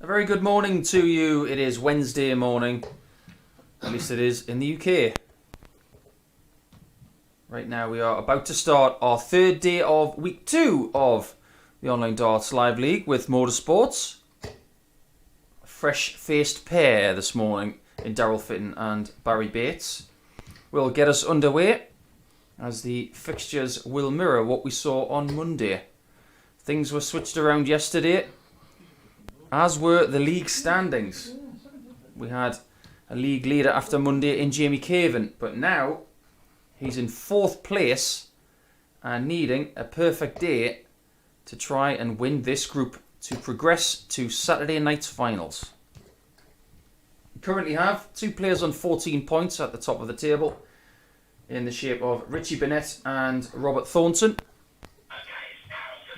very good morning to you. It is Wednesday morning. At least it is in the UK. Right now we are about to start our third day of week 2 of the Online Darts Live League with Motorsports. A fresh-faced pair this morning in Daryl Fitton and Barrie Bates will get us underway as the fixtures will mirror what we saw on Monday. Things were switched around yesterday, as were the league standings. We had a league leader after Monday in Jamie Caven, but now he's in 4th place and needing a perfect day to try and win this group to progress to Saturday night's finals. We currently have 2 players on 14 points at the top of the table in the shape of Richie Burnett and Robert Thornton.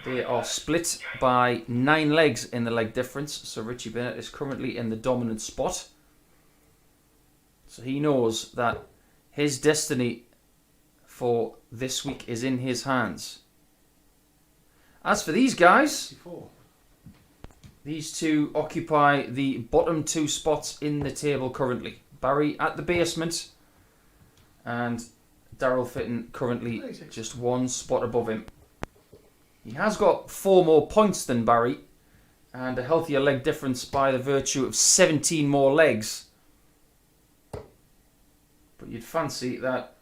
They are split by 9 legs in the leg difference, so Richie Burnett is currently in the dominant spot. So he knows that his destiny for this week is in his hands. As for these guys, these two occupy the bottom 2 spots in the table currently. Barrie at the basement and Daryl Fitton currently just 1 spot above him. He has got 4 more points than Barrie and a healthier leg difference by the virtue of 17 more legs. But you'd fancy that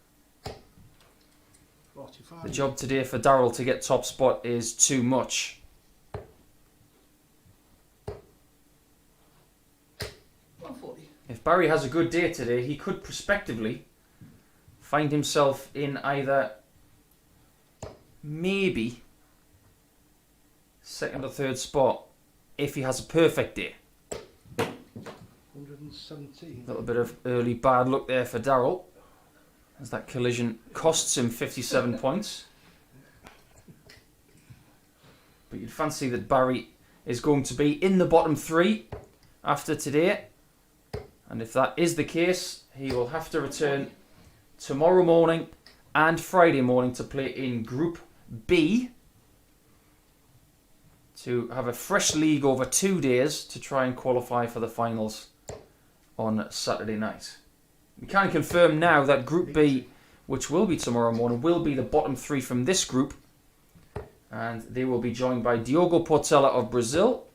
45. the job today for Daryl to get top spot is too much. 140. If Barrie has a good day today, he could prospectively find himself in either maybe 2nd or 3rd spot if he has a perfect day. 117. A little bit of early bad luck there for Daryl, as that collision costs him 57 points. But you'd fancy that Barrie is going to be in the bottom 3 after today. And if that is the case, he will have to return tomorrow morning and Friday morning to play in Group B, to have a fresh league over 2 days to try and qualify for the finals on Saturday night. We can confirm now that Group B, which will be tomorrow morning, will be the bottom 3 from this group, and they will be joined by Diogo Portela of Brazil,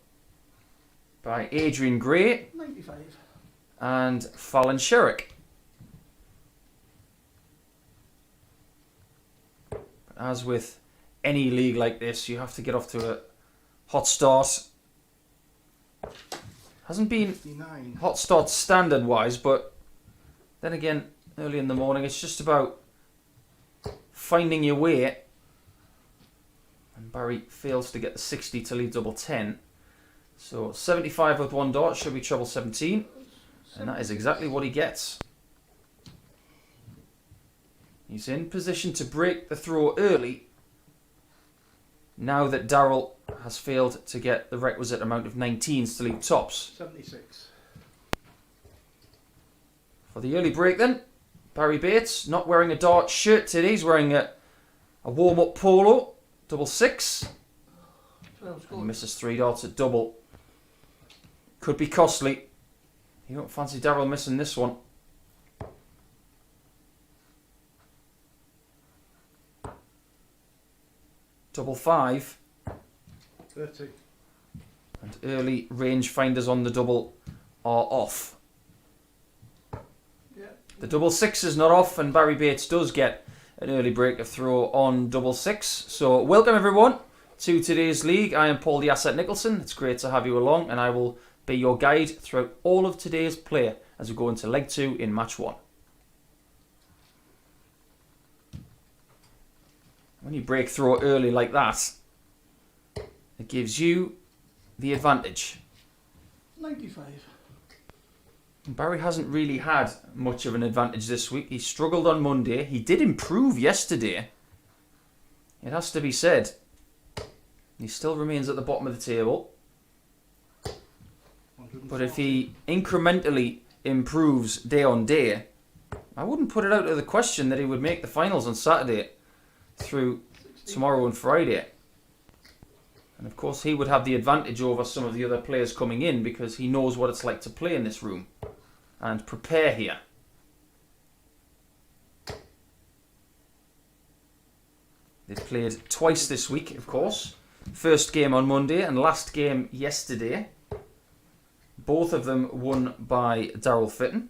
by Adrian Gray 95. and Fallon Sherrick. As with any league like this, you have to get off to a hot start. Hasn't been 59. hot start standard wise, but then again, early in the morning, it's just about finding your way. And Barrie fails to get the 60 to lead double 10. So 75 with 1 dot should be treble 17. And that is exactly what he gets. He's in position to break the throw early, now that Daryl has failed to get the requisite amount of 19s to lead tops. 76. For the early break then, Barrie Bates not wearing a dart shirt today. He's wearing a warm-up polo, double 6. He misses 3 darts at double. Could be costly. You don't fancy Daryl missing this one. Double 5. 30. And early range finders on the double are off. Yeah. The double 6 is not off, and Barrie Bates does get an early break of throw on double 6. So welcome everyone to today's league. I am Paul the Asset Nicholson. It's great to have you along, and I will be your guide throughout all of today's play as we go into leg 2 in match 1. When you break throw early like that, it gives you the advantage. 95. Barrie hasn't really had much of an advantage this week. He struggled on Monday. He did improve yesterday, it has to be said. He still remains at the bottom of the table. But if he incrementally improves day on day, I wouldn't put it out of the question that he would make the finals on Saturday through tomorrow and Friday. And of course he would have the advantage over some of the other players coming in because he knows what it's like to play in this room and prepare here. They've played twice this week, of course. First game on Monday and last game yesterday. Both of them won by Daryl Fitton.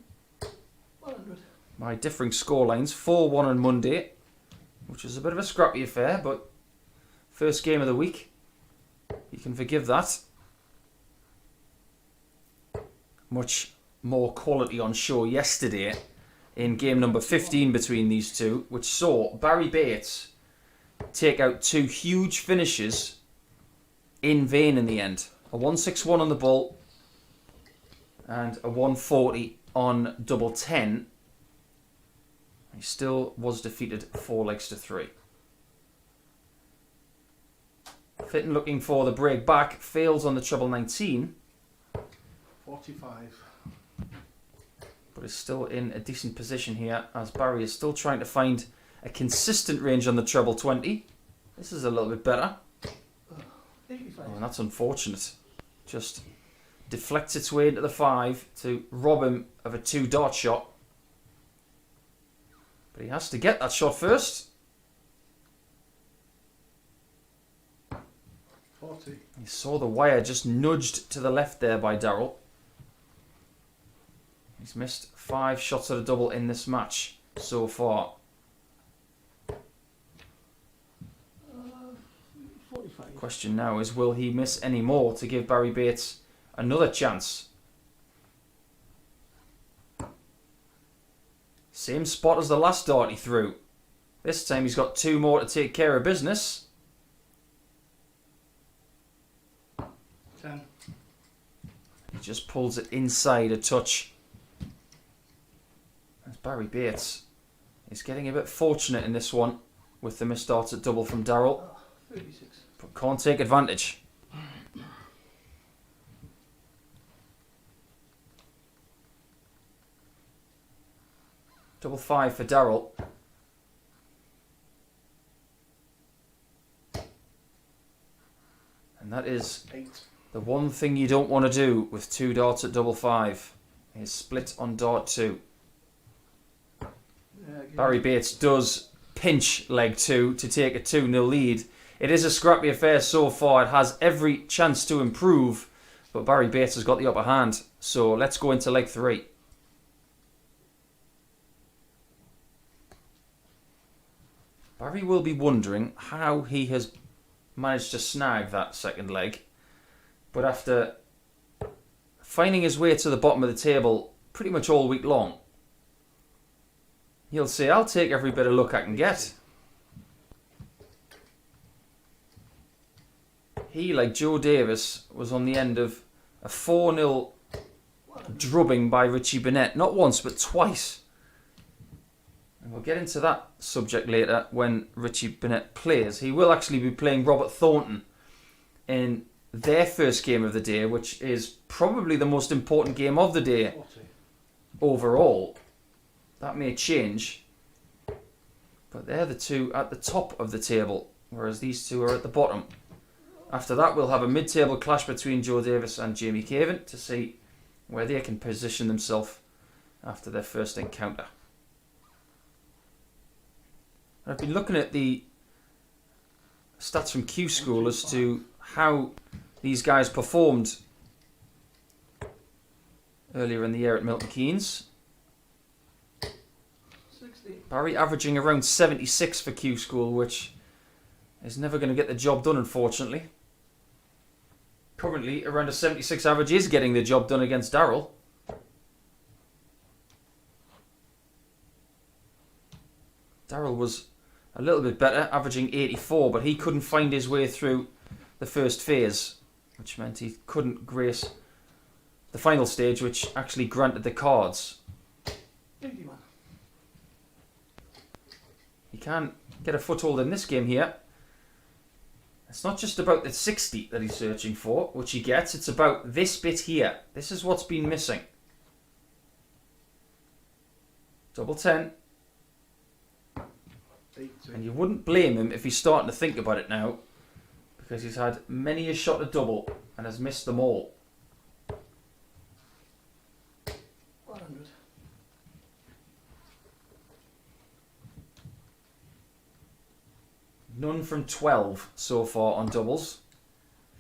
100. By differing scorelines. 4-1 on Monday, which is a bit of a scrappy affair, but first game of the week. You can forgive that. Much more quality on show yesterday in game number 15 between these two, which saw Barrie Bates take out two huge finishes in vain in the end. A 161 on the bull and a 140 on double 10. He still was defeated 4-3. Fitton looking for the break back, fails on the treble 19. 45. But is still in a decent position here as Barrie is still trying to find a consistent range on the treble 20. This is a little bit better. 85. Oh, and that's unfortunate. Just deflects its way into the 5 to rob him of a 2-dart shot. But he has to get that shot first. 40. He saw the wire just nudged to the left there by Daryl. He's missed 5 shots at a double in this match so far. 45. Question now is, will he miss any more to give Barrie Bates another chance? Same spot as the last dart he threw. This time he's got 2 more to take care of business. 10. He just pulls it inside a touch. As Barrie Bates is getting a bit fortunate in this one with the missed darts at double from Daryl. 36. But can't take advantage. Double 5 for Daryl. And that is 8. the one thing you don't want to do with 2 darts at double 5 is split on dart 2. Barrie Bates does pinch leg 2 to take a 2-0 lead. It is a scrappy affair so far. It has every chance to improve, but Barrie Bates has got the upper hand. So let's go into leg 3. Barrie will be wondering how he has managed to snag that second leg, but after finding his way to the bottom of the table pretty much all week long, he'll say, I'll take every bit of luck I can get. He, like Joe Davis, was on the end of a 4-0 drubbing by Richie Burnett, not once but twice. And we'll get into that subject later when Richie Burnett plays. He will actually be playing Robert Thornton in their first game of the day, which is probably the most important game of the day 40. overall. That may change, but they're the two at the top of the table, whereas these two are at the bottom. After that, we'll have a mid-table clash between Joe Davis and Jamie Caven to see where they can position themselves after their first encounter. I've been looking at the stats from Q School as to how these guys performed earlier in the year at Milton Keynes. 60. Barrie averaging around 76 for Q School, which is never going to get the job done, unfortunately. Currently, around a 76 average is getting the job done against Daryl. Daryl was a little bit better, averaging 84, but he couldn't find his way through the first phase, which meant he couldn't grace the final stage, which actually granted the cards. 81. He can get a foothold in this game here. It's not just about the 60 that he's searching for, which he gets. It's about this bit here. This is what's been missing. Double 10. 80. And you wouldn't blame him if he's starting to think about it now, because he's had many a shot at double and has missed them all. 100. None from 12 so far on doubles.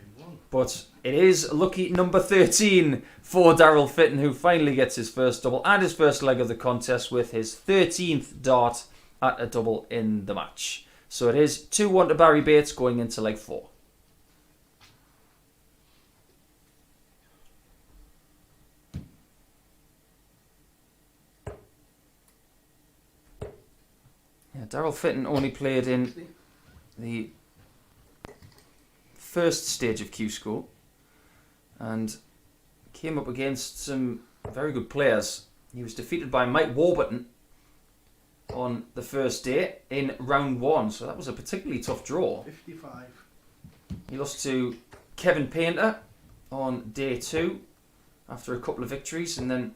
In one. But it is lucky number 13 for Daryl Fitton, who finally gets his first double and his first leg of the contest with his 13th dart at a double in the match. So it is 2-1 to Barrie Bates going into leg 4. Yeah, Daryl Fitton only played in the first stage of Q School and came up against some very good players. He was defeated by Mike Warburton on the first day in round 1, so that was a particularly tough draw. 55. He lost to Kevin Painter on day 2 after a couple of victories, and then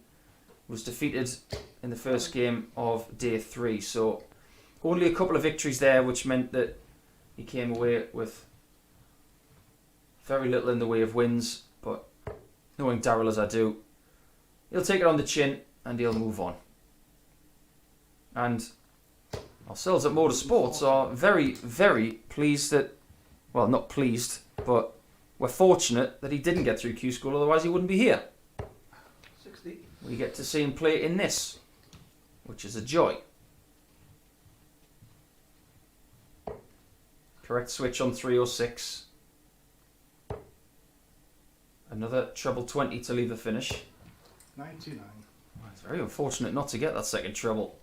was defeated in the first game of day 3. So only a couple of victories there, which meant that he came away with very little in the way of wins, but knowing Daryl as I do, he'll take it on the chin and he'll move on. And ourselves at MODUS Sports are very, very pleased that, well, not pleased, but we're fortunate that he didn't get through Q School, otherwise he wouldn't be here. 60. We get to see him play in this, which is a joy. Correct switch on 306. Another treble 20 to leave the finish. 99. Well, it's very unfortunate not to get that second treble.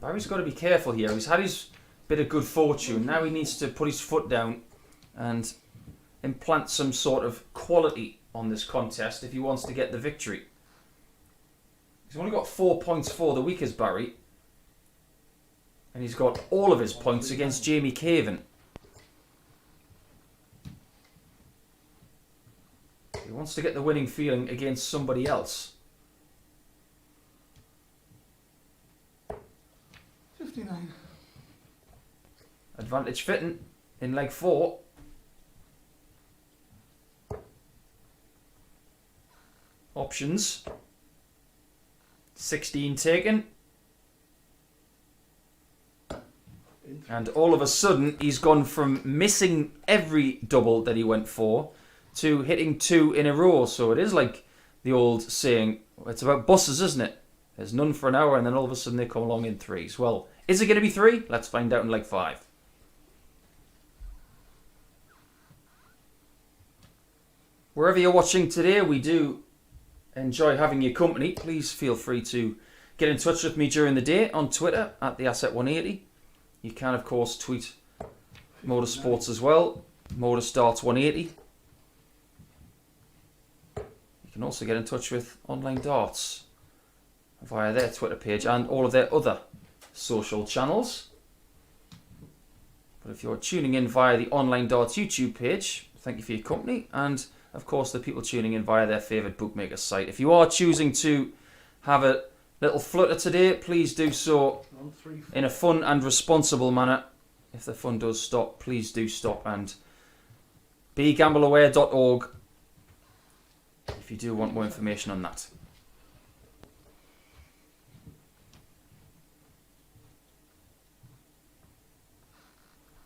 Barry's got to be careful here. He's had his bit of good fortune. Now he needs to put his foot down and implant some sort of quality on this contest if he wants to get the victory. He's only got 4 points for the week as Barrie. And he's got all of his points against Jamie Caven. He wants to get the winning feeling against somebody else. 59. Advantage Fitton in leg 4. Options. 16 taken. And all of a sudden, he's gone from missing every double that he went for to hitting 2 in a row. So it is like the old saying, it's about buses, isn't it? There's none for an hour, and then all of a sudden they come along in 3s. Well, is it going to be 3? Let's find out in leg 5. Wherever you're watching today, we do enjoy having your company. Please feel free to get in touch with me during the day on Twitter at theasset180. You can, of course, tweet MODUS Sports as well, MODUS Darts 180. You can also get in touch with Online Darts via their Twitter page and all of their other social channels. But if you're tuning in via the Online Darts YouTube page, thank you for your company, and of course the people tuning in via their favourite bookmaker site. If you are choosing to have a little flutter today, please do so in a fun and responsible manner. If the fun does stop, please do stop, and begambleaware.org if you do want more information on that.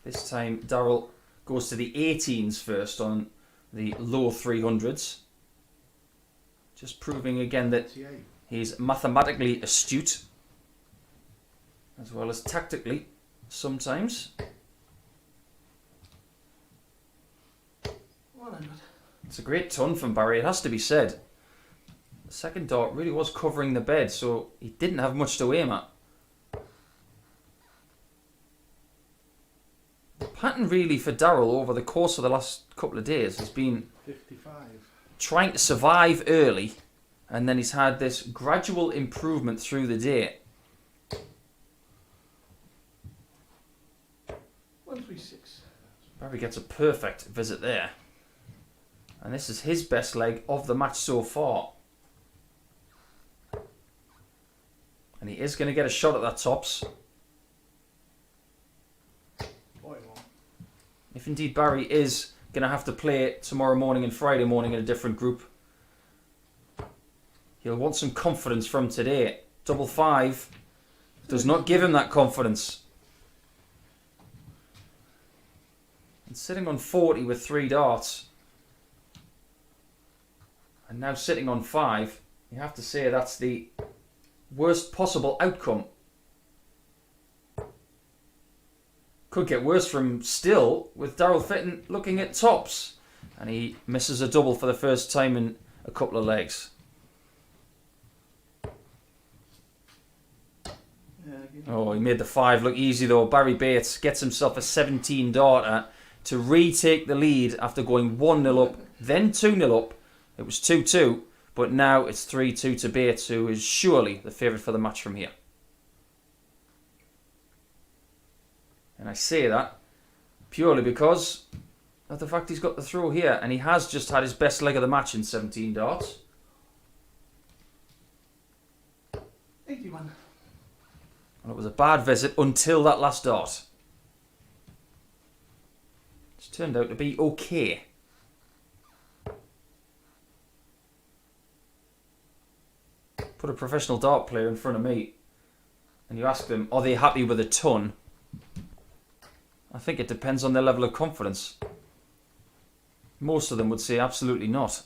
This time Daryl goes to the 18s first on the low 300s. Just proving again that he's mathematically astute as well as tactically sometimes. 100. It's a great ton from Barrie, it has to be said. The second dart really was covering the bed, so he didn't have much to aim at. The pattern really for Daryl over the course of the last couple of days has been 55. Trying to survive early, and then he's had this gradual improvement through the day. 136. Barrie gets a perfect visit there. And this is his best leg of the match so far. And he is going to get a shot at that tops. if indeed Barrie is going to have to play tomorrow morning and Friday morning in a different group. He'll want some confidence from today. 5 does not give him that confidence. And sitting on 40 with 3 darts, and now sitting on 5, you have to say that's the worst possible outcome. Could get worse from still, with Daryl Fitton looking at tops. And he misses a double for the first time in a couple of legs. Oh, he made the 5 look easy though. Barrie Bates gets himself a 17 darter to retake the lead after going 1-0 up, then 2-0 up. It was 2-2, but now it's 3-2 to Bates, who is surely the favourite for the match from here. And I say that purely because of the fact he's got the throw here, and he has just had his best leg of the match in 17 darts. 81. And it was a bad visit until that last dart. It's turned out to be okay. Put a professional dart player in front of me and you ask them, are they happy with a ton? I think it depends on their level of confidence. Most of them would say absolutely not.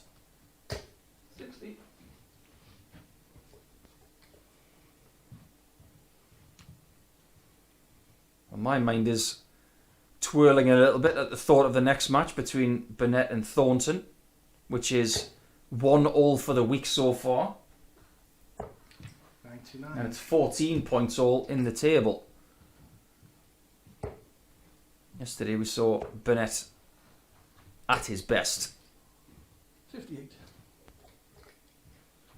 60. Well, my mind is twirling a little bit at the thought of the next match between Burnett and Thornton, which is 1-1 for the week so far. 99. And it's 14 points all in the table. Yesterday we saw Burnett at his best. 58.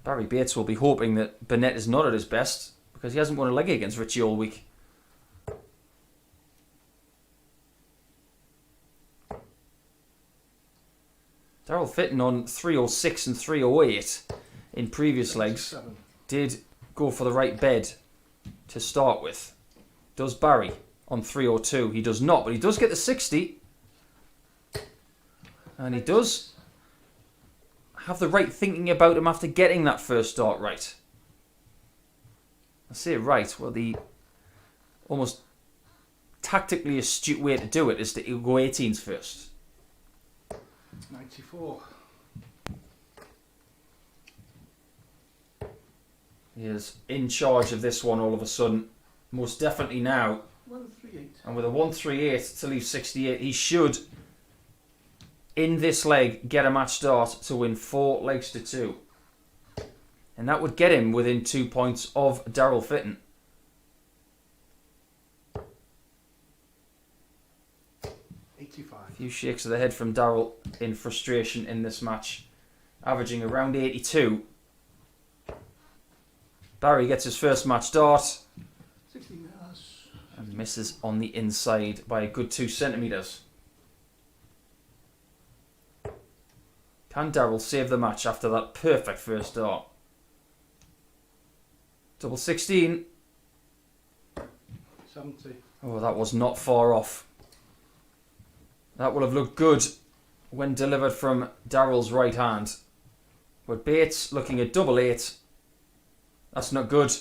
Barrie Bates will be hoping that Burnett is not at his best because he hasn't won a leg against Richie all week. Daryl Fitton on 306 and 308 in previous legs did go for the right bed to start with. Does Barrie on 302? He does not, but he does get the 60. And he does have the right thinking about him after getting that first start right. I say right, well, the almost tactically astute way to do it is to go 18s first. 94. He is in charge of this one all of a sudden, most definitely now. 138. And with a 138 to leave 68, he should, in this leg, get a match start to win 4 legs to 2. And that would get him within 2 points of Daryl Fitton. 85. A few shakes of the head from Daryl in frustration in this match, averaging around 82. Barrie gets his first match start 16 meters. and misses on the inside by a good 2 centimetres. Can Daryl save the match after that perfect first start? Double 16. 70. Oh, that was not far off. That will have looked good when delivered from Daryl's right hand. But Bates looking at double 8. That's not good.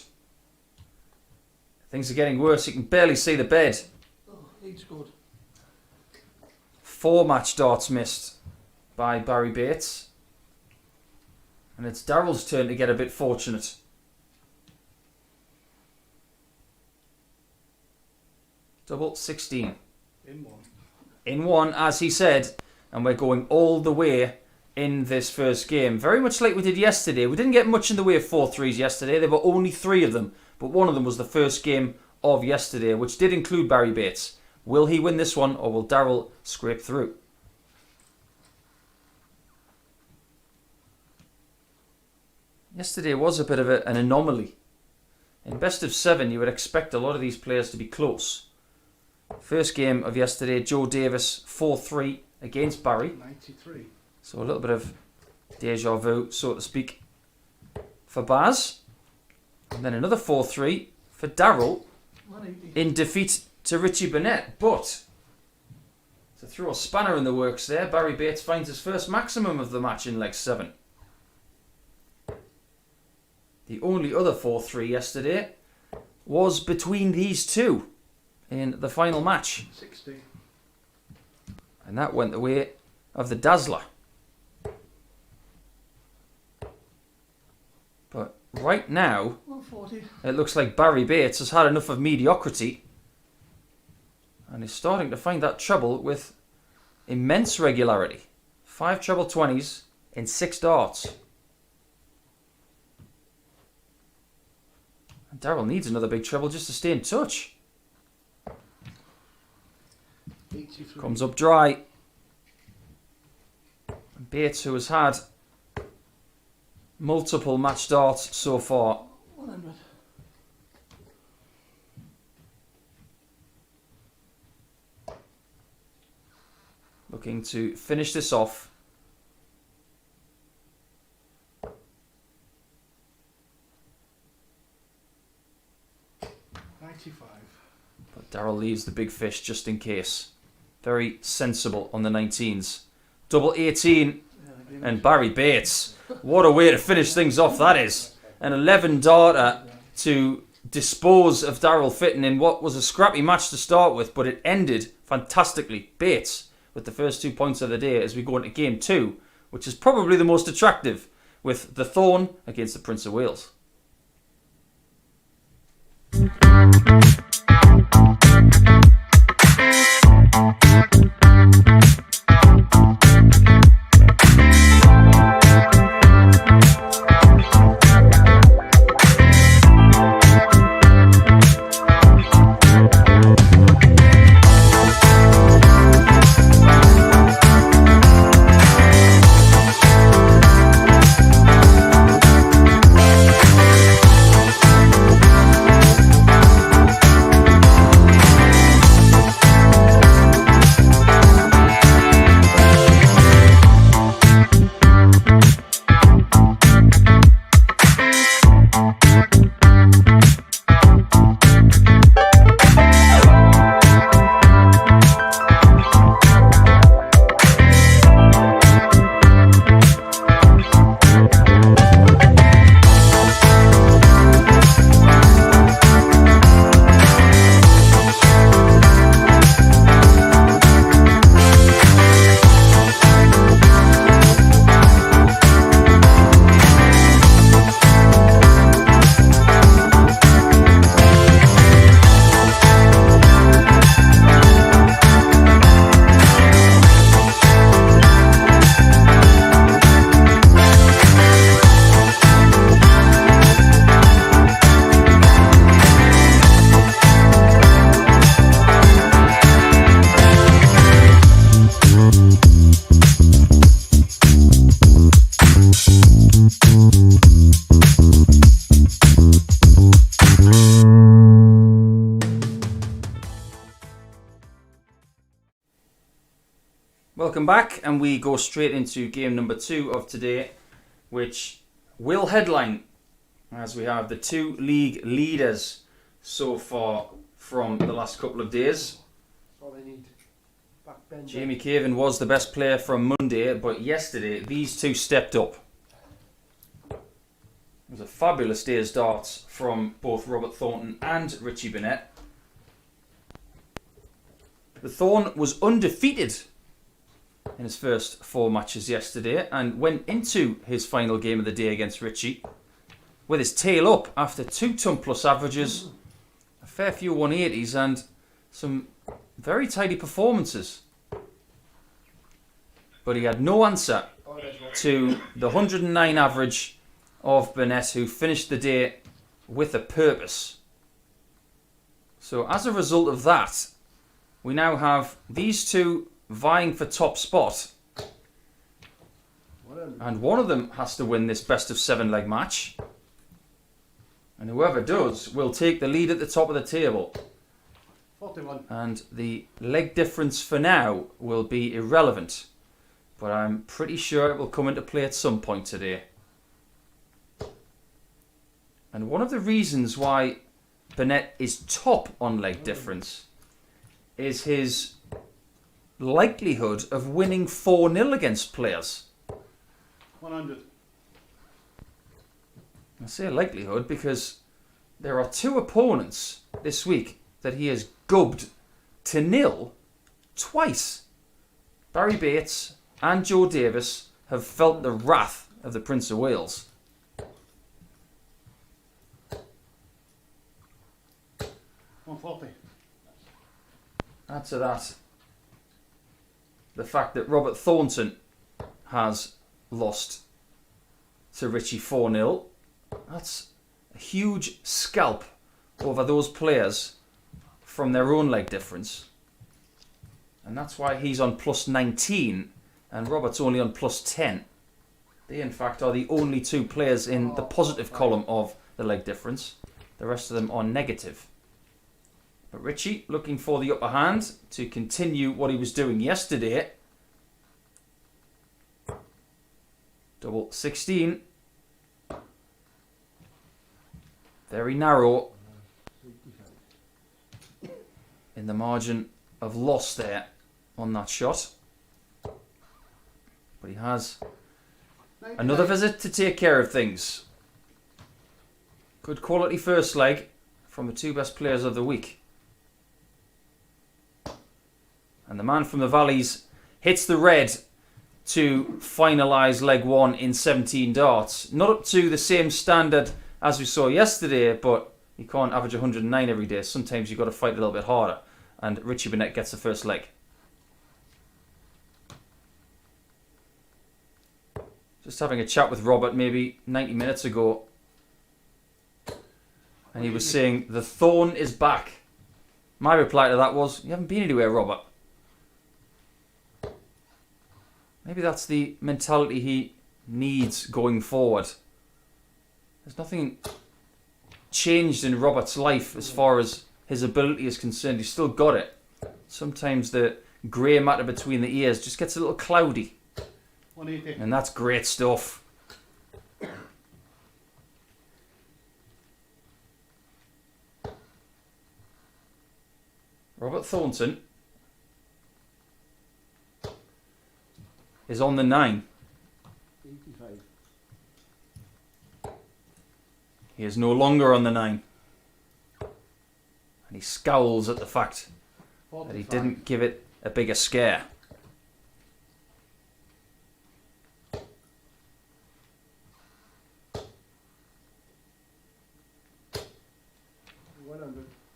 Things are getting worse. You can barely see the bed. Oh, 8 scored. 4 match darts missed by Barrie Bates. And it's Daryl's turn to get a bit fortunate. Double 16. In 1. In 1, as he said, and we're going all the way in this first game. Very much like we did yesterday. We didn't get much in the way of 4-3s yesterday. There were only 3 of them, but one of them was the first game of yesterday, which did include Barrie Bates. Will he win this one, or will Daryl scrape through? Yesterday was a bit of an anomaly. In best of 7, you would expect a lot of these players to be close. First game of yesterday, Joe Davis 4-3 against Barrie. 93. So a little bit of deja vu, so to speak, for Baz. And then another 4-3 for Daryl 180. in defeat to Richie Burnett. But To throw a spanner in the works there, Barrie Bates finds his first maximum of the match in leg 7. The only other 4-3 yesterday was between these two in the final match. 60. And that went the way of the Dazzler. But right now, 140. it looks like Barrie Bates has had enough of mediocrity and is starting to find that treble with immense regularity. 5 treble 20s in 6 darts. And Daryl needs another big treble just to stay in touch. 83. Comes up dry. And Bates, who has had multiple match darts so far, 100. looking to finish this off. But Daryl leaves the big fish just in case. Very sensible on the 19s. Double 18 and Barrie Bates. What a way to finish things off that is. An 11 darter to dispose of Daryl Fitton in what was a scrappy match to start with, but it ended fantastically. Bates with the first 2 points of the day as we go into game 2, which is probably the most attractive, with the Thorn against the Prince of Wales. Welcome back, and we go straight into game number 2 of today, which will headline as we have the 2 league leaders so far from the last couple of days. All they need. Backbend. Jamie Caven was the best player from Monday, but yesterday these 2 stepped up. It was a fabulous day's darts from both Robert Thornton and Richie Burnett. The Thorn was undefeated in his first 4 matches yesterday and went into his final game of the day against Richie with his tail up after 2 ton plus averages, a fair few 180s and some very tidy performances. But he had no answer to the 109 average of Burnett, who finished the day with a purpose. So as a result of that, we now have these 2 vying for top spot, and one of them has to win this best of 7 leg match, and whoever does will take the lead at the top of the table. 41. And the leg difference for now will be irrelevant, but I'm pretty sure it will come into play at some point today. And one of the reasons why Burnett is top on leg difference is his likelihood of winning 4-0 against players. 100. I say likelihood because there are 2 opponents this week that he has gubbed to nil twice. Barrie Bates and Joe Davis have felt the wrath of the Prince of Wales. 140. Add to that the fact that Robert Thornton has lost to Richie 4-0. That's a huge scalp over those players from their own leg difference. And that's why he's on plus 19 and Robert's only on plus 10. They, in fact, are the only 2 players in the positive column of the leg difference. The rest of them are negative. But Richie looking for the upper hand to continue what he was doing yesterday. Double 16. Very narrow in the margin of loss there on that shot. But he has another visit to take care of things. Good quality first leg from the 2 best players of the week. And the man from the Valleys hits the red to finalise leg 1 in 17 darts. Not up to the same standard as we saw yesterday, but you can't average 109 every day. Sometimes you've got to fight a little bit harder. And Richie Burnett gets the first leg. Just having a chat with Robert maybe 90 minutes ago. And he was saying, the thorn is back. My reply to that was, you haven't been anywhere, Robert. Maybe that's the mentality he needs going forward. There's nothing changed in Robert's life as far as his ability is concerned. He's still got it. Sometimes the grey matter between the ears just gets a little cloudy. 180. And that's great stuff. Robert Thornton is on the 9. 85. He is no longer on the 9. And he scowls at the fact that he 45. didn't give it a bigger scare.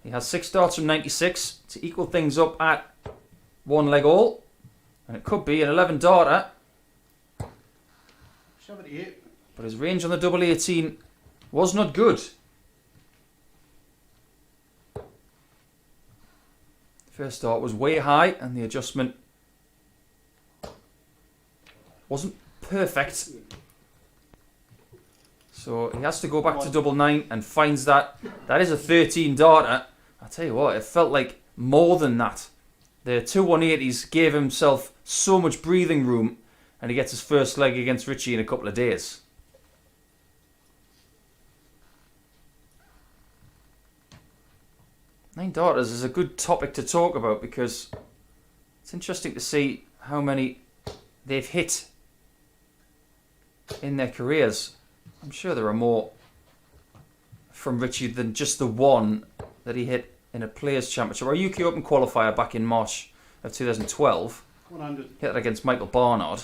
He has 6 darts from 96 to equal things up at 1 leg all. And it could be an 11 darter. 78. But his range on the double 18 was not good. First dart was way high and the adjustment wasn't perfect. So he has to go back to double 9 and finds that is a 13 darter. I'll tell you what, it felt like more than that. The 2 180s gave himself so much breathing room and he gets his first leg against Richie in a couple of days. Nine darters is a good topic to talk about because it's interesting to see how many they've hit in their careers. I'm sure there are more from Richie than just the one that he hit in a Players' Championship or a UK Open qualifier back in March of 2012. 100. Hit that against Michael Barnard.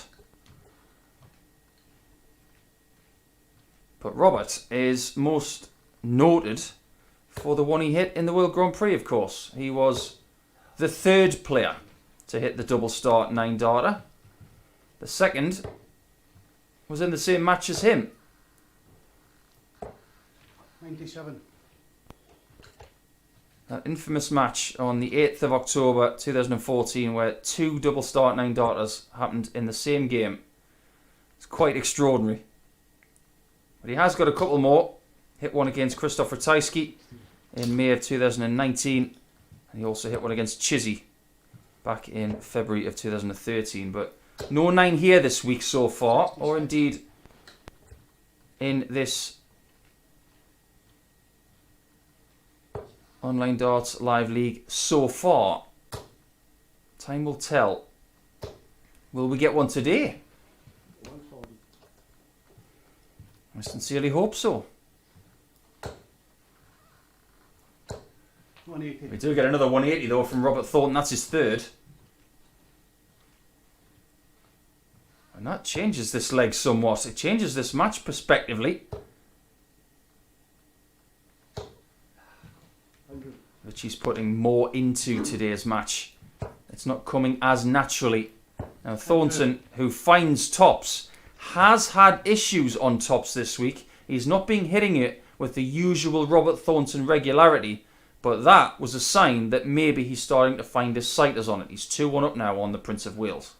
But Robert is most noted for the one he hit in the World Grand Prix, of course. He was the 3rd player to hit the double start 9 darter. The 2nd was in the same match as him. 97. That infamous match on the 8th of October 2014 where 2 double start 9 darters happened in the same game. It's quite extraordinary. But he has got a couple more. Hit one against Krzysztof Ratajski in May of 2019. And he also hit one against Chizzy back in February of 2013. But no 9 here this week so far, or indeed in this Online Darts Live League so far. Time will tell Will we get one today? 140. I sincerely hope so. 180. We do get another 180 though from Robert Thornton. That's his third. And that changes this leg somewhat. It changes this match prospectively. 100. Richie's putting more into today's match. It's not coming as naturally. Now Thornton, who finds tops, has had issues on tops this week. He's not been hitting it with the usual Robert Thornton regularity, but that was a sign that maybe he's starting to find his sighters on it. He's 2-1 up now on the Prince of Wales.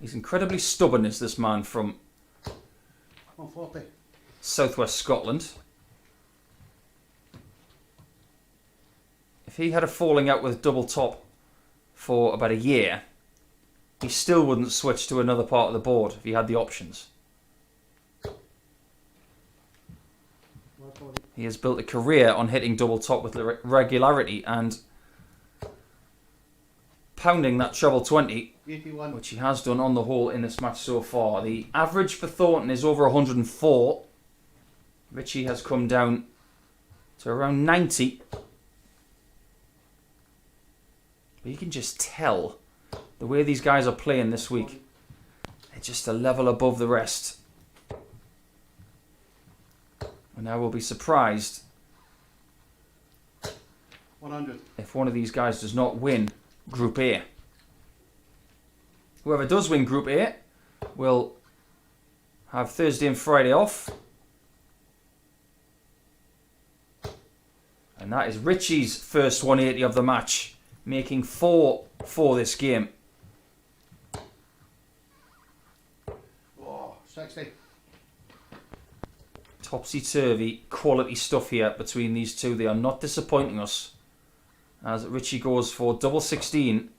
He's incredibly stubborn, is this man from 140. southwest Scotland. If he had a falling out with double top for about a year, he still wouldn't switch to another part of the board if he had the options. 140. He has built a career on hitting double top with regularity and pounding that treble 20, 81. which he has done on the whole in this match so far. The average for Thornton is over 104. Richie has come down to around 90. But you can just tell the way these guys are playing this week. They're just a level above the rest. And I will be surprised 100. if one of these guys does not win Group A. Whoever does win Group A will have Thursday and Friday off. And that is Richie's first 180 of the match, making 4 for this game. Oh, 60. Topsy-turvy quality stuff here between these two. They are not disappointing us, as Richie goes for double 16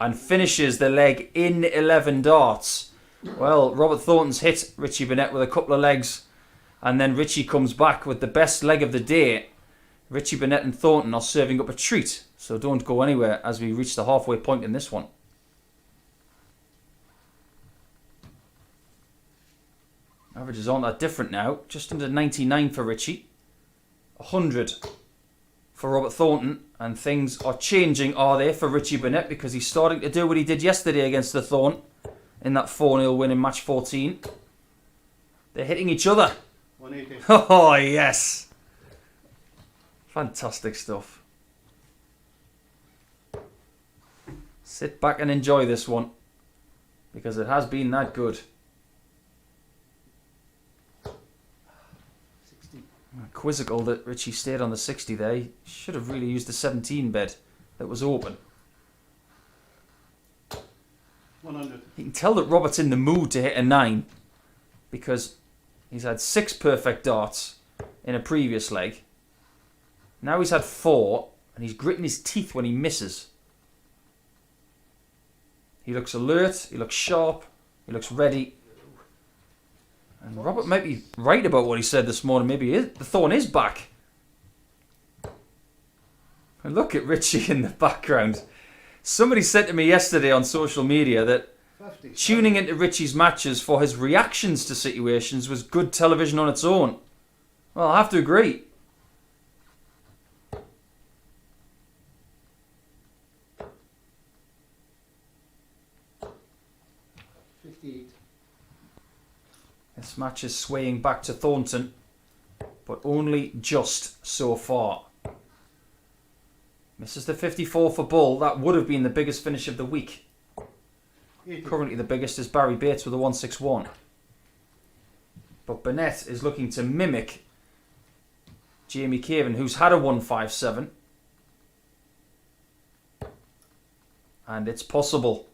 and finishes the leg in 11 darts. Well, Robert Thornton's hit Richie Burnett with a couple of legs, and then Richie comes back with the best leg of the day. Richie Burnett and Thornton are serving up a treat, so don't go anywhere as we reach the halfway point in this one. Averages aren't that different now. Just under 99 for Richie. 100 for Robert Thornton. And things are changing, are they, for Richie Burnett? Because he's starting to do what he did yesterday against the Thorn in that 4-0 win in match 14. They're hitting each other. 180. Oh, yes. Fantastic stuff. Sit back and enjoy this one, because it has been that good. 60. Quizzical that Richie stayed on the 60 there. He should have really used the 17 bed that was open. 100. You can tell that Robert's in the mood to hit a 9, because he's had 6 perfect darts in a previous leg. Now he's had 4, and he's gritting his teeth when he misses. He looks alert, he looks sharp, he looks ready. And Robert might be right about what he said this morning. Maybe the Thorn is back. And look at Richie in the background. Somebody said to me yesterday on social media that 50. tuning into Richie's matches for his reactions to situations was good television on its own. Well, I have to agree. This match is swaying back to Thornton, but only just so far. Misses the 54 for Bull. That would have been the biggest finish of the week. 80. Currently the biggest is Barrie Bates with a 161. But Burnett is looking to mimic Jamie Caven, who's had a 157. And it's possible.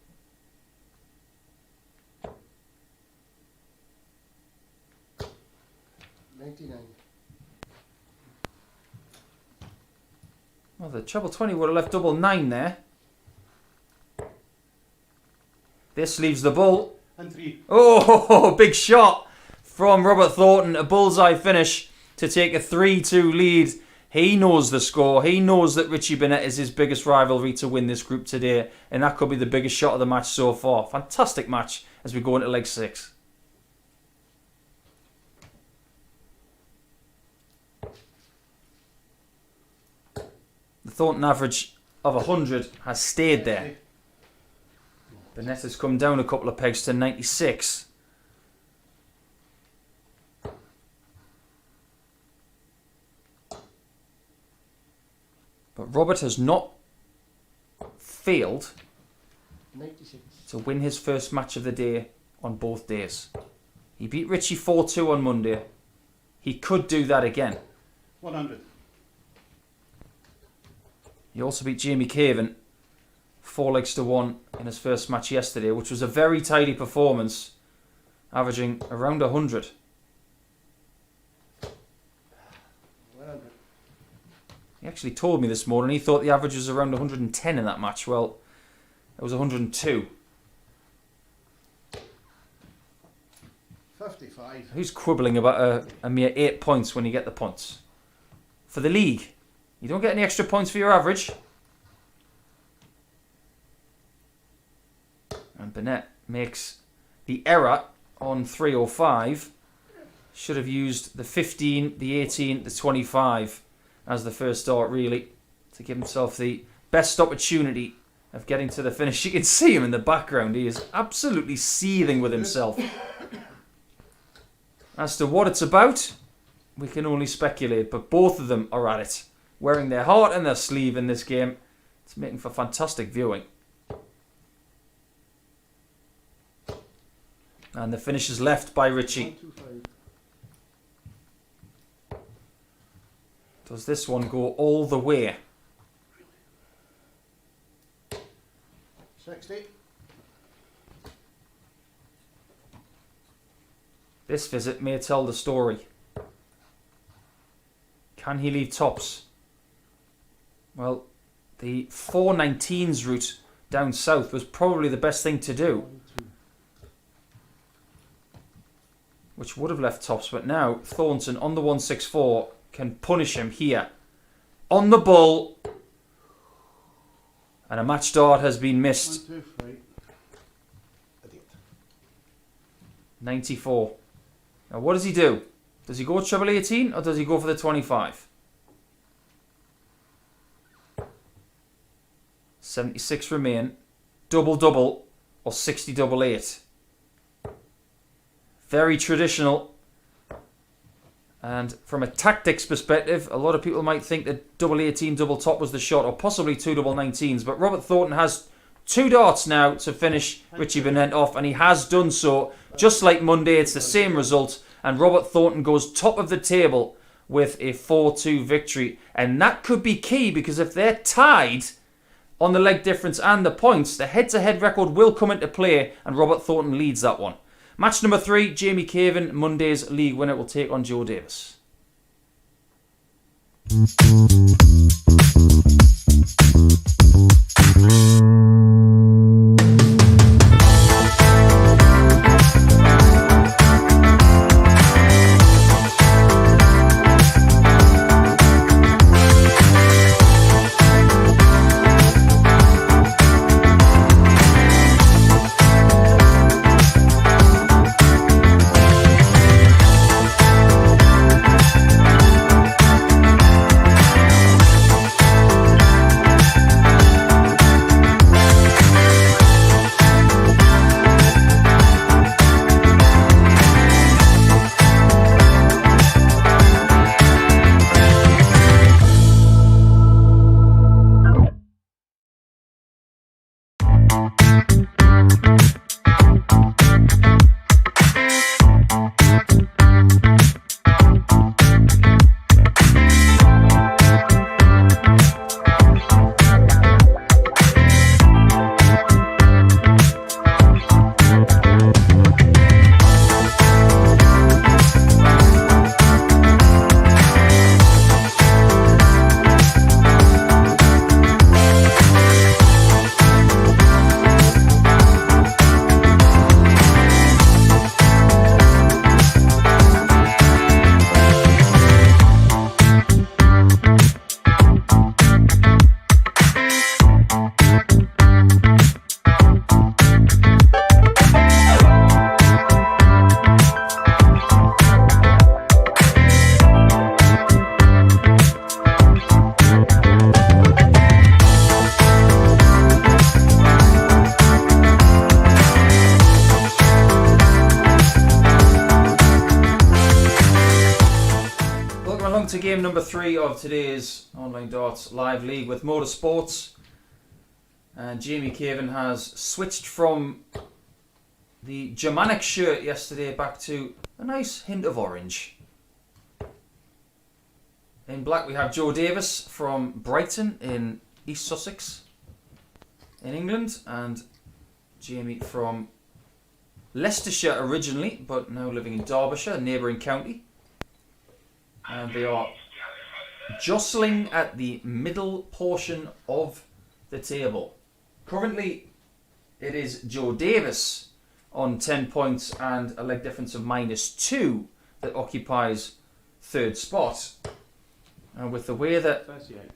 Well, the treble 20 would have left double 9 there. This leaves the Bull. And 3. Oh, big shot from Robert Thornton. A bullseye finish to take a 3-2 lead He knows the score. He knows that Richie Burnett is his biggest rivalry to win this group today. And that could be the biggest shot of the match so far. Fantastic match as we go into leg 6. The Thornton average of 100 has stayed there. Burnett has come down a couple of pegs to 96. But Robert has not failed 96. to win his first match of the day on both days. He beat Richie 4-2 on Monday. He could do that again. 100. He also beat Jamie Caven 4-1 in his first match yesterday, which was a very tidy performance, averaging around 100. 100. He actually told me this morning he thought the average was around 110 in that match. Well, it was 102. 55. Who's quibbling about a mere 8 points when you get the points? For the league, you don't get any extra points for your average. And Burnett makes the error on 305. Should have used the 15, the 18, the 25 as the first dart, really, to give himself the best opportunity of getting to the finish. You can see him in the background. He is absolutely seething with himself. As to what it's about, we can only speculate, but both of them are at it, wearing their heart on their sleeve in this game. It's making for fantastic viewing. And the finish is left by Richie. 125. Does this one go all the way? 60. This visit may tell the story. Can he leave tops? Well, the 419s route down south was probably the best thing to do, 1, 2. which would have left tops, but now Thornton on the 164 can punish him here. On the bull. And a match dart has been missed. 1, 2, 3. 94. Now what does he do? Does he go treble 18 or does he go for the 25? 76 remain. Double or 60 double 8. Very traditional. And from a tactics perspective, a lot of people might think that double 18 double top was the shot, or possibly 2 double 19s. But Robert Thornton has 2 darts now to finish Richie Burnett off, and he has done so. Just like Monday, it's the same result, and Robert Thornton goes top of the table with a 4-2 victory. And that could be key, because if they're tied on the leg difference and the points, the head-to-head record will come into play, and Robert Thornton leads that one. Match number 3, Jamie Caven, Monday's league winner, will take on Joe Davis. game number 3 of today's Online Darts Live League with MODUS Sports. And Jamie Caven has switched from the Germanic shirt yesterday back to a nice hint of orange. In black we have Joe Davis from Brighton in East Sussex in England, and Jamie from Leicestershire originally, but now living in Derbyshire, a neighbouring county. And they are jostling at the middle portion of the table. Currently, it is Joe Davis on 10 points and a leg difference of -2 that occupies third spot. And with the way that 38.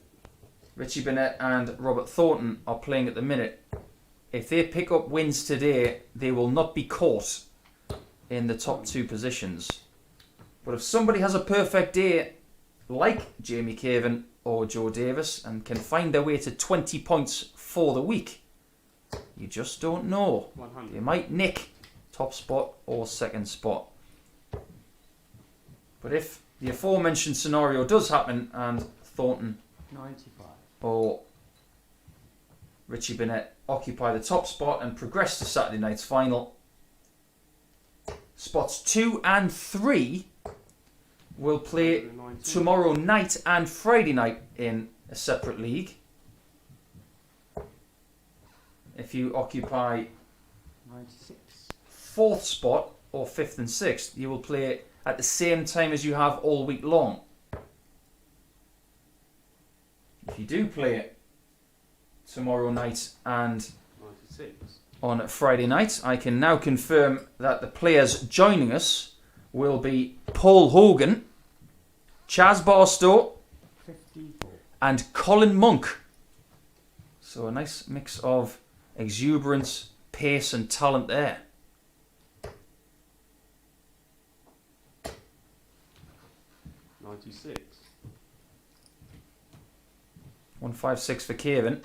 Richie Burnett and Robert Thornton are playing at the minute, if they pick up wins today, they will not be caught in the top 2 positions. But if somebody has a perfect day, like Jamie Caven or Joe Davis, and can find their way to 20 points for the week, you just don't know. 100. They might nick top spot or second spot. But if the aforementioned scenario does happen and Thornton 95. or Richie Burnett occupy the top spot and progress to Saturday night's final, spots 2 and 3 will play 119. tomorrow night and Friday night in a separate league. If you occupy 96. 4th spot or 5th and 6th, you will play at the same time as you have all week long. If you do play it tomorrow night and 96. on Friday night, I can now confirm that the players joining us will be Paul Hogan, Chaz Barstow 54. and Colin Monk. So a nice mix of exuberance, pace and talent there. 96. 156 for Kievan.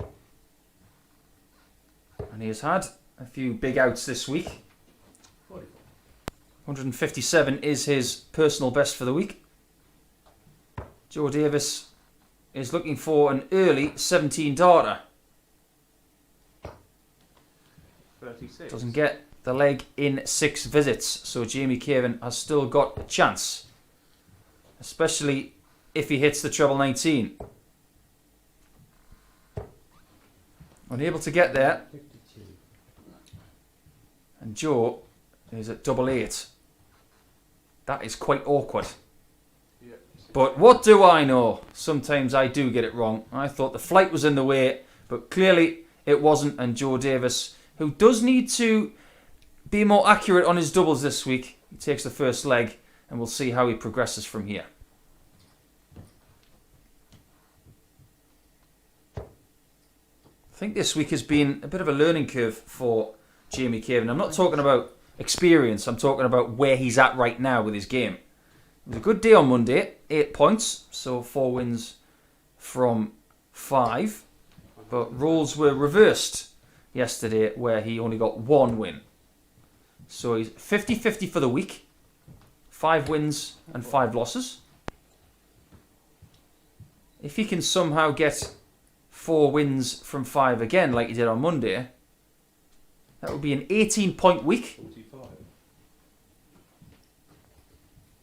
And he has had a few big outs this week. 44. 157 is his personal best for the week. Joe Davis is looking for an early 17 darter. 36. Doesn't get the leg in 6 visits, so Jamie Caven has still got a chance, especially if he hits the treble 19. Unable to get there, 52. and Joe is at double 8. That is quite awkward. Yeah. But what do I know? Sometimes I do get it wrong. I thought the flight was in the way, but clearly it wasn't, and Joe Davis, who does need to be more accurate on his doubles this week, he takes the first leg, and we'll see how he progresses from here. I think this week has been a bit of a learning curve for Jamie Caven. I'm not talking about experience, I'm talking about where he's at right now with his game. It was a good day on Monday, 8 points, so 4 wins from 5. But roles were reversed yesterday where he only got 1 win. So he's 50-50 for the week, 5 wins and 5 losses. If he can somehow get 4 wins from 5 again like he did on Monday, that would be an 18-point week. 45.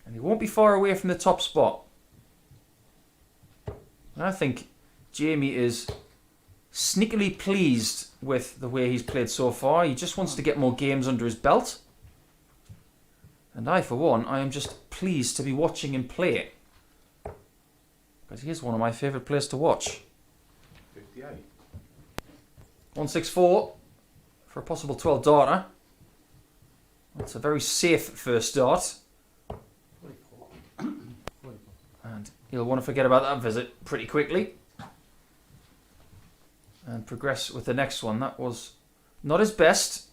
And he won't be far away from the top spot. And I think Jamie is sneakily pleased with the way he's played so far. He just wants to get more games under his belt. And I, for one, I am just pleased to be watching him play. Because he is one of my favourite players to watch. 58. 164 for a possible 12 darter. That's a very safe first start. 44. 44. And he'll want to forget about that visit pretty quickly. And progress with the next one. That was not his best.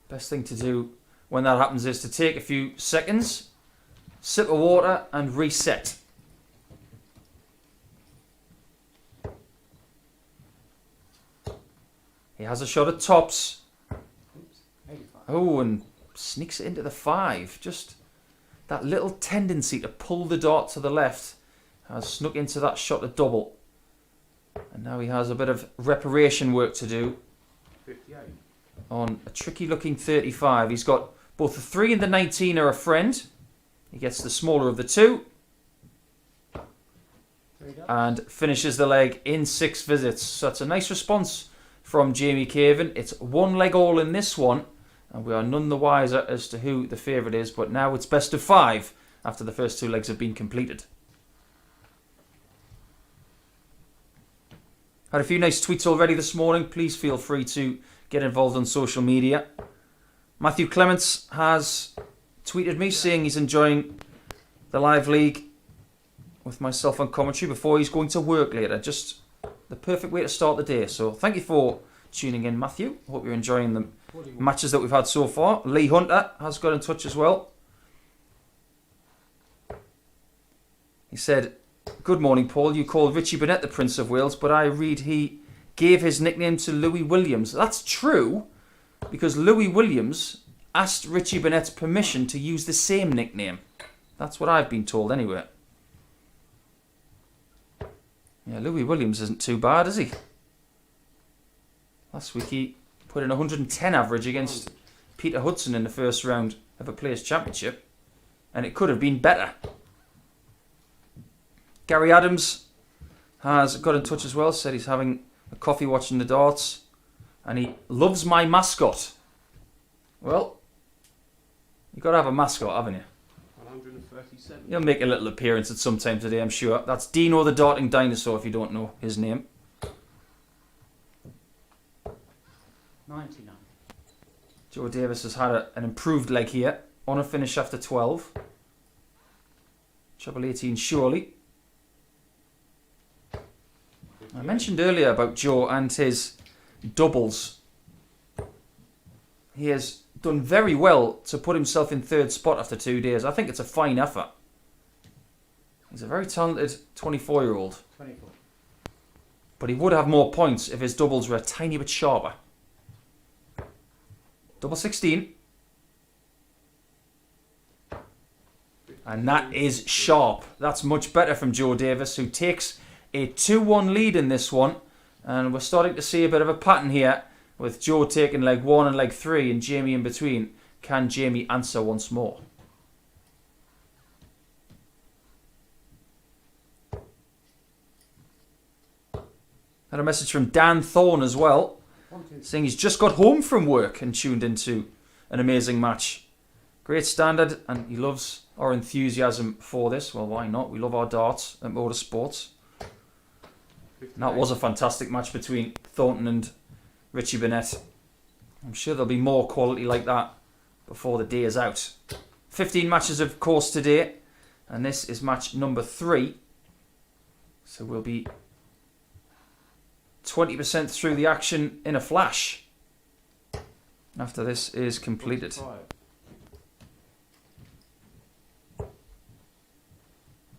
Best thing to do when that happens is to take a few seconds, sip of water and reset. He has a shot at tops. Oops. 85. Oh, and sneaks it into the 5. Just that little tendency to pull the dart to the left has snuck into that shot at double. And now he has a bit of reparation work to do 58. on a tricky looking 35. He's got both the 3 and the 19 are a friend. He gets the smaller of the two and finishes the leg in 6 visits. So that's a nice response from Jamie Caven. It's 1 leg all in this one, and we are none the wiser as to who the favourite is, but now it's best of 5 after the first 2 legs have been completed. Had a few nice tweets already this morning. Please feel free to get involved on social media. Matthew Clements has tweeted me saying he's enjoying the live league with myself on commentary before he's going to work later. Just the perfect way to start the day. So thank you for tuning in, Matthew. Hope you're enjoying the matches that we've had so far. Lee Hunter has got in touch as well. He said, "Good morning, Paul. You called Richie Burnett the Prince of Wales, but I read he gave his nickname to Louis Williams." That's true, because Louis Williams asked Richie Burnett's permission to use the same nickname. That's what I've been told anyway. Yeah, Louis Williams isn't too bad, is he? Last week he put in 110 average against Peter Hudson in the first round of a Players' Championship, and it could have been better. Gary Adams has got in touch as well, said he's having a coffee watching the darts, and he loves my mascot. Well, you've got to have a mascot, haven't you? 137. He'll make a little appearance at some time today, I'm sure. That's Dino the Darting Dinosaur, if you don't know his name. 99. Joe Davis has had an improved leg here on a finish after 12. Treble 18 surely. I mentioned earlier about Joe and his doubles. He has done very well to put himself in 3rd spot after 2 days. I think it's a fine effort. He's a very talented 24-year-old. 24. But he would have more points if his doubles were a tiny bit sharper. Double 16. And that is sharp. That's much better from Joe Davis, who takes a 2-1 lead in this one. And we're starting to see a bit of a pattern here, with Joe taking leg 1 and leg 3 and Jamie in between. Can Jamie answer once more? Had a message from Dan Thorne as well, saying he's just got home from work and tuned into an amazing match. Great standard, and he loves our enthusiasm for this. Well, why not? We love our darts at MODUS Sports. And that was a fantastic match between Thornton and Richie Burnett. I'm sure there'll be more quality like that before the day is out. 15 matches, of course, today, and this is match number 3. So we'll be 20% through the action in a flash after this is completed. 45.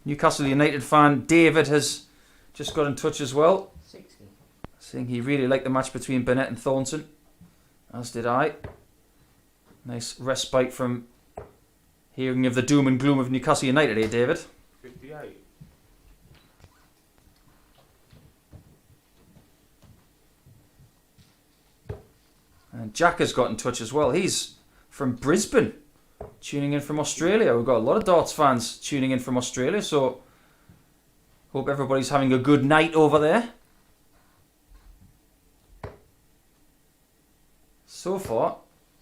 Newcastle United fan David has just got in touch as well, 60. saying he really liked the match between Burnett and Thornton, as did I. Nice respite from hearing of the doom and gloom of Newcastle United, eh, David? 58. And Jack has got in touch as well. He's from Brisbane, tuning in from Australia. We've got a lot of darts fans tuning in from Australia, so hope everybody's having a good night over there. So far,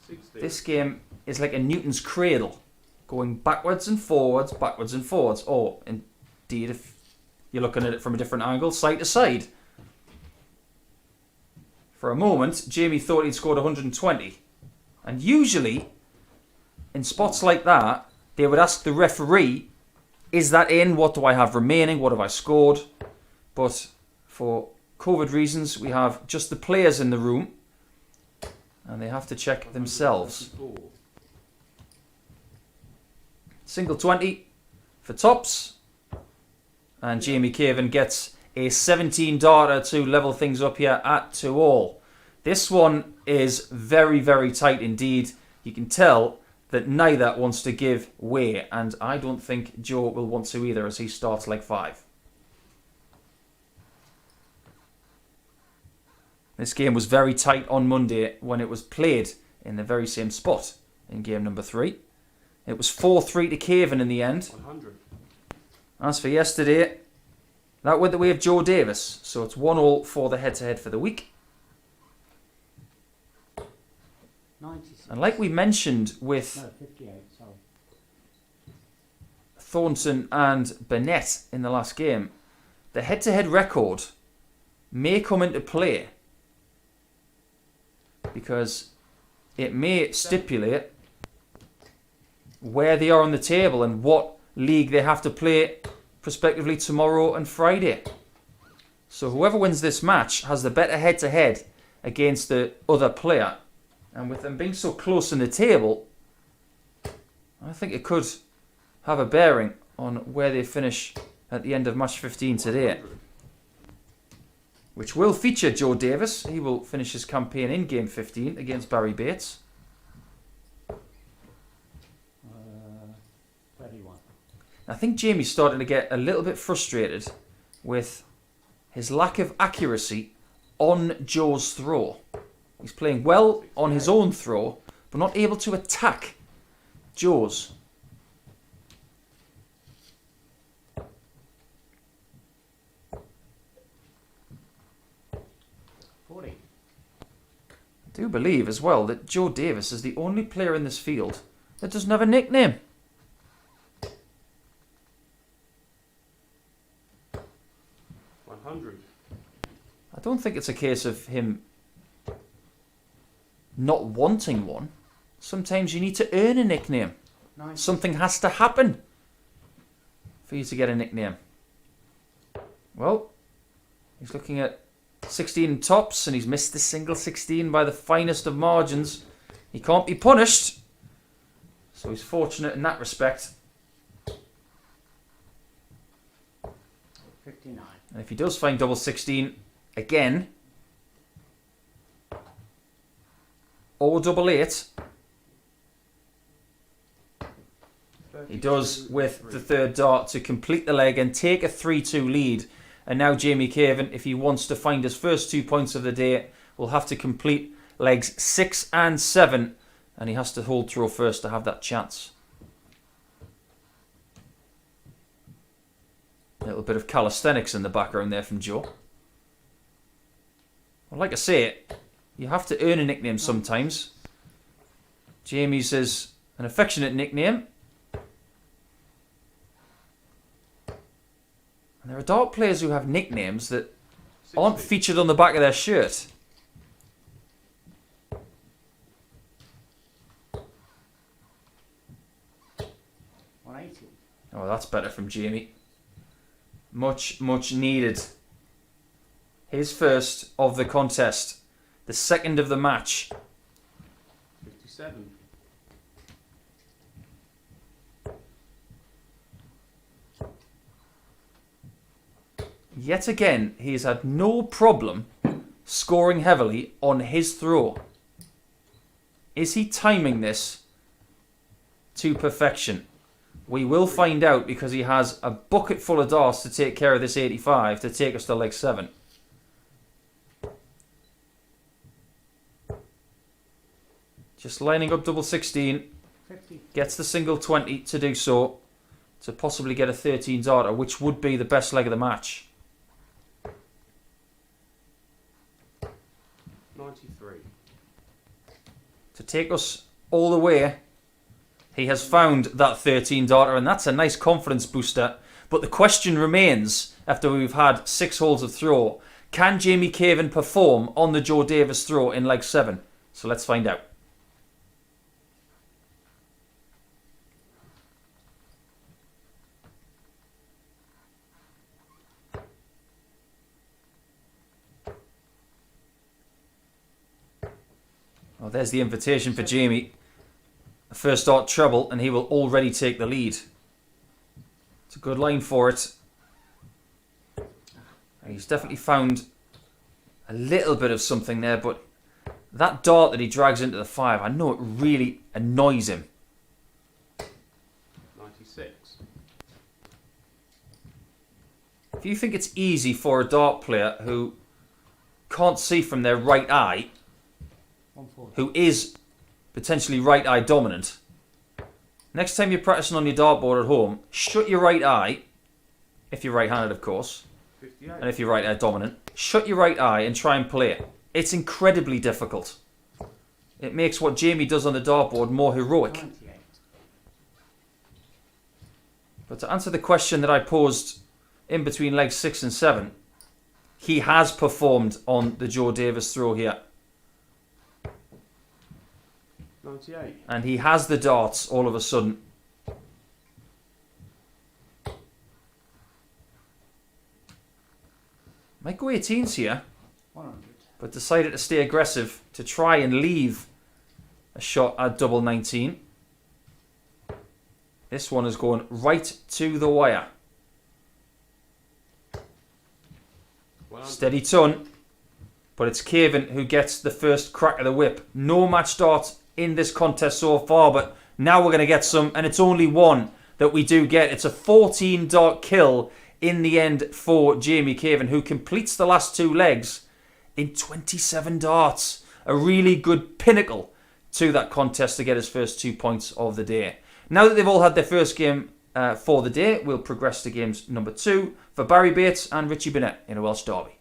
60. this game is like a Newton's cradle, going backwards and forwards, or indeed, if you're looking at it from a different angle, side to side. For a moment, Jamie thought he'd scored 120. And usually, in spots like that, they would ask the referee, is that in? What do I have remaining? What have I scored? But for COVID reasons, we have just the players in the room, and they have to check themselves. 134. Single 20 for tops. And Jamie Caven gets a 17 darter to level things up here at 2-all. This one is very, very tight indeed. You can tell that neither wants to give way, and I don't think Joe will want to either as he starts leg 5. This game was very tight on Monday when it was played in the very same spot in game number 3. It was 4-3 to Caven in the end. 100. As for yesterday, that went the way of Joe Davis, so it's 1-1 for the head-to-head for the week. 96. And like we mentioned with No, 58, sorry. Thornton and Burnett in the last game, the head-to-head record may come into play because it may stipulate where they are on the table and what league they have to play prospectively tomorrow and Friday. So whoever wins this match has the better head-to-head against the other player. And with them being so close in the table, I think it could have a bearing on where they finish at the end of match 15 today, which will feature Joe Davis. He will finish his campaign in game 15 against Barrie Bates. 31. I think Jamie's starting to get a little bit frustrated with his lack of accuracy on Joe's throw. He's playing well on his own throw, but not able to attack Joe's. I do believe as well that Joe Davis is the only player in this field that doesn't have a nickname. 100. I don't think it's a case of him not wanting one. Sometimes you need to earn a nickname. Nice. Something has to happen for you to get a nickname. Well, he's looking at 16 tops and he's missed the single 16 by the finest of margins. He can't be punished, so he's fortunate in that respect. 59. And if he does find double 16 again, or double 8, he does with the third dart to complete the leg and take a 3-2 lead. And now Jamie Caven, if he wants to find his first 2 points of the day, will have to complete legs 6 and 7, and he has to hold throw first to have that chance. A little bit of calisthenics in the background there from Joe. Well, like I say, you have to earn a nickname sometimes. Jamie's is an affectionate nickname. And there are dart players who have nicknames that aren't featured on the back of their shirt. Oh, that's better from Jamie. Much, much needed. His first of the contest. The second of the match. 57. Yet again, he has had no problem scoring heavily on his throw. Is he timing this to perfection? We will find out because he has a bucket full of darts to take care of this 85 to take us to leg 7. Just lining up double 16. 50. Gets the single 20 to do so. To possibly get a 13 darter, which would be the best leg of the match. 93. To take us all the way, he has found that 13 darter, and that's a nice confidence booster. But the question remains, after we've had 6 holes of throw, can Jamie Caven perform on the Joe Davis throw in leg 7? So let's find out. Oh, there's the invitation for Jamie. A first dart treble, and he will already take the lead. It's a good line for it. And he's definitely found a little bit of something there, but that dart that he drags into the 5, I know it really annoys him If you think it's easy for a dart player who can't see from their right eye, 140. who is potentially right eye dominant, next time you're practicing on your dartboard at home, shut your right eye, if you're right-handed of course, 58. and if you're right eye dominant, shut your right eye and try and play it. It's incredibly difficult. It makes what Jamie does on the dartboard more heroic. 98. But to answer the question that I posed in between legs 6 and 7, he has performed on the Joe Davis throw here. 98. And he has the darts all of a sudden. Might go 18s here, 100. but decided to stay aggressive to try and leave a shot at double 19. This one is going right to the wire. 100. Steady ton, but it's Caven who gets the first crack of the whip. No match darts in this contest so far, but now we're going to get some, and it's only one that we do get. It's a 14 dart kill in the end for Jamie Caven, who completes the last 2 legs in 27 darts. A really good pinnacle to that contest to get his first 2 points of the day. Now that they've all had their first game for the day, we'll progress to games number 2 for Barrie Bates and Richie Burnett in a Welsh derby.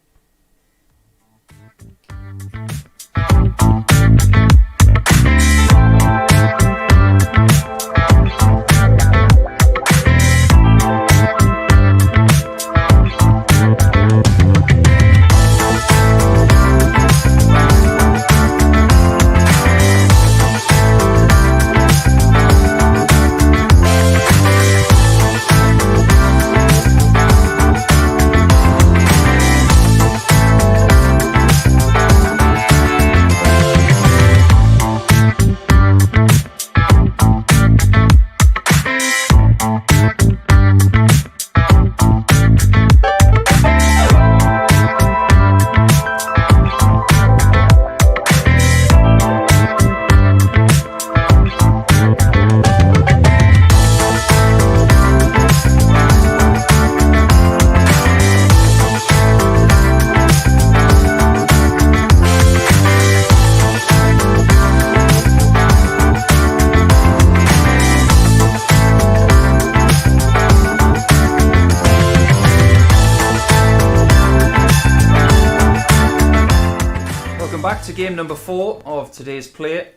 Back to game number 4 of today's play,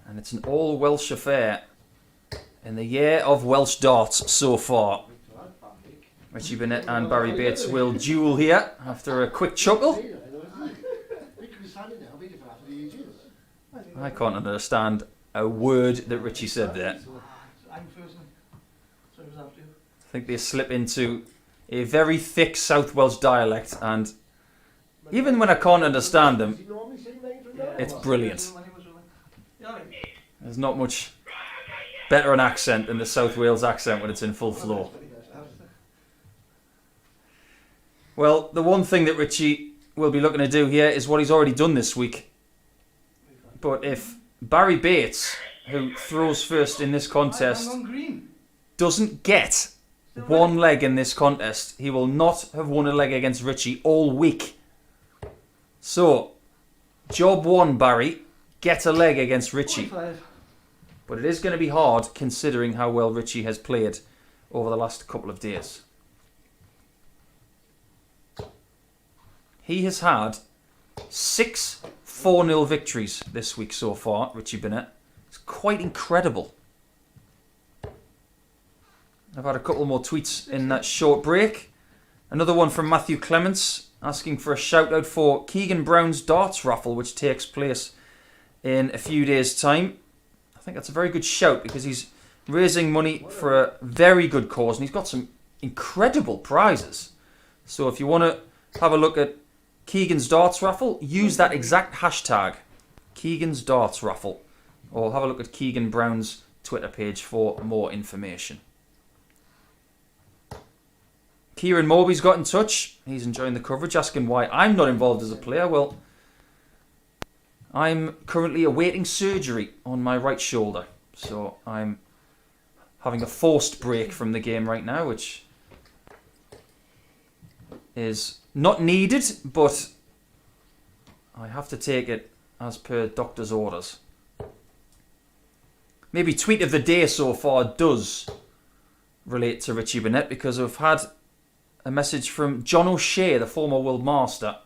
and it's an all Welsh affair in the year of Welsh darts so far. Richie Burnett and Barrie Bates will duel here after a quick chuckle. I can't understand a word that Richie said there. I think they slip into a very thick South Welsh dialect, and even when I can't understand them, it's brilliant. There's not much better an accent than the South Wales accent when it's in full flow. Well, the one thing that Richie will be looking to do here is what he's already done this week. But if Barrie Bates, who throws first in this contest, doesn't get one leg in this contest, he will not have won a leg against Richie all week. So, job 1, Barrie, get a leg against Richie. But it is going to be hard considering how well Richie has played over the last couple of days. He has had 6 4-0 victories this week so far, Richie Burnett. It's quite incredible. I've had a couple more tweets in that short break. Another one from Matthew Clements asking for a shout out for Keegan Brown's darts raffle, which takes place in a few days' time. I think that's a very good shout because he's raising money for a very good cause and he's got some incredible prizes. So if you want to have a look at Keegan's darts raffle, use that exact hashtag, Keegan's darts raffle, or have a look at Keegan Brown's Twitter page for more information. Kieran Moby's got in touch. He's enjoying the coverage, asking why I'm not involved as a player. Well, I'm currently awaiting surgery on my right shoulder. So I'm having a forced break from the game right now, which is not needed, but I have to take it as per doctor's orders. Maybe tweet of the day so far does relate to Richie Burnett, because I've had a message from John O'Shea, the former world master,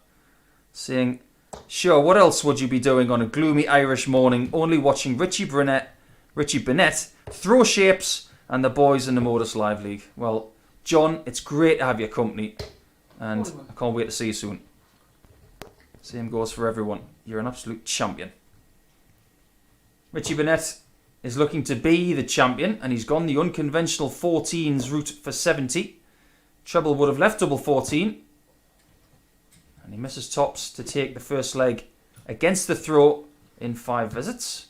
saying, "Sure, what else would you be doing on a gloomy Irish morning only watching Richie Burnett throw shapes and the boys in the MODUS Live League?" Well, John, it's great to have your company, and I can't wait to see you soon. Same goes for everyone. You're an absolute champion. Richie Burnett is looking to be the champion, and he's gone the unconventional 14s route for 70. Treble would have left double 14. And he misses tops to take the first leg against the throw in 5 visits.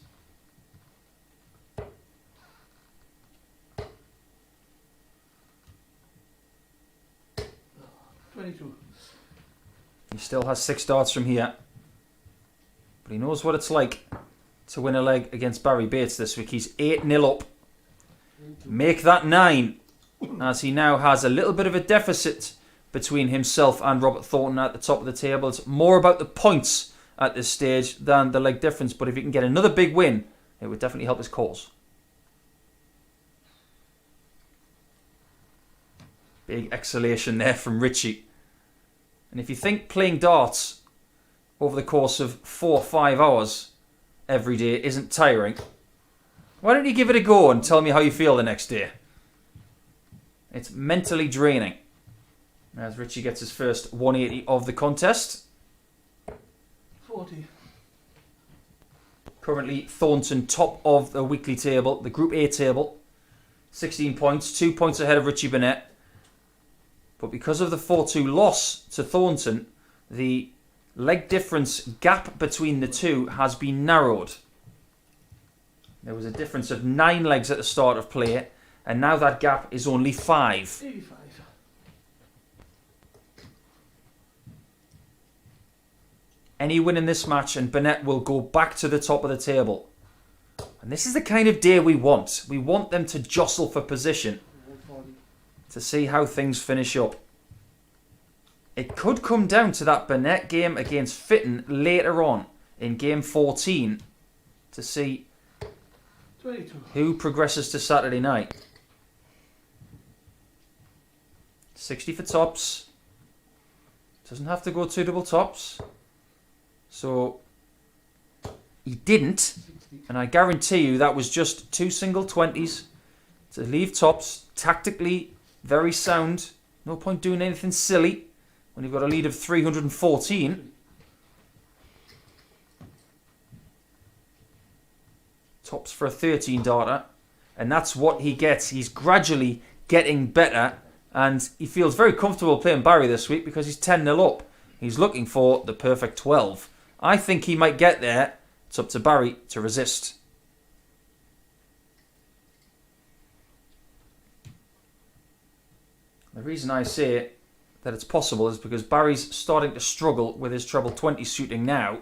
He still has 6 darts from here. But he knows what it's like to win a leg against Barrie Bates this week. He's 8-0 up. Make that 9, as he now has a little bit of a deficit between himself and Robert Thornton at the top of the table. It's more about the points at this stage than the leg difference, but if he can get another big win, it would definitely help his cause. Big exhalation there from Richie. And if you think playing darts over the course of 4 or 5 hours every day isn't tiring, why don't you give it a go and tell me how you feel the next day? It's mentally draining. As Richie gets his first 180 of the contest. 40. Currently Thornton top of the weekly table, the Group A table. 16 points, 2 points ahead of Richie Burnett. But because of the 4-2 loss to Thornton, the leg difference gap between the two has been narrowed. There was a difference of 9 legs at the start of play, and now that gap is only 5. 85. Any win in this match and Burnett will go back to the top of the table. And this is the kind of day we want. We want them to jostle for position to see how things finish up. It could come down to that Burnett game against Fitton later on in game 14 to see 22. who progresses to Saturday night. 60 for tops. Doesn't have to go 2 double tops. So he didn't, and I guarantee you that was just 2 single 20s to leave tops. Tactically very sound. No point doing anything silly when you've got a lead of 314. Tops for a 13 darter, and that's what he gets. He's gradually getting better, and he feels very comfortable playing Barrie this week because he's 10-0 up. He's looking for the perfect 12. I think he might get there. It's up to Barrie to resist. The reason I say that it's possible is because Barry's starting to struggle with his treble 20 shooting now.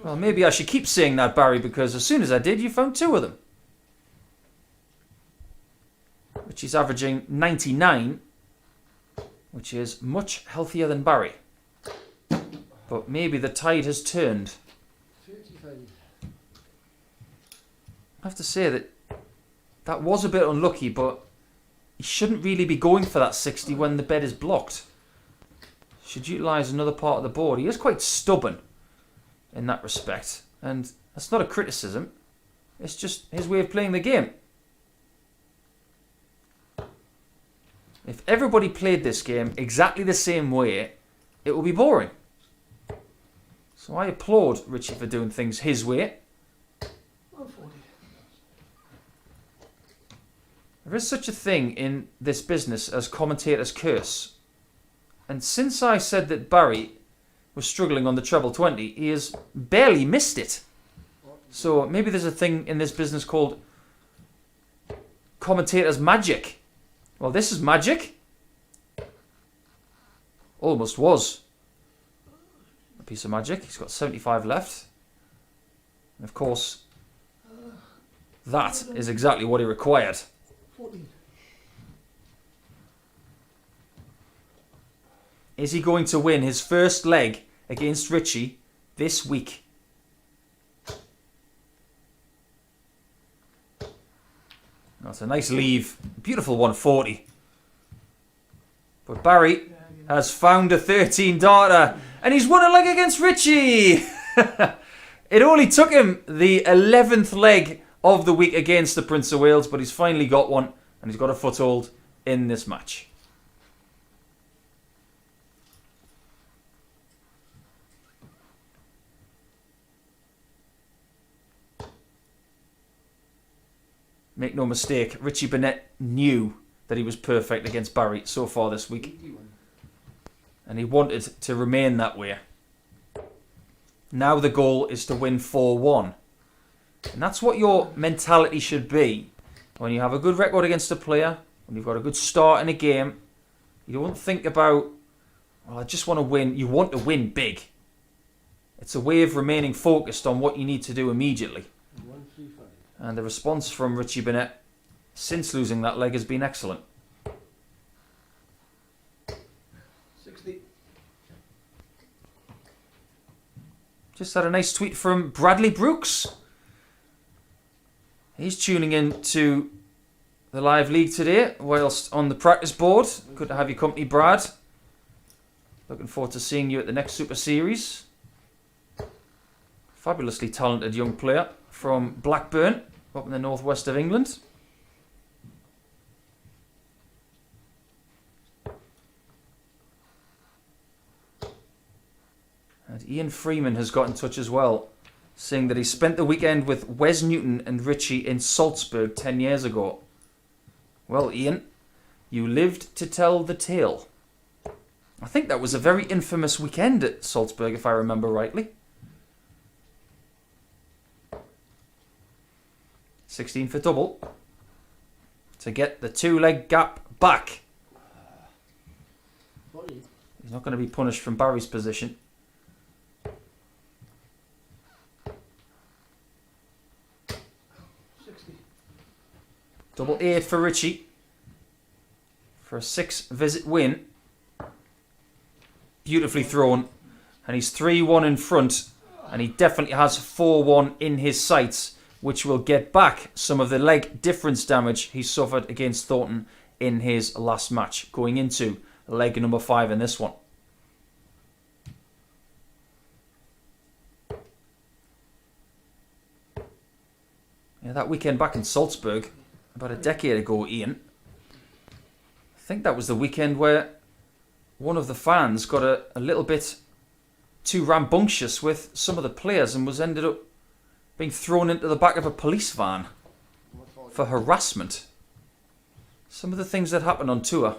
Well, maybe I should keep saying that, Barrie, because as soon as I did, you found 2 of them. Which is averaging 99, which is much healthier than Barrie. But maybe the tide has turned. 35. I have to say that was a bit unlucky, but he shouldn't really be going for that 60 when the bed is blocked. Should utilise another part of the board. He is quite stubborn in that respect, and that's not a criticism. It's just his way of playing the game. If everybody played this game exactly the same way, it would be boring. So I applaud Richie for doing things his way. 140. There is such a thing in this business as commentator's curse. And since I said that Barrie was struggling on the treble 20, he has barely missed it. So maybe there's a thing in this business called commentator's magic. Well, this is magic. Almost was a piece of magic. He's got 75 left. And of course, that is exactly what he required. 14. is he going to win his first leg against Richie this week? That's a nice leave. Beautiful 140. But Barrie has found a 13 darter and he's won a leg against Richie. It only took him the 11th leg of the week against the Prince of Wales, but he's finally got one and he's got a foothold in this match. Make no mistake, Richie Burnett knew that he was perfect against Barrie so far this week. And he wanted to remain that way. Now the goal is to win 4-1. And that's what your mentality should be. When you have a good record against a player, when you've got a good start in a game, you don't think about, well, I just want to win. You want to win big. It's a way of remaining focused on what you need to do immediately. And the response from Richie Burnett since losing that leg has been excellent. 60. Just had a nice tweet from Bradley Brooks. He's tuning in to the live league today whilst on the practice board. Good to have your company, Brad. Looking forward to seeing you at the next Super Series. Fabulously talented young player from Blackburn, up in the northwest of England. And Ian Freeman has got in touch as well, saying that he spent the weekend with Wes Newton and Richie in Salzburg 10 years ago. Well, Ian, you lived to tell the tale. I think that was a very infamous weekend at Salzburg, if I remember rightly. 16 for double to get the 2-leg gap back. He's not going to be punished from Barrie's position. Double 8 for Richie for a 6-visit win. Beautifully thrown. And he's 3-1 in front. And he definitely has 4-1 in his sights, which will get back some of the leg difference damage he suffered against Thornton in his last match, going into leg number 5 in this one. Yeah, that weekend back in Salzburg, about a decade ago, Ian, I think that was the weekend where one of the fans got a little bit too rambunctious with some of the players and was ended up being thrown into the back of a police van for harassment. Some of the things that happen on tour.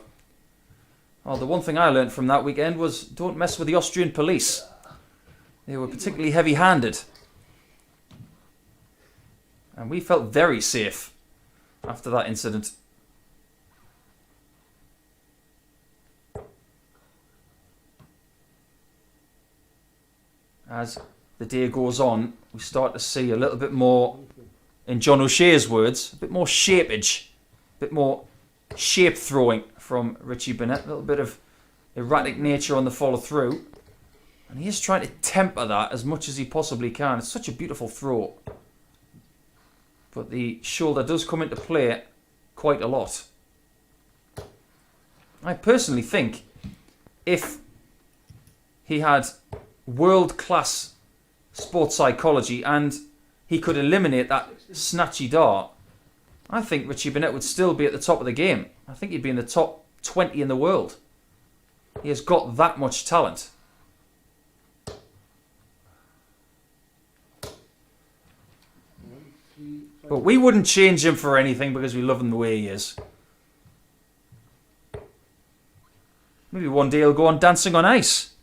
Well, the one thing I learned from that weekend was don't mess with the Austrian police. They were particularly heavy-handed. And we felt very safe after that incident. As the day goes on, we start to see a little bit more, in John O'Shea's words, a bit more shapeage, a bit more shape throwing from Richie Burnett, a little bit of erratic nature on the follow through. And he is trying to temper that as much as he possibly can. It's such a beautiful throw. But the shoulder does come into play quite a lot. I personally think if he had world-class sports psychology and he could eliminate that snatchy dart, I think Richie Burnett would still be at the top of the game. I think he'd be in the top 20 in the world. He has got that much talent. But we wouldn't change him for anything because we love him the way he is. Maybe one day he'll go on Dancing on Ice.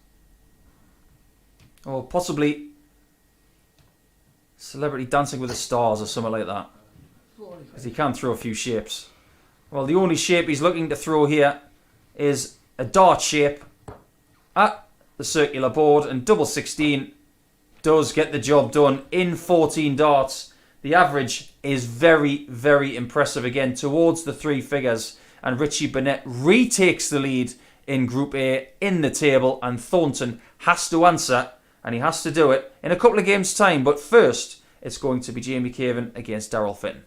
Or possibly Celebrity Dancing with the Stars or something like that. Because he can throw a few shapes. Well, the only shape he's looking to throw here is a dart shape at the circular board. And double 16 does get the job done in 14 darts. The average is very, very impressive again towards the 3 figures. And Richie Burnett retakes the lead in Group A in the table, and Thornton has to answer, and he has to do it in a couple of games' time. But first, it's going to be Jamie Caven against Daryl Fitton.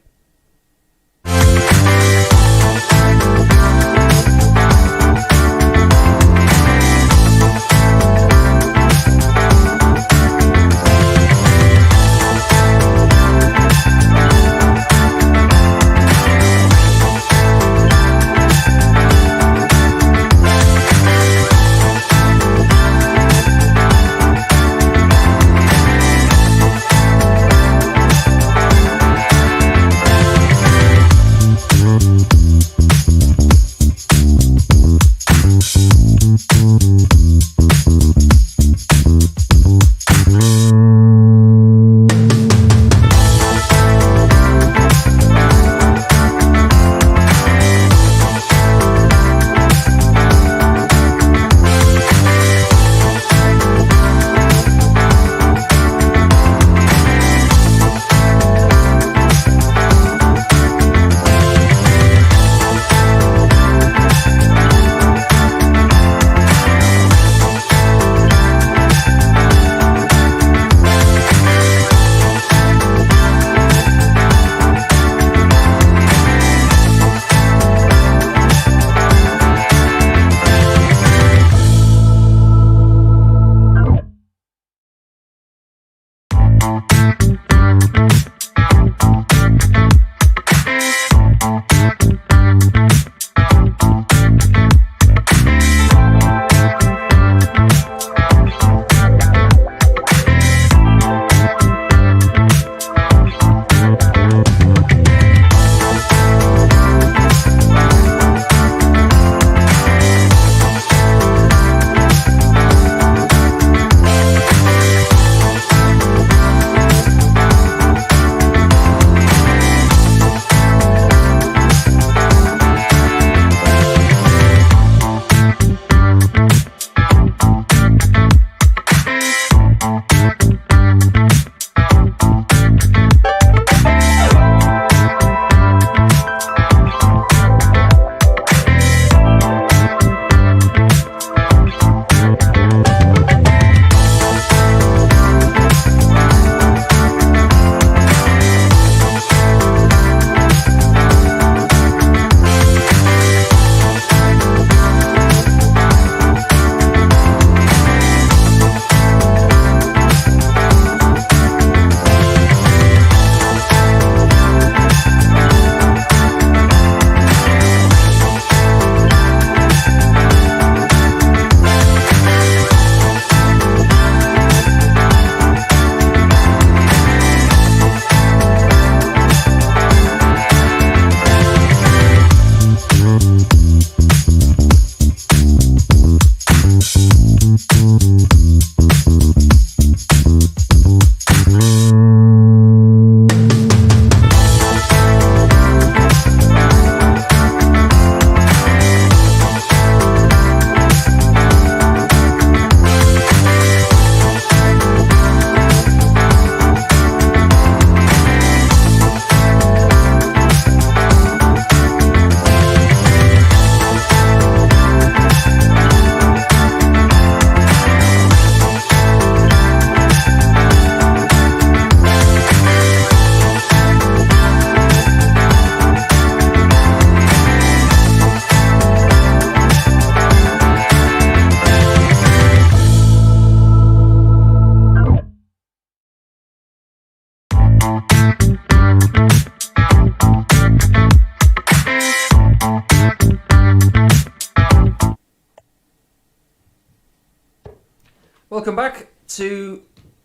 Welcome back to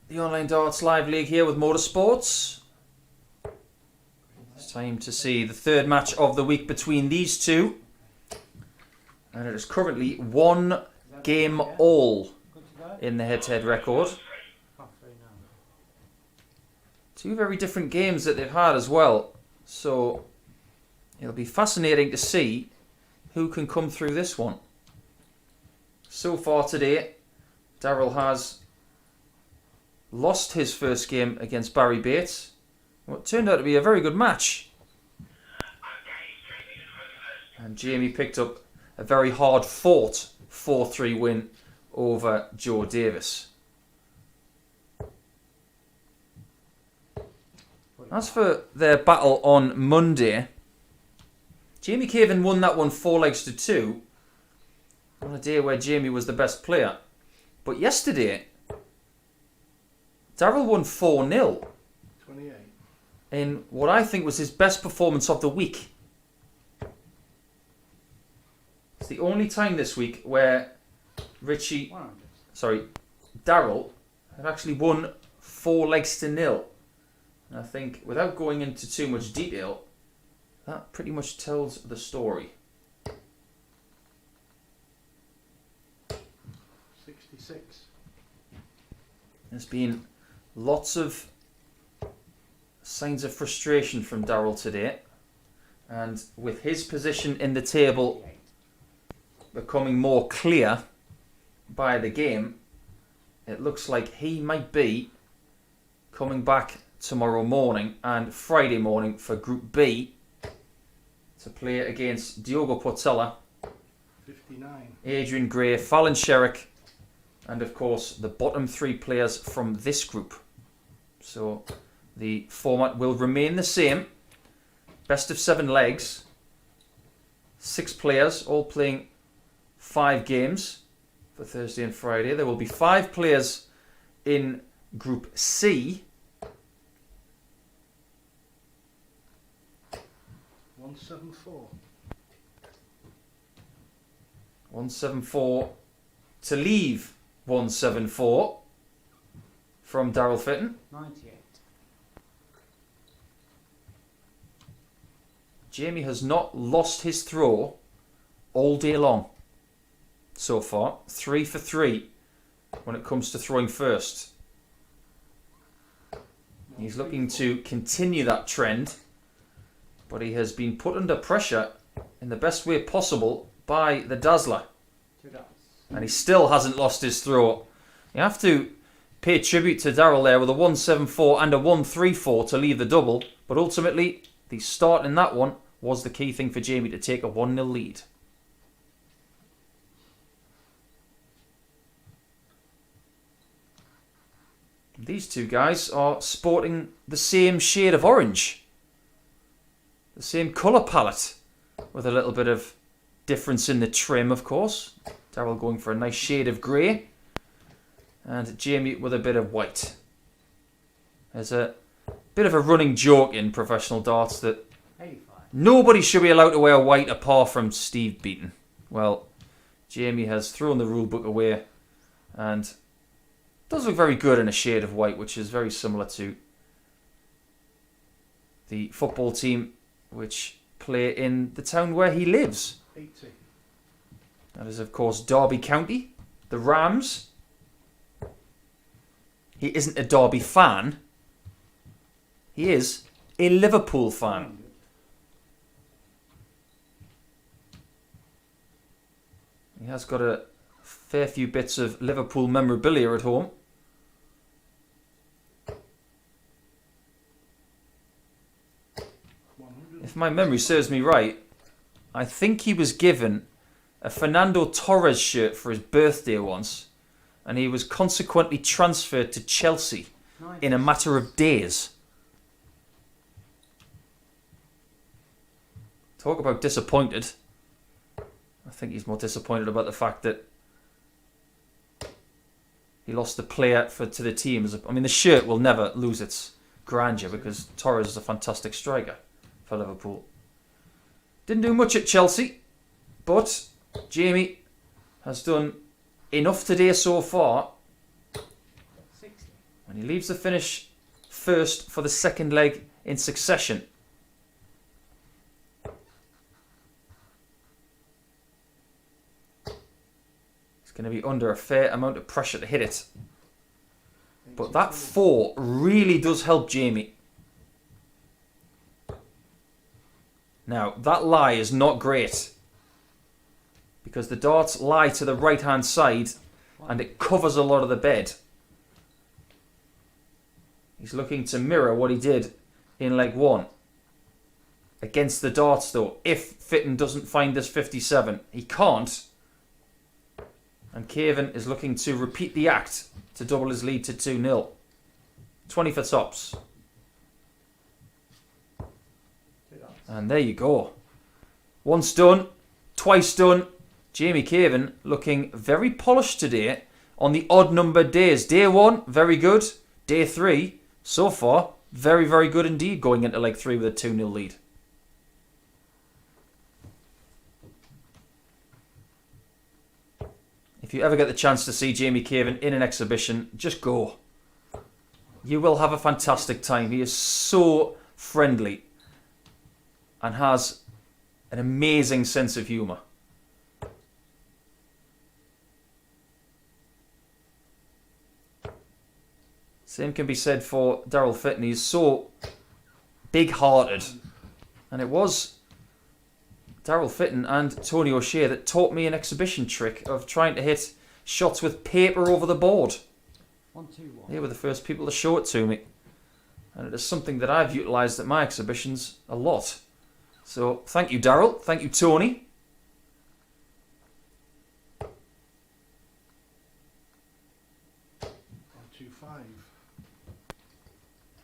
the Online Darts Live League here with Motorsports. It's time to see the third match of the week between these two. And it is currently 1 game all in the head-to-head record. 2 very different games that they've had as well. So it'll be fascinating to see who can come through this one. So far today, Daryl has lost his first game against Barrie Bates. What turned out to be a very good match. And Jamie picked up a very hard-fought 4-3 win over Joe Davis. As for their battle on Monday, Jamie Caven won that one 4-2 on a day where Jamie was the best player. But yesterday, Daryl won 4-0 28. in what I think was his best performance of the week. It's the only time this week where Daryl have actually won 4-0. And I think, without going into too much detail, that pretty much tells the story. 66. There's been lots of signs of frustration from Daryl today. And with his position in the table becoming more clear by the game, it looks like he might be coming back tomorrow morning and Friday morning for Group B to play against Diogo Portela, 59. Adrian Gray, Fallon Sherrick, and of course the bottom 3 players from this group. So the format will remain the same. Best of 7 legs. 6 players, all playing 5 games for Thursday and Friday. There will be 5 players in Group C. 174. 174 to leave 174 from Daryl Fitton. 98. Jamie has not lost his throw all day long so far. 3 for 3 when it comes to throwing first. He's looking to continue that trend, but he has been put under pressure in the best way possible by the Dazzler. 2 dots. And he still hasn't lost his throw. You have to pay tribute to Daryl there with a 174 and a 134 to leave the double, but ultimately the start in that one was the key thing for Jamie to take a 1-0 lead. These two guys are sporting the same shade of orange. The same colour palette, with a little bit of difference in the trim, of course. Daryl going for a nice shade of grey, and Jamie with a bit of white. There's a bit of a running joke in professional darts that 85. nobody should be allowed to wear white apart from Steve Beaton. Well, Jamie has thrown the rule book away and does look very good in a shade of white, which is very similar to the football team which play in the town where he lives. 80. That is, of course, Derby County, the Rams. He isn't a Derby fan. He is a Liverpool fan. 100. He has got a fair few bits of Liverpool memorabilia at home. If my memory serves me right, I think he was given a Fernando Torres shirt for his birthday once, and he was consequently transferred to Chelsea in a matter of days. Talk about disappointed. I think he's more disappointed about the fact that he lost the player to the team. I mean, the shirt will never lose its grandeur because Torres is a fantastic striker for Liverpool. Didn't do much at Chelsea, but Jamie has done enough today so far. 60. And he leaves the finish first for the second leg in succession. He's going to be under a fair amount of pressure to hit it. But that 4 really does help Jamie. Now, that lie is not great, because the darts lie to the right hand side and it covers a lot of the bed. He's looking to mirror what he did in leg 1. against the darts, though, if Fitton doesn't find this 57. He can't. And Caven is looking to repeat the act to double his lead to 2-0. 20 for tops. And there you go. Once done, twice done. Jamie Caven looking very polished today on the odd numbered days. Day 1, very good. Day 3, so far, very, very good indeed, going into leg 3 with a 2-0 lead. If you ever get the chance to see Jamie Caven in an exhibition, just go. You will have a fantastic time. He is so friendly and has an amazing sense of humour. Same can be said for Daryl Fitton. He's so big-hearted. And it was Daryl Fitton and Tony O'Shea that taught me an exhibition trick of trying to hit shots with paper over the board. 1, 2, 1. They were the first people to show it to me. And it is something that I've utilised at my exhibitions a lot. So thank you, Daryl. Thank you, Tony.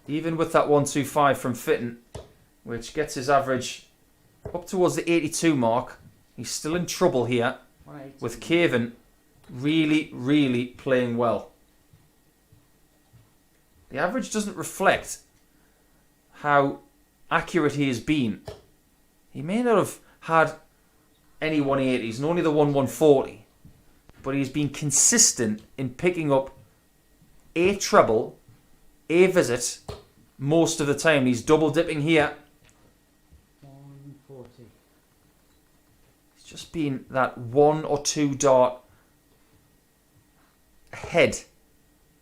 Even with that 125 from Fitton, which gets his average up towards the 82 mark, he's still in trouble here with Caven really, really playing well. The average doesn't reflect how accurate he has been. He may not have had any 180s and only the 140, but he's been consistent in picking up a treble, a visit, most of the time. He's double dipping here. 140. It's just been that 1 or 2 dart ahead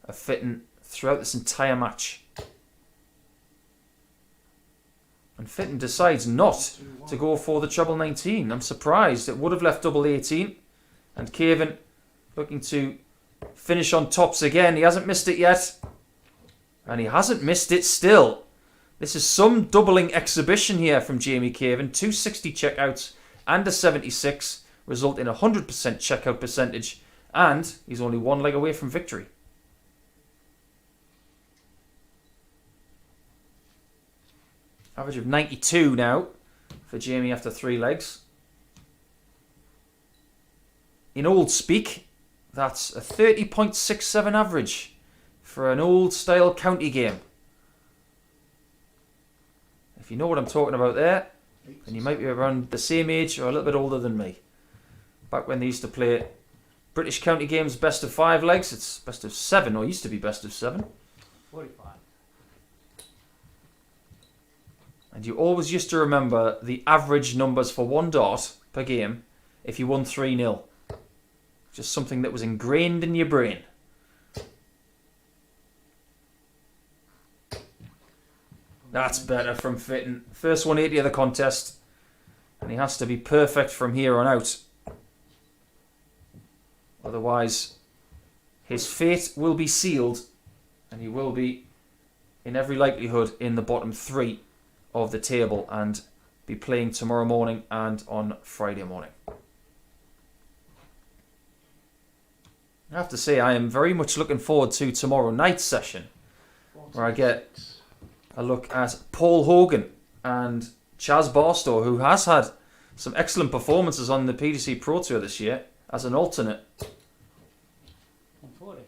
of Fitton throughout this entire match. And Fitton decides not to go for the treble 19. I'm surprised. It would have left double 18. And Caven looking to finish on tops again. He hasn't missed it yet. And he hasn't missed it still. This is some doubling exhibition here from Jamie Caven. 260 checkouts and a 76 result in 100% checkout percentage. And he's only one leg away from victory. Average of 92 now for Jamie after 3 legs. In old speak, that's a 30.67 average for an old style county game. If you know what I'm talking about there, then you might be around the same age or a little bit older than me. Back when they used to play British county games best of 5 legs, it's best of 7, or used to be best of 7. 45. And you always used to remember the average numbers for 1 dart per game if you won 3-0. Just something that was ingrained in your brain. That's better from Fitton. First 180 of the contest. And he has to be perfect from here on out. Otherwise, his fate will be sealed. And he will be, in every likelihood, in the bottom 3 of the table. And be playing tomorrow morning and on Friday morning. I have to say, I am very much looking forward to tomorrow night's session. Where I get a look at Paul Hogan and Chaz Barstow, who has had some excellent performances on the PDC Pro Tour this year as an alternate. 140.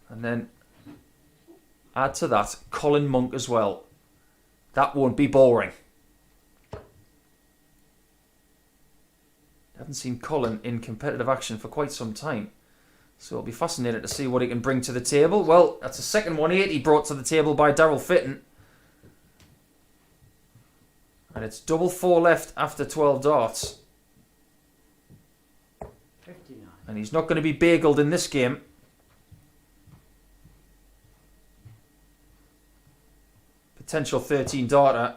And then add to that Colin Monk as well. That won't be boring. I haven't seen Colin in competitive action for quite some time. So it'll be fascinating to see what he can bring to the table. Well, that's a second 180 brought to the table by Daryl Fitton. And it's double 4 left after 12 darts. 59. And he's not going to be bageled in this game. Potential 13 darter.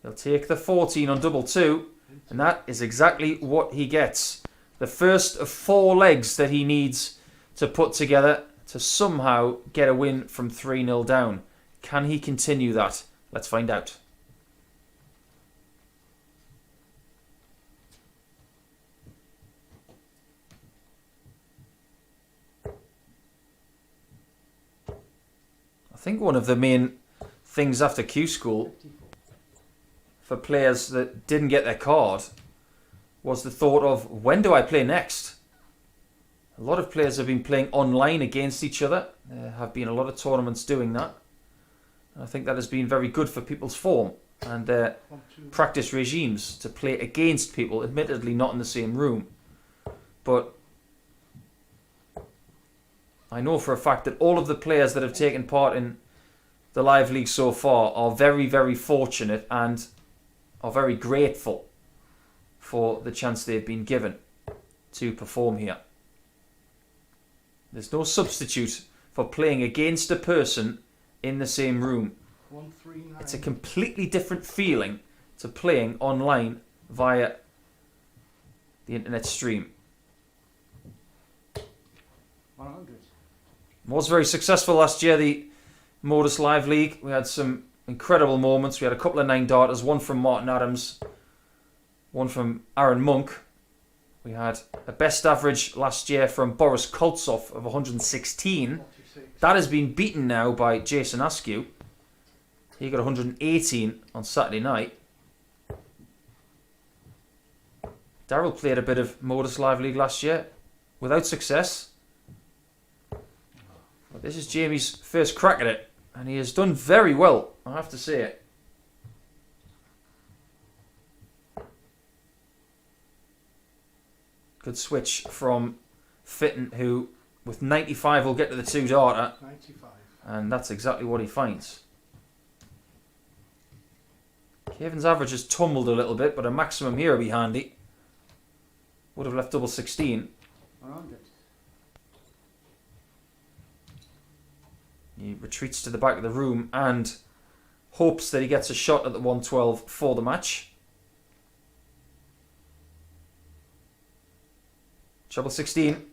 He'll take the 14 on double 2. And that is exactly what he gets. The first of 4 legs that he needs to put together to somehow get a win from 3-0 down. Can he continue that? Let's find out. think one of the main things after Q School 54. for players that didn't get their card was the thought of, when do I play next? A lot of players have been playing online against each other. There have been a lot of tournaments doing that. I think that has been very good for people's form and their 1, 2, practice regimes to play against people, admittedly not in the same room. But I know for a fact that all of the players that have taken part in the Live League so far are very, very fortunate and are very grateful for the chance they've been given to perform here. There's no substitute for playing against a person in the same room. 139. It's a completely different feeling to playing online via the internet stream. 100. Was very successful last year, the MODUS Live League. We had some incredible moments. We had a couple of 9-darters, one from Martin Adams, one from Aaron Monk. We had a best average last year from Boris Koltsov of 116. 46. That has been beaten now by Jason Askew. He got 118 on Saturday night. Daryl played a bit of MODUS Live League last year without success. But this is Jamie's first crack at it, and he has done very well, I have to say it. Good switch from Fitton, who with 95 will get to the 2-darter, 95. and that's exactly what he finds. Caven's average has tumbled a little bit, but a maximum here would be handy. Would have left double 16. 100. He retreats to the back of the room and hopes that he gets a shot at the 112 for the match. Treble 16.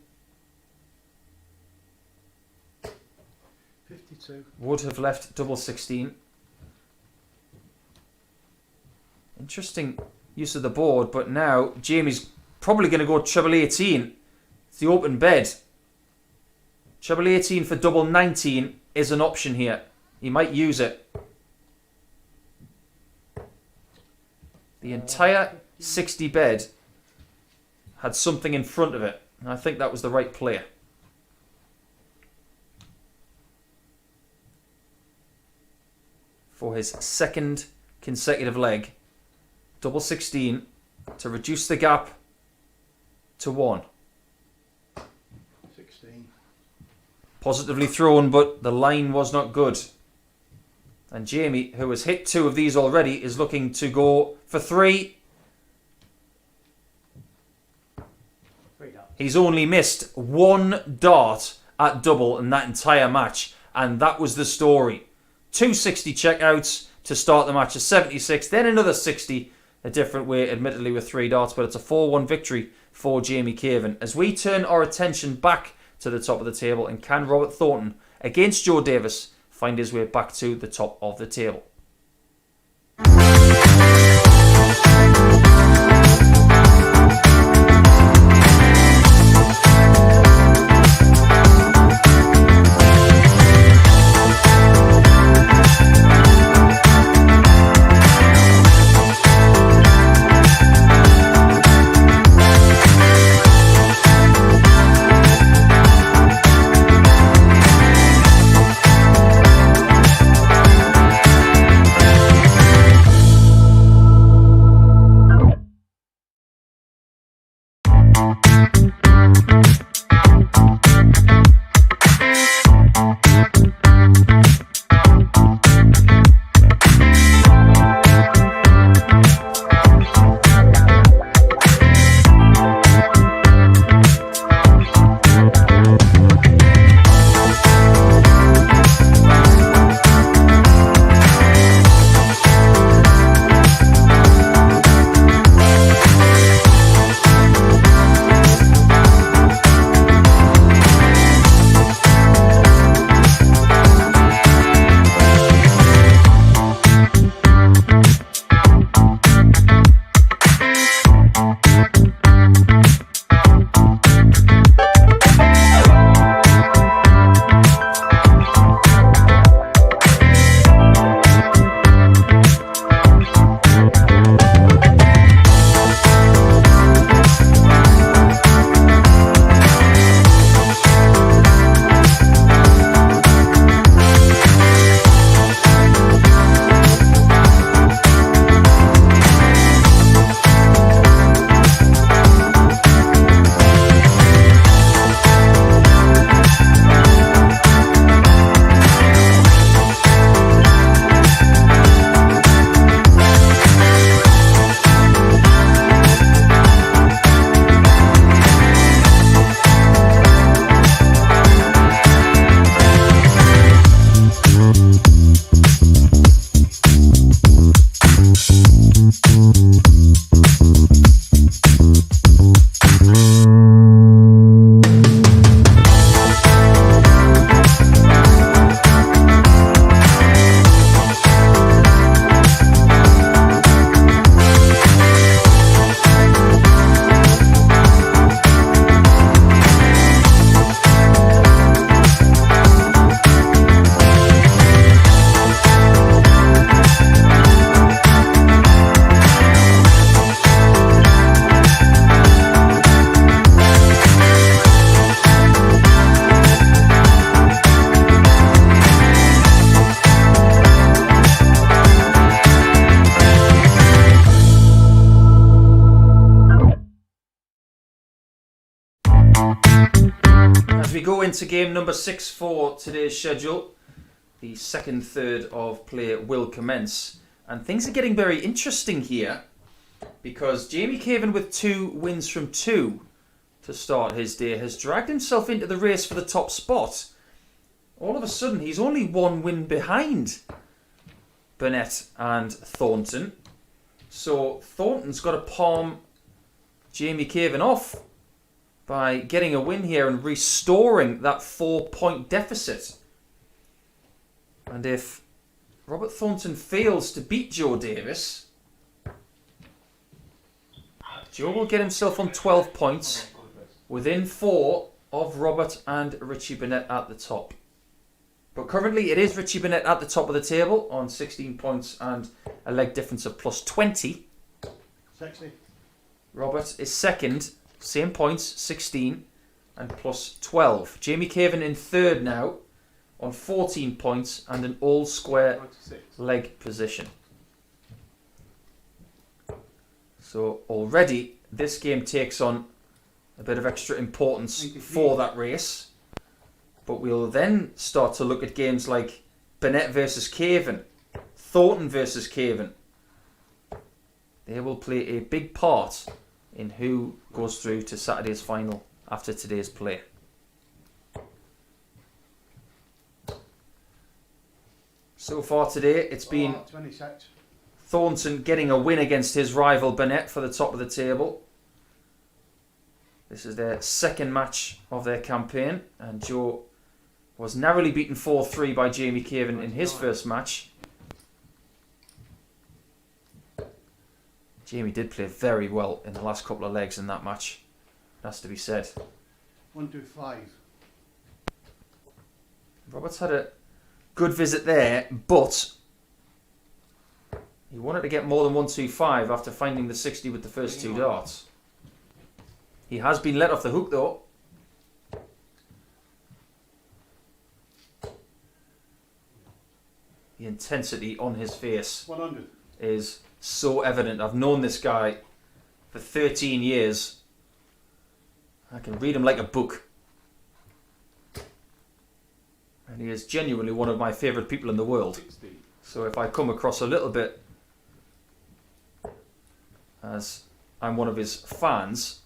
52. Would have left double 16. Interesting use of the board, but now Jamie's probably going to go treble 18. It's the open bed. Treble 18 for double 19 is an option here. He might use it. The entire 60 bed had something in front of it, and I think that was the right play. For his second consecutive leg, double 16 to reduce the gap to 1. 16. Positively thrown, but the line was not good. And Jamie, who has hit 2 of these already, is looking to go for 3. 3 darts. He's only missed 1 dart at double in that entire match, and that was the story. 2 60 checkouts to start the match, a 76, then another 60, a different way, admittedly with 3 darts, but it's a 4-1 victory for Jamie Caven. As we turn our attention back to the top of the table, and can Robert Thornton, against Joe Davis, find his way back to the top of the table? we go into game number 6 for today's schedule, the second third of play will commence. And things are getting very interesting here because Jamie Caven, with 2 wins from 2 to start his day, has dragged himself into the race for the top spot. All of a sudden, he's only 1 win behind Burnett and Thornton. So Thornton's got to palm Jamie Caven off by getting a win here and restoring that 4-point deficit. And if Robert Thornton fails to beat Joe Davis, Joe will get himself on 12 points, within 4 of Robert and Richie Burnett at the top. But currently it is Richie Burnett at the top of the table on 16 points and a leg difference of plus 20. 60. Robert is second, same points, 16 and plus 12. Jamie Caven in third now on 14 points and an all square 96. leg position. So already this game takes on a bit of extra importance for that race. But we'll then start to look at games like Burnett versus Caven, Thornton versus Caven. They will play a big part in who goes through to Saturday's final after today's play. So far today, it's been 26. Thornton getting a win against his rival Burnett for the top of the table. This is their second match of their campaign, and Joe was narrowly beaten 4-3 by Jamie Caven in his first match. Jamie did play very well in the last couple of legs in that match. It has to be said. 125. Robert's had a good visit there, but he wanted to get more than 125 after finding the 60 with the first 2 darts. He has been let off the hook though. The intensity on his face 100. is so evident. I've known this guy for 13 years. I can read him like a book. And he is genuinely one of my favourite people in the world. 60. So if I come across a little bit as I'm one of his fans,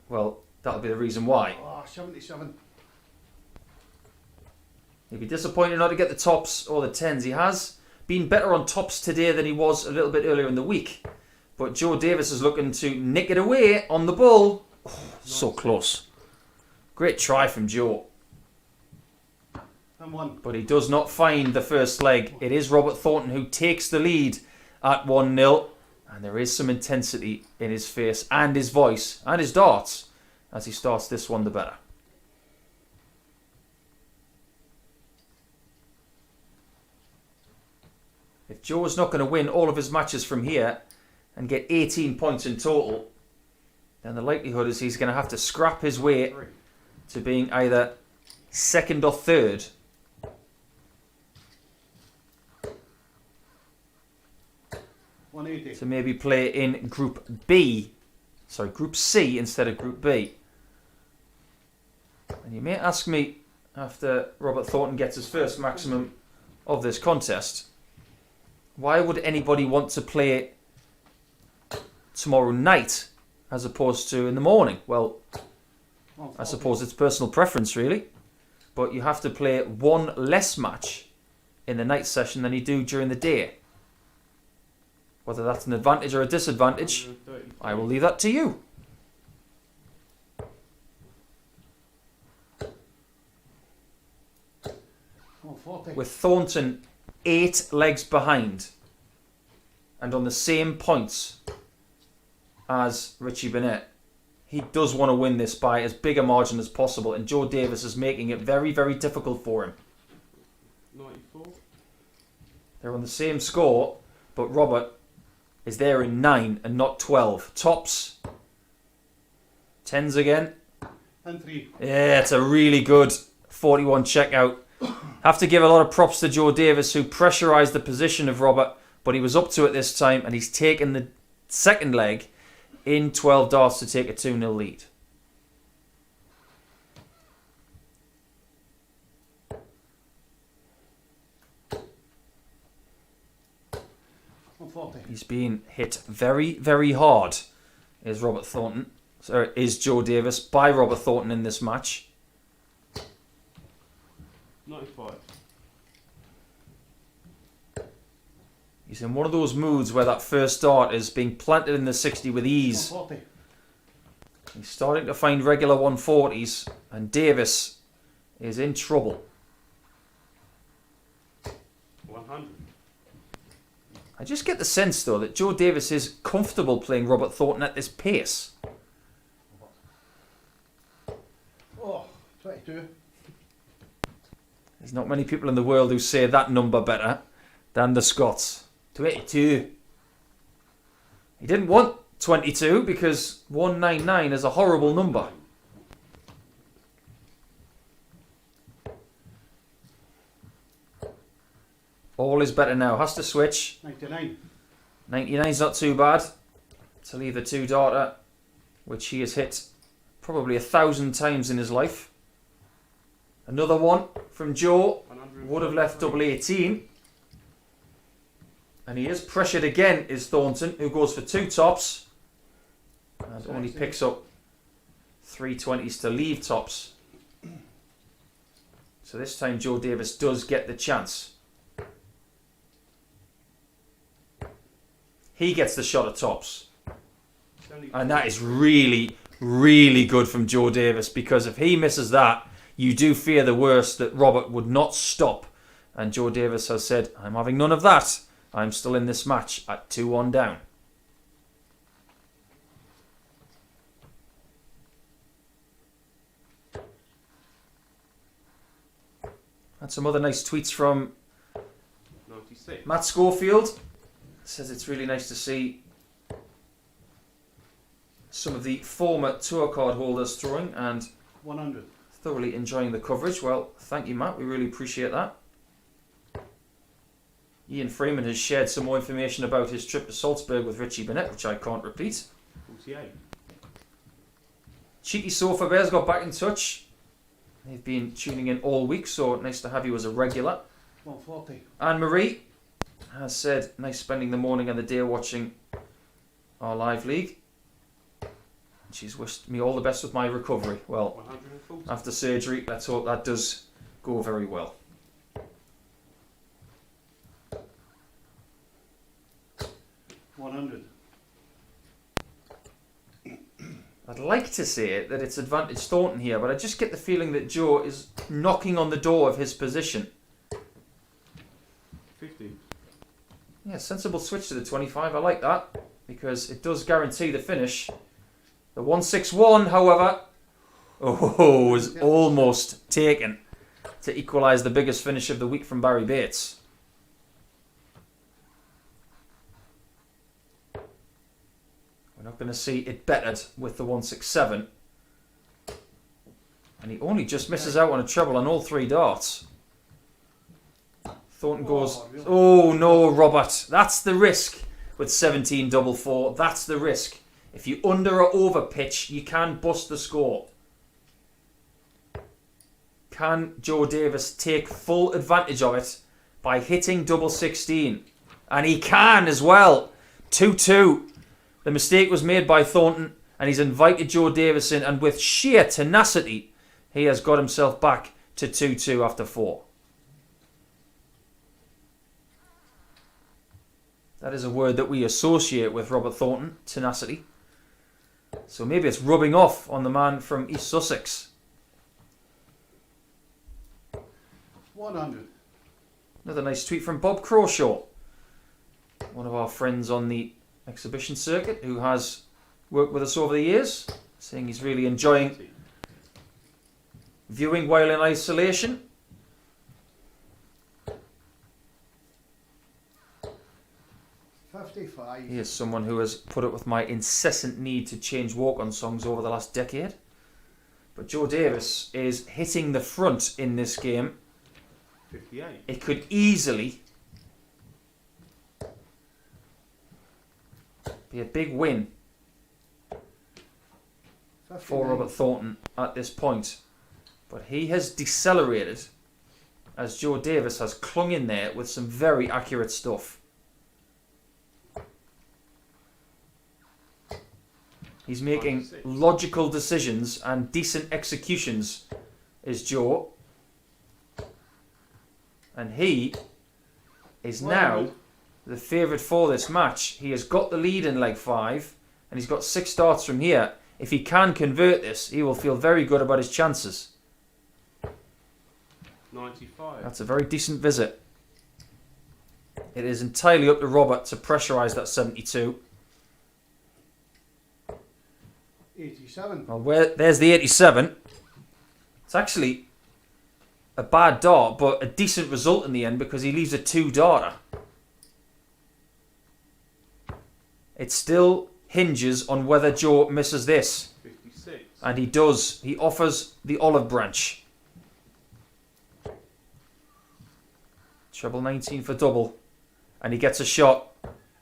well, that'll be the reason why. Oh, 77. He'd be disappointed not to get the tops or the tens. He has been better on tops today than he was a little bit earlier in the week. But Joe Davis is looking to nick it away on the bull. Oh, so close. Great try from Joe. And 1. But he does not find the first leg. It is Robert Thornton who takes the lead at 1-0. And there is some intensity in his face and his voice and his darts as he starts this one the better. If Joe is not going to win all of his matches from here and get 18 points in total, then the likelihood is he's going to have to scrap his way 3. to being either second or third. To maybe play in Group C instead of Group B. And you may ask me, after Robert Thornton gets his first maximum of this contest, why would anybody want to play tomorrow night as opposed to in the morning? Well, I suppose it's personal preference really, but you have to play one less match in the night session than you do during the day. Whether that's an advantage or a disadvantage, 133. I will leave that to you. Oh, 40. With Thornton 8 legs behind and on the same points as Richie Burnett, he does want to win this by as big a margin as possible, and Joe Davis is making it very, very difficult for him. 94. They're on the same score, but Robert is there in 9 and not 12. Tops. 10s again. And 3. Yeah, it's a really good 41 checkout. Have to give a lot of props to Joe Davis, who pressurised the position of Robert, but he was up to it this time, and he's taken the second leg in 12 darts to take a 2-0 lead. 140. He's been hit very, very hard, is Robert Thornton. Sorry, is Joe Davis by Robert Thornton in this match. 95. He's in one of those moods where that first dart is being planted in the 60 with ease. 140. He's starting to find regular 140s, and Davis is in trouble. 100. I just get the sense, though, that Joe Davis is comfortable playing Robert Thornton at this pace. Oh, 22. There's not many people in the world who say that number better than the Scots. 22. He didn't want 22 because 199 is a horrible number. All is better now. Has to switch. 99. 99's not too bad. To leave the two darter, which he has hit probably 1,000 times in his life. Another one from Joe. 100. Would have left double 18. And he is pressured again, is Thornton, who goes for two tops. And only picks up 320s to leave tops. So this time Joe Davis does get the chance. He gets the shot at tops. And that is really, really good from Joe Davis, because if he misses that, you do fear the worst, that Robert would not stop. And Joe Davis has said, I'm having none of that. I'm still in this match at 2-1 down. Had some other nice tweets from 96. Matt Schofield. Says it's really nice to see some of the former tour card holders throwing and 100. thoroughly enjoying the coverage. Well, thank you, Matt. We really appreciate that. Ian Freeman has shared some more information about his trip to Salzburg with Richie Burnett, which I can't repeat. 48. Cheeky Sofa Bears got back in touch. They've been tuning in all week, so nice to have you as a regular. 140. Anne-Marie has said, nice spending the morning and the day watching our live league. She's wished me all the best with my recovery. Well, 140. after surgery, let's hope that does go very well. $100. I'd like to say that it's advantage Thornton here, but I just get the feeling that Joe is knocking on the door of his position. 50. Yeah, sensible switch to the 25. I like that, because it does guarantee the finish. The 161, however, was almost taken to equalise the biggest finish of the week from Barrie Bates. We're not going to see it bettered with the 167. And he only just misses out on a treble on all three darts. Thornton goes, oh no, Robert, that's the risk with 17 double four. That's the risk. If you under or over pitch, you can bust the score. Can Joe Davis take full advantage of it by hitting double 16? And he can as well. 2-2. The mistake was made by Thornton, and he's invited Joe Davis in, and with sheer tenacity, he has got himself back to 2-2 after 4. That is a word that we associate with Robert Thornton, tenacity. So maybe it's rubbing off on the man from East Sussex. 100. Another nice tweet from Bob Crawshaw, one of our friends on the exhibition circuit who has worked with us over the years, saying he's really enjoying viewing while in isolation. He is someone who has put up with my incessant need to change walk-on songs over the last decade. But Joe Davis is hitting the front in this game. 58. It could easily be a big win for Robert Thornton at this point. But he has decelerated as Joe Davis has clung in there with some very accurate stuff. He's making 96. logical decisions and decent executions, is Joe. And he is now the favourite for this match. He has got the lead in leg 5, and he's got 6 darts from here. If he can convert this, he will feel very good about his chances. 95. That's a very decent visit. It is entirely up to Robert to pressurise that 72. 87. Well, there's the 87. It's actually a bad dart, but a decent result in the end because he leaves a 2-darter. It still hinges on whether Joe misses this. 56. And he does. He offers the olive branch. Treble 19 for double. And he gets a shot.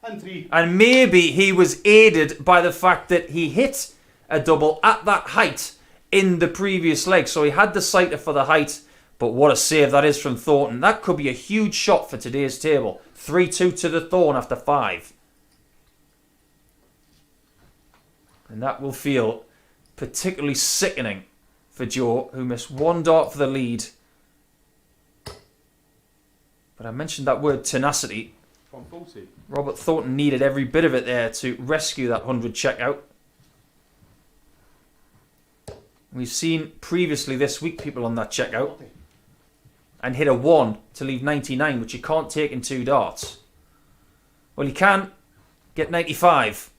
And 3. And maybe he was aided by the fact that he hit a double at that height in the previous leg. So he had the sighter for the height. But what a save that is from Thornton. That could be a huge shot for today's table. 3-2 to the Thorn after 5. And that will feel particularly sickening for Joe, who missed 1 dart for the lead. But I mentioned that word tenacity. 140. Robert Thornton needed every bit of it there to rescue that 100 checkout. We've seen previously this week people on that checkout 40. and hit a 1 to leave 99, which you can't take in 2 darts. Well, you can get 95.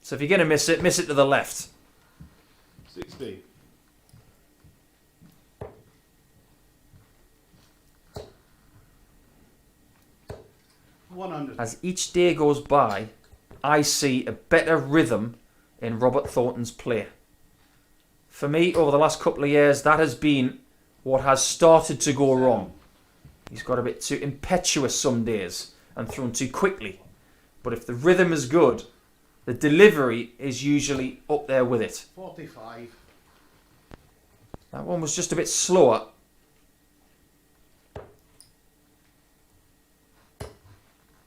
So if you're going to miss it to the left. 60. $100. As each day goes by, I see a better rhythm in Robert Thornton's play. For me, over the last couple of years, that has been what has started to go wrong. He's got a bit too impetuous some days and thrown too quickly. But if the rhythm is good, the delivery is usually up there with it. 45. That one was just a bit slower.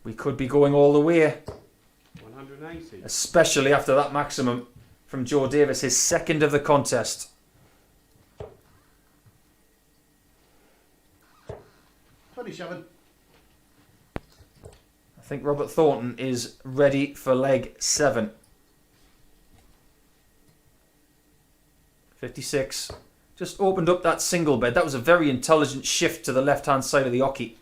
We could be going all the way, 180. especially after that maximum from Joe Davis, his second of the contest. 27. I think Robert Thornton is ready for leg 7. 56. Just opened up that single bed. That was a very intelligent shift to the left-hand side of the oche.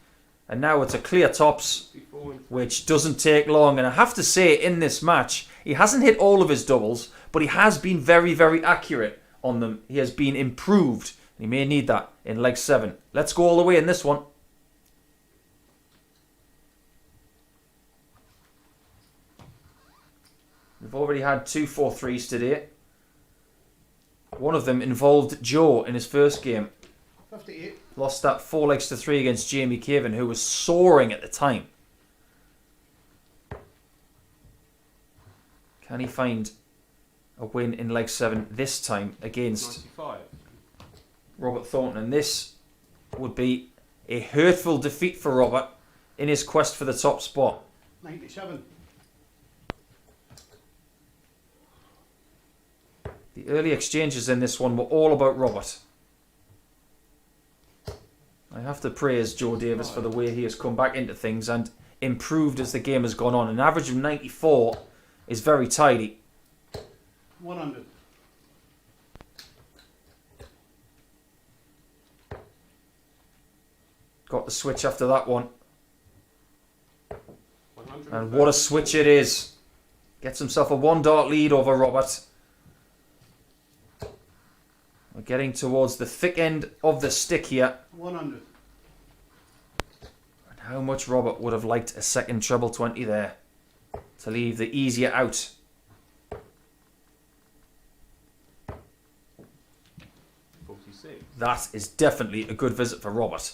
And now it's a clear tops, 64 and which doesn't take long. And I have to say, in this match, he hasn't hit all of his doubles, but he has been very, very accurate on them. He has been improved. He may need that in leg 7. Let's go all the way in this one. We've already had 2 4-3s today. One of them involved Joe in his first game. 58. Lost that 4 legs to 3 against Jamie Caven, who was soaring at the time. Can he find a win in leg 7 this time against 95. Robert Thornton? And this would be a hurtful defeat for Robert in his quest for the top spot. 97. The early exchanges in this one were all about Robert. I have to praise Joe Davis for the way he has come back into things and improved as the game has gone on. An average of 94 is very tidy. 100. Got the switch after that one. 100. And what a switch it is. Gets himself a 1 dart lead over Robert. We're getting towards the thick end of the stick here. 100. And how much Robert would have liked a second treble 20 there to leave the easier out. 46. That is definitely a good visit for Robert.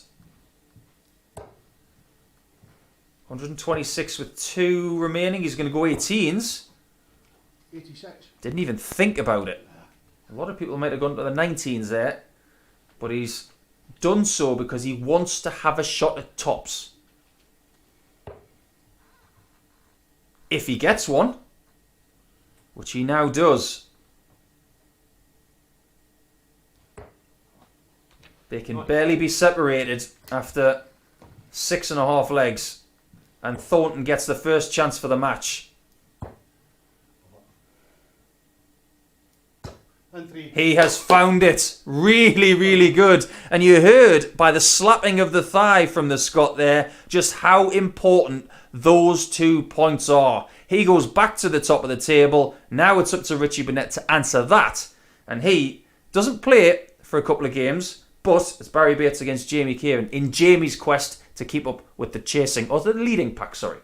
126 with 2 remaining. He's going to go 18s. 86. Didn't even think about it. A lot of people might have gone to the 19s there, but he's done so because he wants to have a shot at tops. If he gets one, which he now does. They can barely be separated after 6.5 legs. And Thornton gets the first chance for the match. And 3. He has found it. Really, really good. And you heard by the slapping of the thigh from the Scot there just how important those 2 points are. He goes back to the top of the table. Now it's up to Richie Burnett to answer that. And he doesn't play it for a couple of games, but it's Barrie Bates against Jamie Caven in Jamie's quest to keep up with the chasing, or the leading pack, sorry.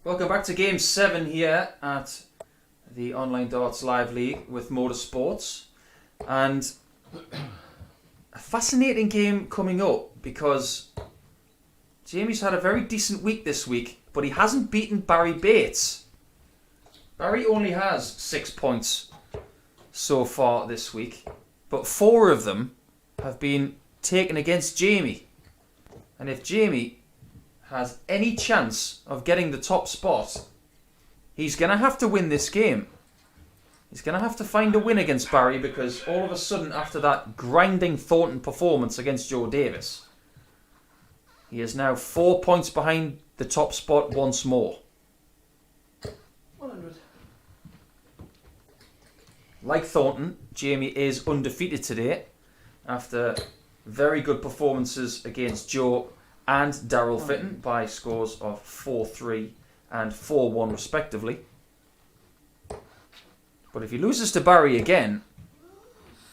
Welcome back to Game 7 here at the Online Darts Live League with MODUS Sports. And a fascinating game coming up because Jamie's had a very decent week this week, but he hasn't beaten Barrie Bates. Barrie only has 6 points so far this week, but 4 of them have been taken against Jamie. And if Jamie has any chance of getting the top spot, he's going to have to win this game. He's going to have to find a win against Barrie, because all of a sudden, after that grinding Thornton performance against Joe Davis, he is now 4 points behind the top spot once more. 100. Like Thornton, Jamie is undefeated today after very good performances against Joe and Daryl Fitton by scores of 4-3 and 4-1 respectively. But if he loses to Barrie again,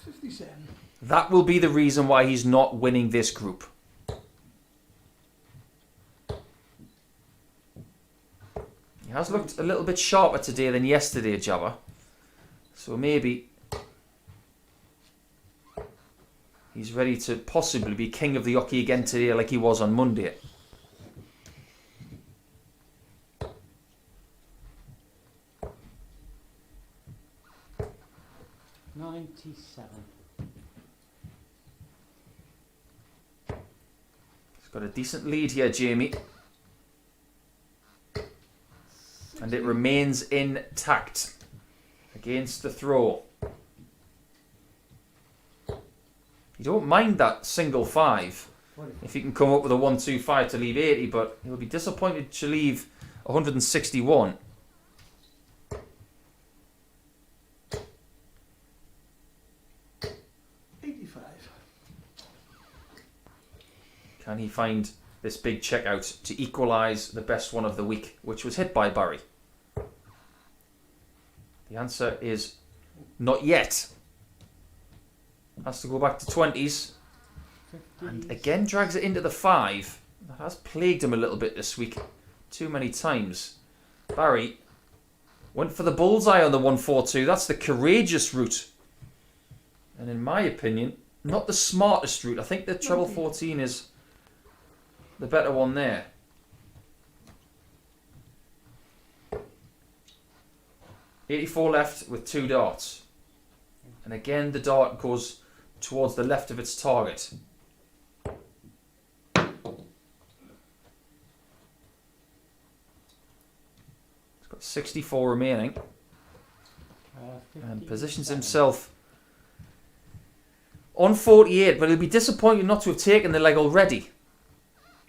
57. that will be the reason why he's not winning this group. He has looked a little bit sharper today than yesterday, Jabba. So maybe he's ready to possibly be king of the hockey again today like he was on Monday. $97. He's got a decent lead here, Jamie. And it remains intact against the throw. You don't mind that single 5 if you can come up with a 1-2-5 to leave 80, but he'll be disappointed to leave 161. Can he find this big checkout to equalise the best one of the week, which was hit by Barrie? The answer is not yet. Has to go back to 20s. And again drags it into the 5. That has plagued him a little bit this week. Too many times. Barrie went for the bullseye on the 1-4-2. That's the courageous route. And in my opinion, not the smartest route. I think the treble 14 is the better one there. $84 left with 2 darts. And again the dart goes towards the left of its target. It's got 64 remaining. And positions himself on 48, but he'll be disappointed not to have taken the leg already.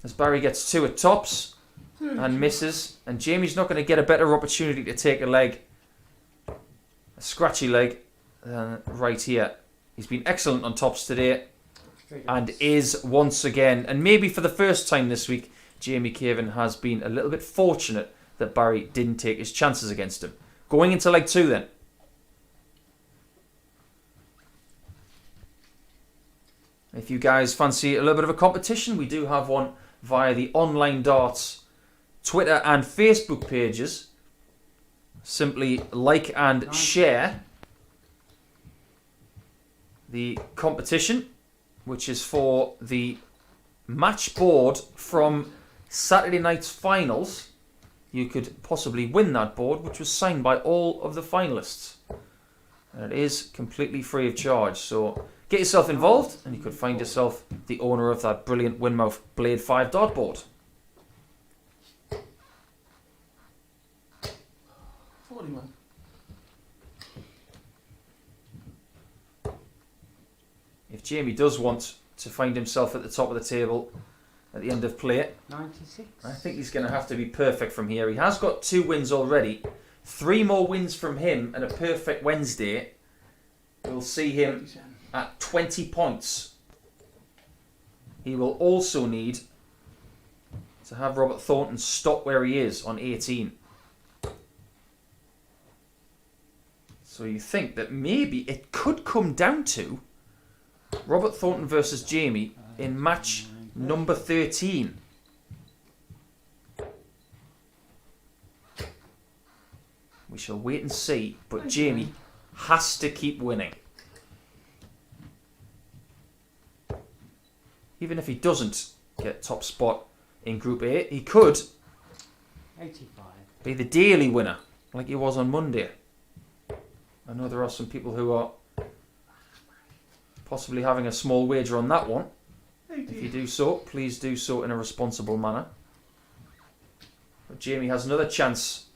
As Barrie gets 2 at tops and misses, and Jamie's not going to get a better opportunity to take a leg, a scratchy leg, than right here. He's been excellent on tops today and is once again, and maybe for the first time this week, Jamie Caven has been a little bit fortunate that Barrie didn't take his chances against him. Going into leg 2 then. If you guys fancy a little bit of a competition, we do have one via the Online Darts Twitter and Facebook pages. Simply like and share the competition, which is for the match board from Saturday night's finals. You could possibly win that board, which was signed by all of the finalists. And it is completely free of charge, so get yourself involved and you could find yourself the owner of that brilliant Winmouth Blade 5 dartboard. 41. If Jamie does want to find himself at the top of the table at the end of play, 96. I think he's going to have to be perfect from here. He has got 2 wins already. 3 more wins from him and a perfect Wednesday will see him at 20 points. He will also need to have Robert Thornton stop where he is on 18. So you think that maybe it could come down to Robert Thornton versus Jamie in match number 13. We shall wait and see, but Jamie has to keep winning. Even if he doesn't get top spot in Group A, he could 85. be the daily winner, like he was on Monday. I know there are some people who are possibly having a small wager on that one. If you do so, please do so in a responsible manner. But Jamie has another chance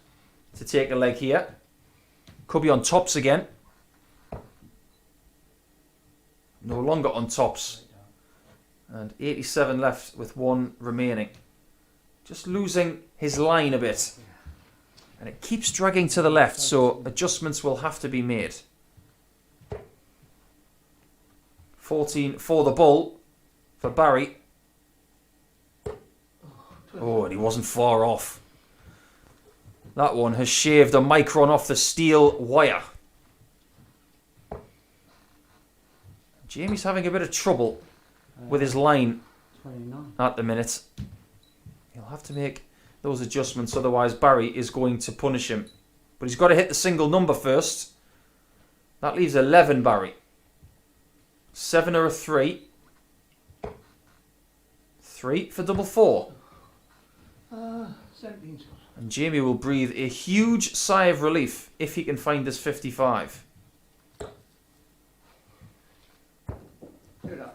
to take a leg here. Could be on tops again. No longer on tops. And 87 left with one remaining. Just losing his line a bit. And it keeps dragging to the left, so adjustments will have to be made. 14 for the bull for Barrie. Oh, and he wasn't far off. That one has shaved a micron off the steel wire. Jamie's having a bit of trouble with his line 29. at the minute. He'll have to make those adjustments, otherwise Barrie is going to punish him. But he's got to hit the single number first. That leaves 11, Barrie. 7 or a 3. 3 for double 4. 17's good. And Jamie will breathe a huge sigh of relief if he can find this 55.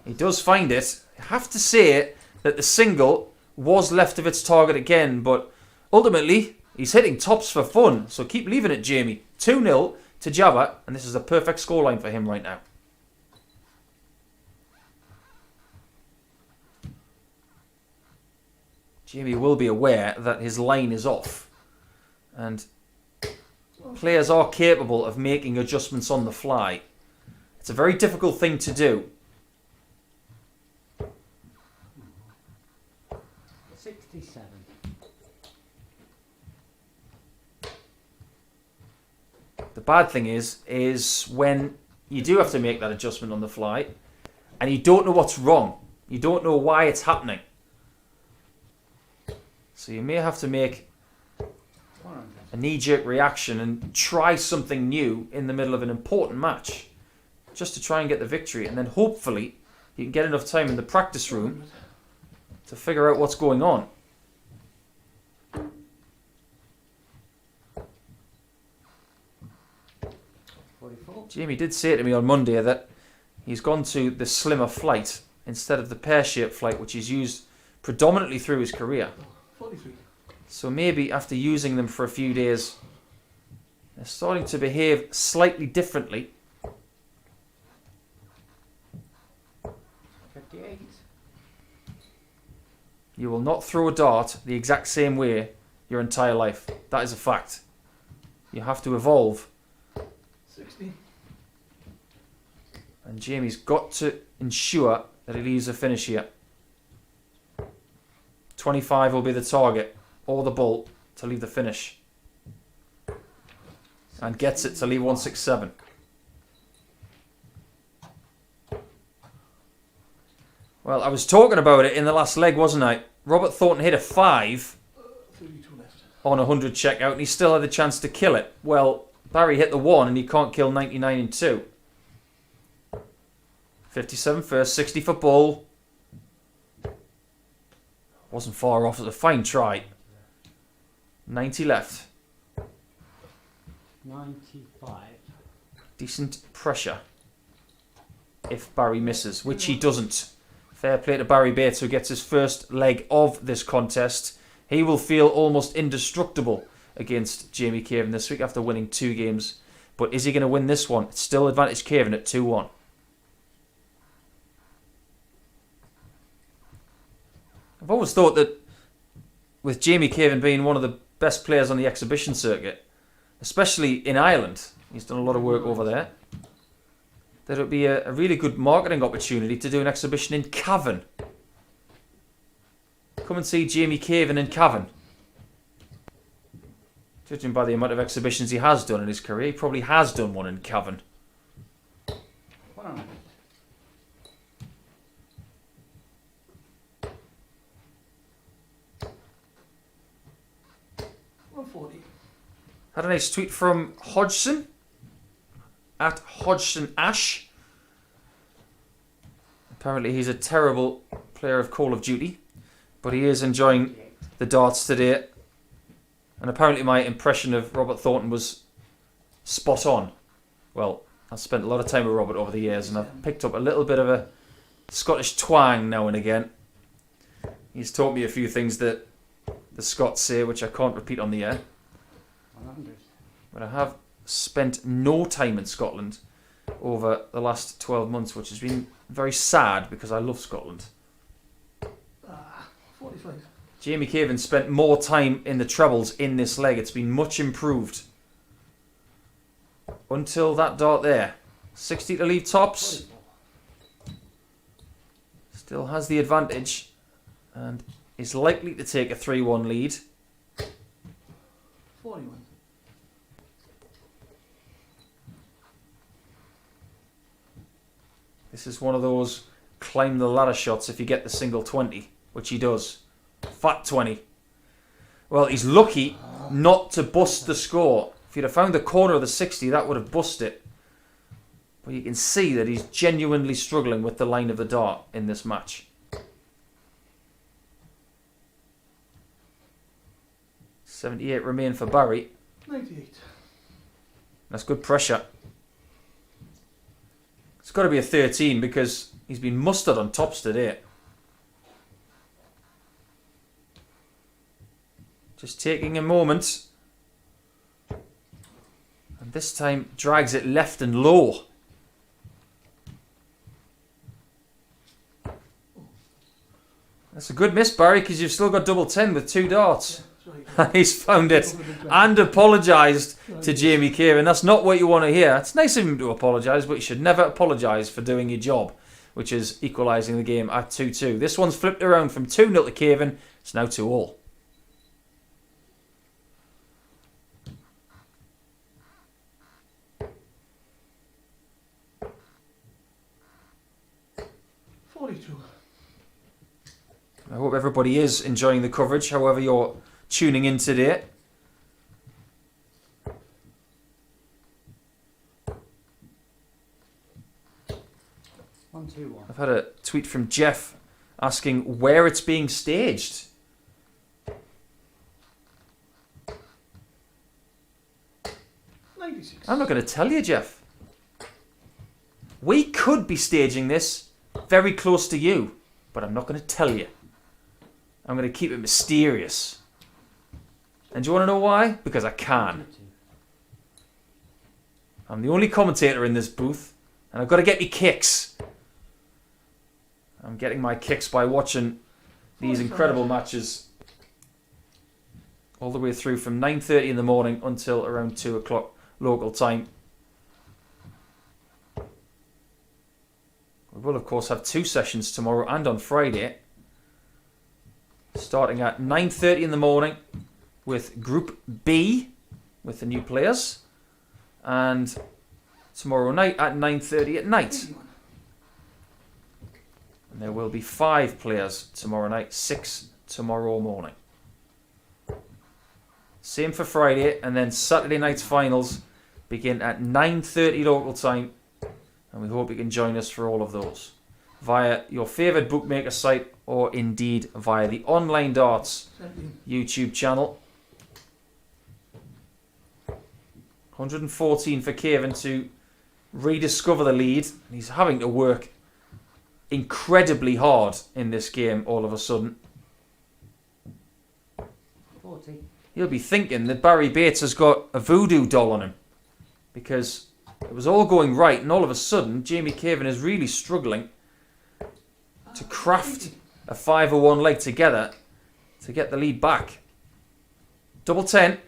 He does find it. I have to say that the single was left of its target again, but ultimately he's hitting tops for fun. So keep leaving it, Jamie. 2-0 to Jabba, and this is a perfect scoreline for him right now. Jamie will be aware that his line is off, and players are capable of making adjustments on the fly. It's a very difficult thing to do. 67. The bad thing is when you do have to make that adjustment on the fly, and you don't know what's wrong. You don't know why it's happening. So you may have to make a knee-jerk reaction and try something new in the middle of an important match, just to try and get the victory, and then hopefully you can get enough time in the practice room to figure out what's going on. Jamie did say to me on Monday that he's gone to the slimmer flight instead of the pear-shaped flight, which he's used predominantly through his career. 43. So maybe after using them for a few days, they're starting to behave slightly differently. 58. You will not throw a dart the exact same way your entire life. That is a fact. You have to evolve. 60. And Jamie's got to ensure that he leaves a finish here. 25 will be the target, or the bull, to leave the finish. And gets it to leave 167. Well, I was talking about it in the last leg, wasn't I? Robert Thornton hit a 5 32 left. on a 100 checkout, and he still had the chance to kill it. Well, Barrie hit the 1, and he can't kill 99 in 2. 57 first, 60 for bull. Wasn't far off. It was a fine try. 90 left. 95. Decent pressure if Barrie misses, which he doesn't. Fair play to Barrie Bates, who gets his first leg of this contest. He will feel almost indestructible against Jamie Caven this week after winning 2 games. But is he going to win this one? It's still advantage Caven at 2-1. I've always thought that with Jamie Caven being one of the best players on the exhibition circuit, especially in Ireland, he's done a lot of work over there, that it would be a really good marketing opportunity to do an exhibition in Cavan. Come and see Jamie Caven in Cavan. Judging by the amount of exhibitions he has done in his career, he probably has done one in Cavan. 100. Had a nice tweet from Hodgson at Hodgson Ash. Apparently he's a terrible player of Call of Duty, but he is enjoying the darts today. And apparently my impression of Robert Thornton was spot on. Well, I've spent a lot of time with Robert over the years, and I've picked up a little bit of Scottish twang now and again. He's taught me a few things that the Scots say, which I can't repeat on the air. 100. But I have spent no time in Scotland over the last 12 months, which has been very sad because I love Scotland. 45. Jamie Caven spent more time in the trebles in this leg. It's been much improved. Until that dart there. 60 to leave tops. 44. Still has the advantage and is likely to take a 3-1 lead. 41. This is one of those climb the ladder shots if you get the single 20, which he does. Fat 20. Well, he's lucky not to bust the score. If he'd have found the corner of the 60, that would have busted it. But you can see that he's genuinely struggling with the line of the dart in this match. 78 remain for Barrie. 98. That's good pressure. It's got to be a 13 because he's been mustered on tops today. Just taking a moment. And this time drags it left and low. That's a good miss, Barrie, because you've still got double 10 with 2 darts. That's right. And he's found it and apologised to Jamie Kievan. That's not what you want to hear. It's nice of him to apologise, but you should never apologise for doing your job, which is equalising the game at 2-2. This one's flipped around from 2-0 to Caven. It's now 2-all. I hope everybody is enjoying the coverage, however you're tuning in today. One, two, one. I've had a tweet from Jeff asking where it's being staged. I'm not going to tell you, Jeff. We could be staging this very close to you, but I'm not going to tell you. I'm going to keep it mysterious. And do you want to know why? Because I can. I'm the only commentator in this booth, and I've got to get me kicks. I'm getting my kicks by watching these incredible matches all the way through from 9:30 in the morning until around 2 o'clock local time. We will, of course, have 2 sessions tomorrow and on Friday, starting at 9:30 in the morning with Group B with the new players, and tomorrow night at 9:30 at night. And there will be 5 players tomorrow night, 6 tomorrow morning. Same for Friday, and then Saturday night's finals begin at 9:30 local time, and we hope you can join us for all of those via your favoured bookmaker site or indeed via the Online Darts YouTube channel. 114 for Caven to rediscover the lead. He's having to work incredibly hard in this game all of a sudden. 40. He'll be thinking that Barrie Bates has got a voodoo doll on him, because it was all going right and all of a sudden Jamie Caven is really struggling to craft a 5-1 leg together to get the lead back. Double 10.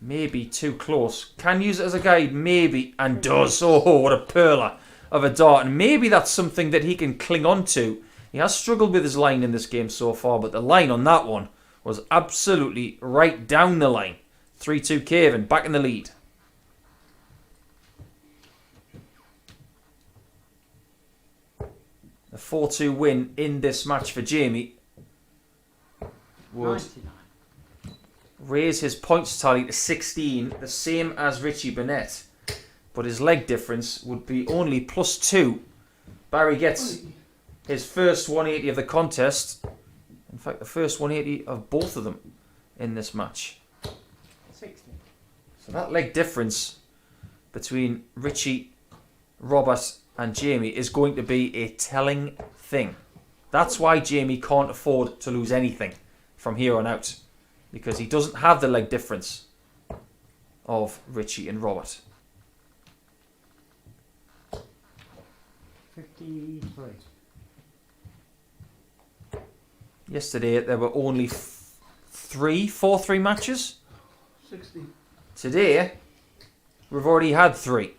Maybe too close. Can use it as a guide, maybe, and does. Oh, what a perler of a dart. And maybe that's something that he can cling on to. He has struggled with his line in this game so far, but the line on that one was absolutely right down the line. 3-2 Caven, back in the lead. The 4-2 win in this match for Jamie would 99. raise his points tally to 16, the same as Richie Burnett. But his leg difference would be only +2. Barrie gets his first 180 of the contest. In fact, the first 180 of both of them in this match. 60. So that leg difference between Richie, Robert and Jamie is going to be a telling thing. That's why Jamie can't afford to lose anything from here on out, because he doesn't have the leg difference of Richie and Robert. 53. Yesterday there were only 4-3 matches. 60. Today we've already had 3.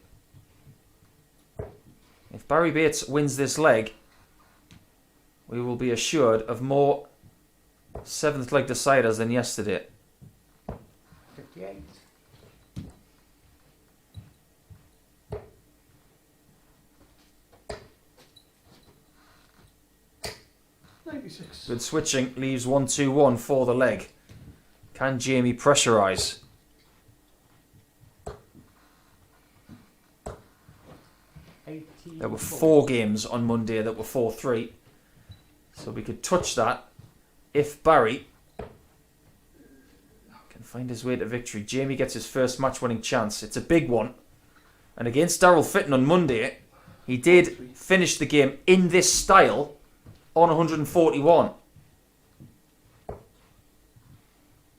If Barrie Bates wins this leg, we will be assured of more 7th leg deciders than yesterday. 58. 96. Good switching leaves 1-2-1 for the leg. Can Jamie pressurise? There were 4 games on Monday that were 4-3. So we could touch that if Barrie can find his way to victory. Jamie gets his first match-winning chance. It's a big one. And against Darryl Fitton on Monday, he did finish the game in this style on 141.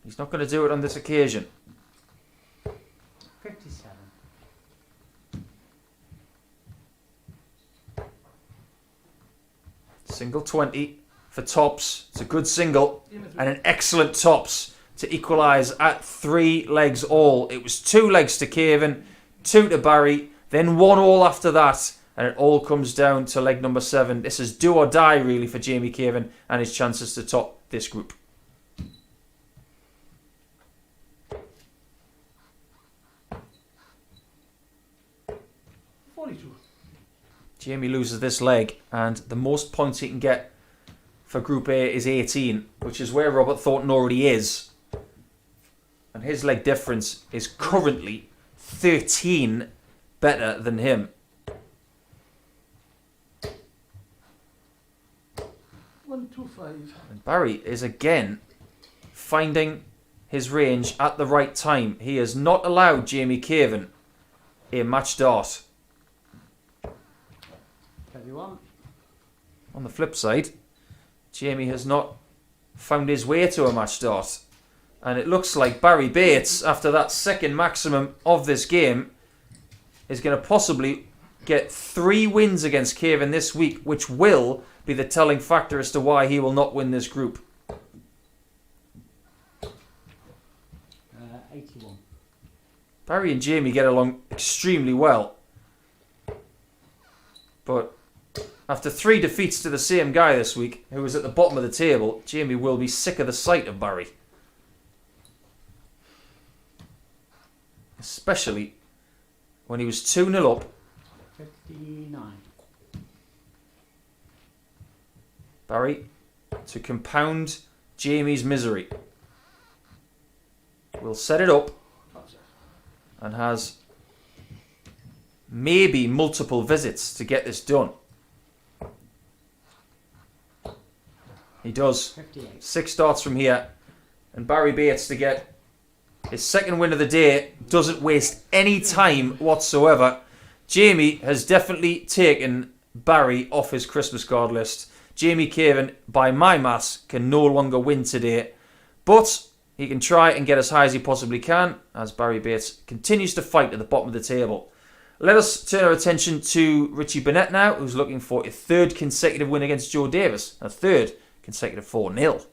He's not going to do it on this occasion. 57. Single 20 for tops. It's a good single and an excellent tops to equalise at 3 legs all. It was 2 legs to Caven, 2 to Barrie, then 1 all after that, and it all comes down to leg number 7. This is do or die really for Jamie Caven and his chances to top this group. Jamie loses this leg, and the most points he can get for Group A is 18, which is where Robert Thornton already is. And his leg difference is currently 13 better than him. 125. And Barrie is again finding his range at the right time. He has not allowed Jamie Caven a match dart. 31. On the flip side, Jamie has not found his way to a match start. And it looks like Barrie Bates, after that second maximum of this game, is going to possibly get 3 wins against Kievan this week, which will be the telling factor as to why he will not win this group. 81. Barrie and Jamie get along extremely well. But after 3 defeats to the same guy this week, who was at the bottom of the table, Jamie will be sick of the sight of Barrie. Especially when he was 2-0 up. 59. Barrie, to compound Jamie's misery, will set it up and has maybe multiple visits to get this done. He does. 58. 6 starts from here, and Barrie Bates to get his second win of the day doesn't waste any time whatsoever. Jamie has definitely taken Barrie off his Christmas card list. Jamie Caven, by my maths, can no longer win today, but he can try and get as high as he possibly can as Barrie Bates continues to fight at the bottom of the table. Let us turn our attention to Richie Burnett now, who's looking for a 3rd consecutive win against Joe Davis. A 3rd consecutive 4-0.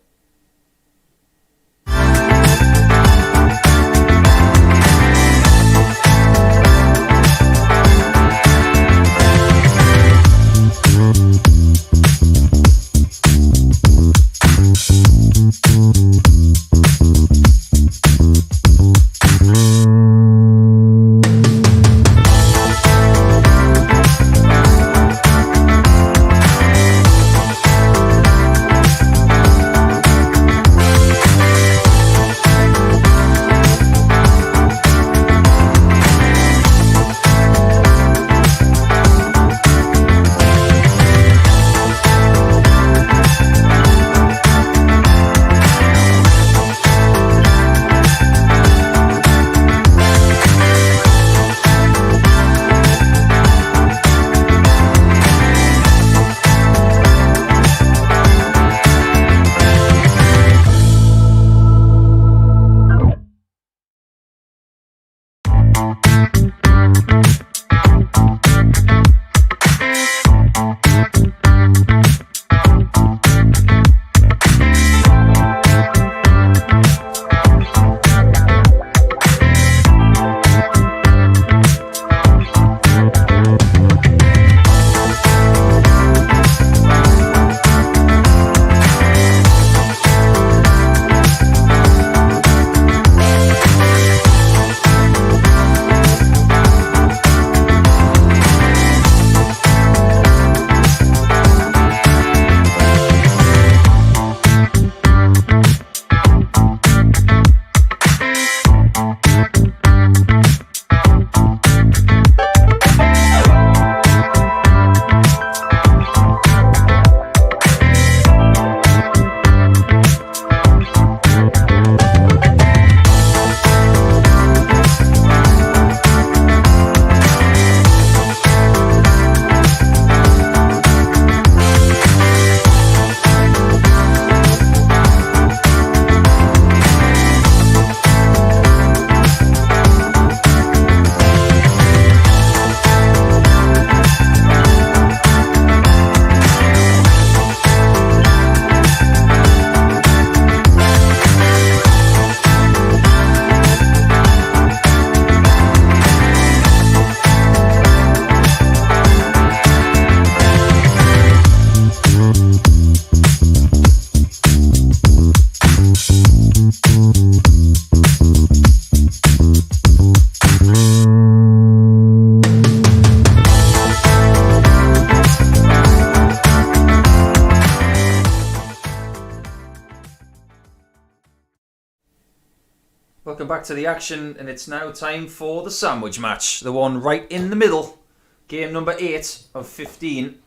back to the action, and it's now time for the sandwich match. The one right in the middle. Game number 8 of 15.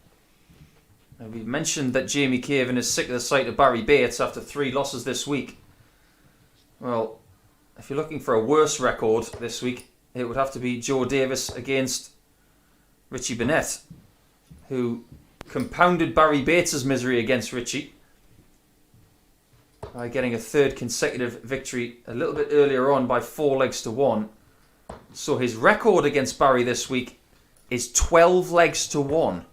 And we mentioned that Jamie Caven is sick of the sight of Barrie Bates after 3 losses this week. Well, if you're looking for a worse record this week, it would have to be Joe Davis against Richie Burnett, who compounded Barrie Bates' misery against Richie by getting a 3rd consecutive victory a little bit earlier on by 4 legs to 1. So his record against Barrie this week is 12 legs to 1.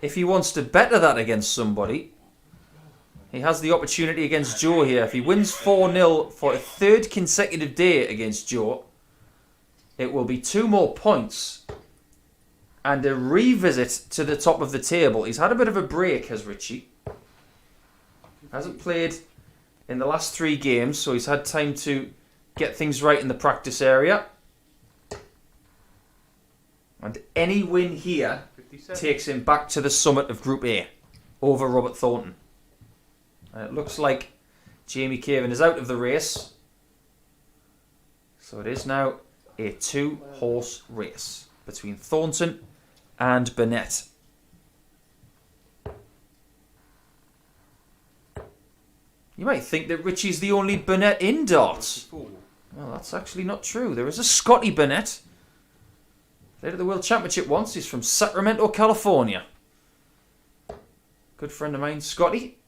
If he wants to better that against somebody, he has the opportunity against Joe here. If he wins 4-0 for a 3rd consecutive day against Joe, it will be 2 more points and a revisit to the top of the table. He's had a bit of a break, has Richie. Hasn't played in the last 3 games, so he's had time to get things right in the practice area. And any win here 57. takes him back to the summit of Group A over Robert Thornton. And it looks like Jamie Caven is out of the race. So it is now a 2-horse race between Thornton and Burnett. You might think that Richie's the only Burnett in darts. 54. Well, that's actually not true. There is a Scotty Burnett. Played at the World Championship once. He's from Sacramento, California. Good friend of mine, Scotty.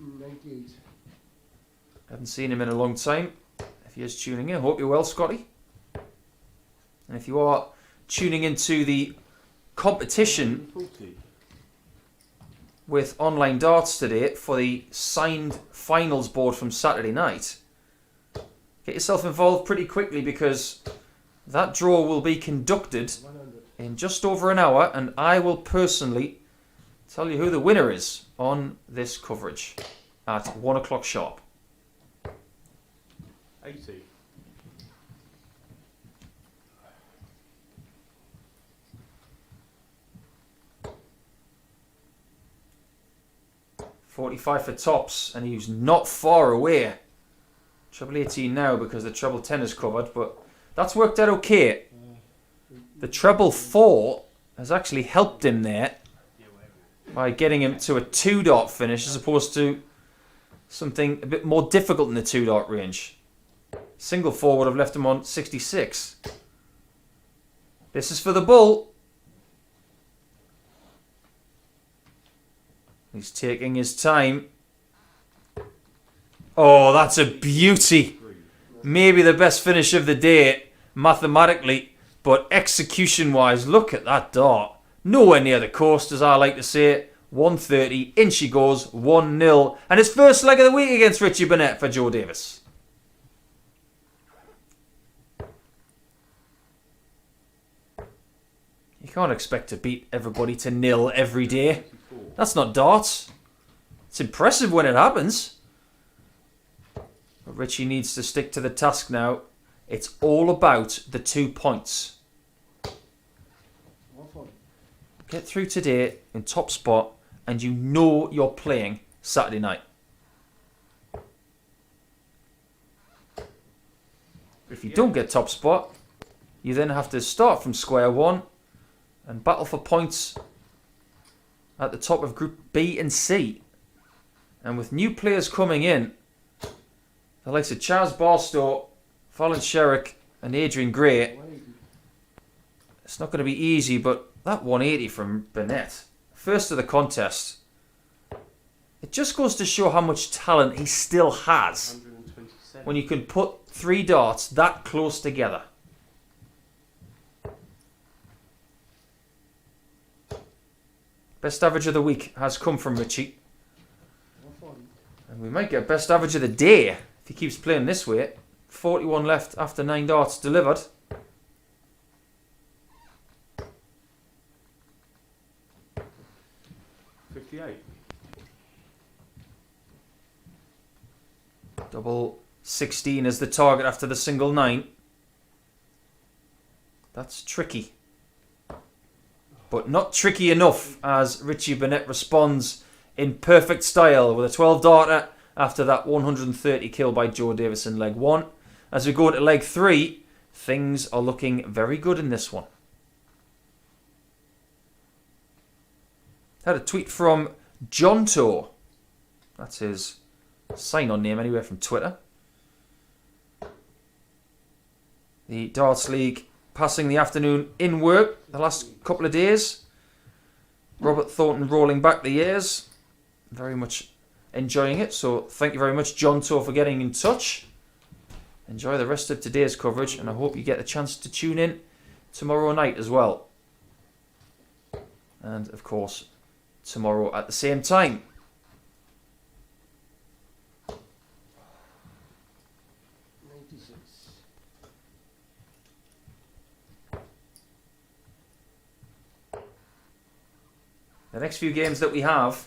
98. Haven't seen him in a long time. If he is tuning in, I hope you're well, Scotty. And if you are tuning into the competition 140. with Online Darts today for the signed finals board from Saturday night, get yourself involved pretty quickly because that draw will be conducted 100. in just over an hour, and I will personally tell you who the winner is on this coverage at 1 o'clock sharp. 80. $45 for tops, and he's not far away. Treble 18 now because the treble 10 is covered, but that's worked out okay. The treble 4 has actually helped him there by getting him to a 2-dot finish as opposed to something a bit more difficult in the 2-dot range. Single 4 would have left him on 66. This is for the bull. He's taking his time. Oh, that's a beauty. Maybe the best finish of the day, mathematically, but execution-wise, look at that dart. Nowhere near the coast, as I like to say. 130, in she goes, 1-0. And his first leg of the week against Richie Burnett for Joe Davis. You can't expect to beat everybody to 0 every day. 54. That's not darts. It's impressive when it happens. But Richie needs to stick to the task now. It's all about the 2 points. 140. Get through today in top spot and you know you're playing Saturday night. If you don't get top spot, you then have to start from square one and battle for points at the top of Group B and C. And with new players coming in, the likes of Charles Barstow, Fallon Sherrick and Adrian Gray, 180. it's not going to be easy, but that 180 from Burnett, first of the contest, it just goes to show how much talent he still has 127. when you can put 3 darts that close together. Best average of the week has come from Richie. 140. And we might get best average of the day if he keeps playing this way. 41 left after 9 darts delivered. $58. Double 16 as the target after the single 9. That's tricky. But not tricky enough as Richie Burnett responds in perfect style with a 12 darter after that 130 kill by Joe Davis in leg 1. As we go into leg 3, things are looking very good in this one. Had a tweet from Jonto. That's his sign-on name anyway from Twitter. The Darts League passing the afternoon in work the last couple of days. Robert Thornton rolling back the years. Very much enjoying it. So thank you very much, Jonto, for getting in touch. Enjoy the rest of today's coverage, and I hope you get a chance to tune in tomorrow night as well. And of course, tomorrow at the same time. The next few games that we have,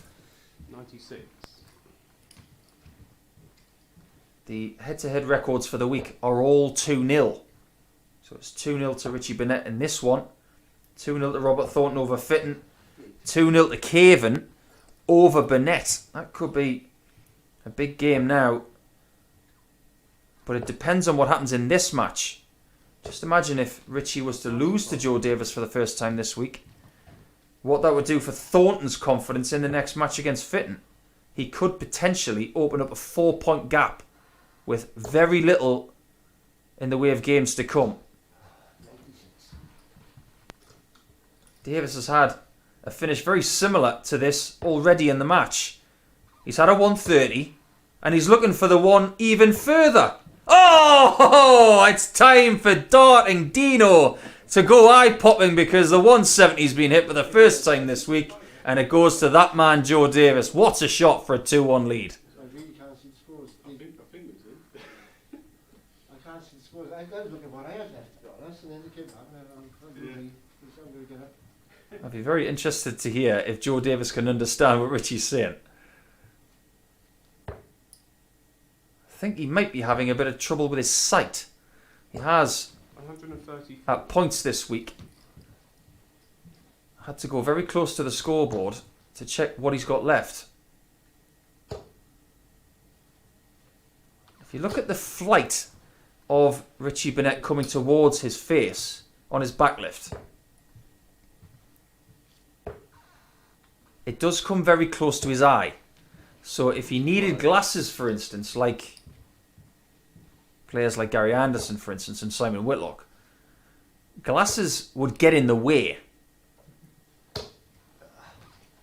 96. the head-to-head records for the week are all 2-0. So it's 2-0 to Richie Burnett in this one, 2-0 to Robert Thornton over Fitton, 2-0 to Caven over Burnett. That could be a big game now, but it depends on what happens in this match. Just imagine if Richie was to lose to Joe Davis for the first time this week, what that would do for Thornton's confidence in the next match against Fitton. He could potentially open up a 4-point gap with very little in the way of games to come. Davis has had a finish very similar to this already in the match. He's had a 130 and he's looking for the one even further. Oh, it's time for Darting Dino to go eye-popping because the 170's been hit for the first time this week, and it goes to that man, Joe Davis. What a shot for a 2-1 lead. I really can't see the scores. I think it's in. I can't see the scores. I was looking at what I had left, to be honest, and then it came up, and I'm going to get up. I'd be very interested to hear if Joe Davis can understand what Richie's saying. I think he might be having a bit of trouble with his sight. He has 130. at points this week. I had to go very close to the scoreboard to check what he's got left. If you look at the flight of Richie Burnett coming towards his face on his backlift, it does come very close to his eye. So if he needed glasses, for instance, like players like Gary Anderson, for instance, and Simon Whitlock, glasses would get in the way.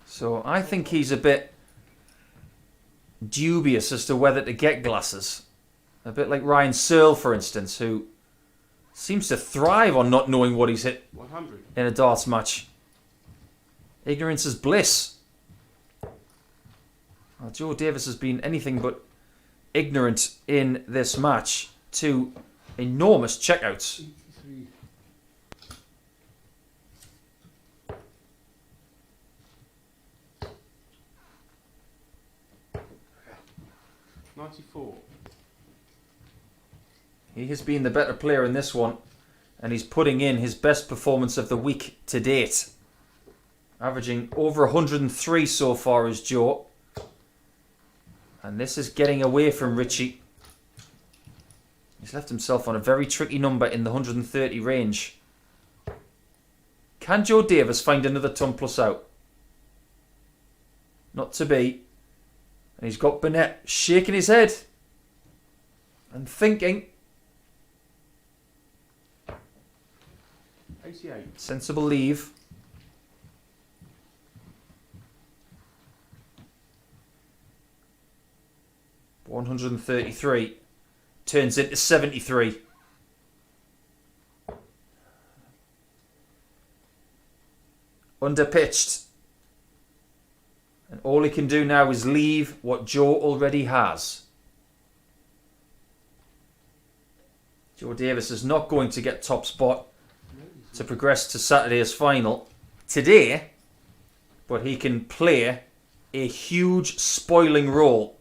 So I think he's a bit dubious as to whether to get glasses. A bit like Ryan Searle, for instance, who seems to thrive on not knowing what he's hit 100. in a darts match. Ignorance is bliss. Well, Joe Davis has been anything but ignorant in this match. 2 enormous checkouts. 83. 94. He has been the better player in this one, and he's putting in his best performance of the week to date. Averaging over 103 so far is Joe. And this is getting away from Richie. He's left himself on a very tricky number in the 130 range. Can Joe Davis find another ton plus out? Not to be. And he's got Burnett shaking his head and thinking. 88. Sensible leave. $133 turns into 73. Underpitched. And all he can do now is leave what Joe already has. Joe Davis is not going to get top spot to progress to Saturday's final today, but he can play a huge spoiling role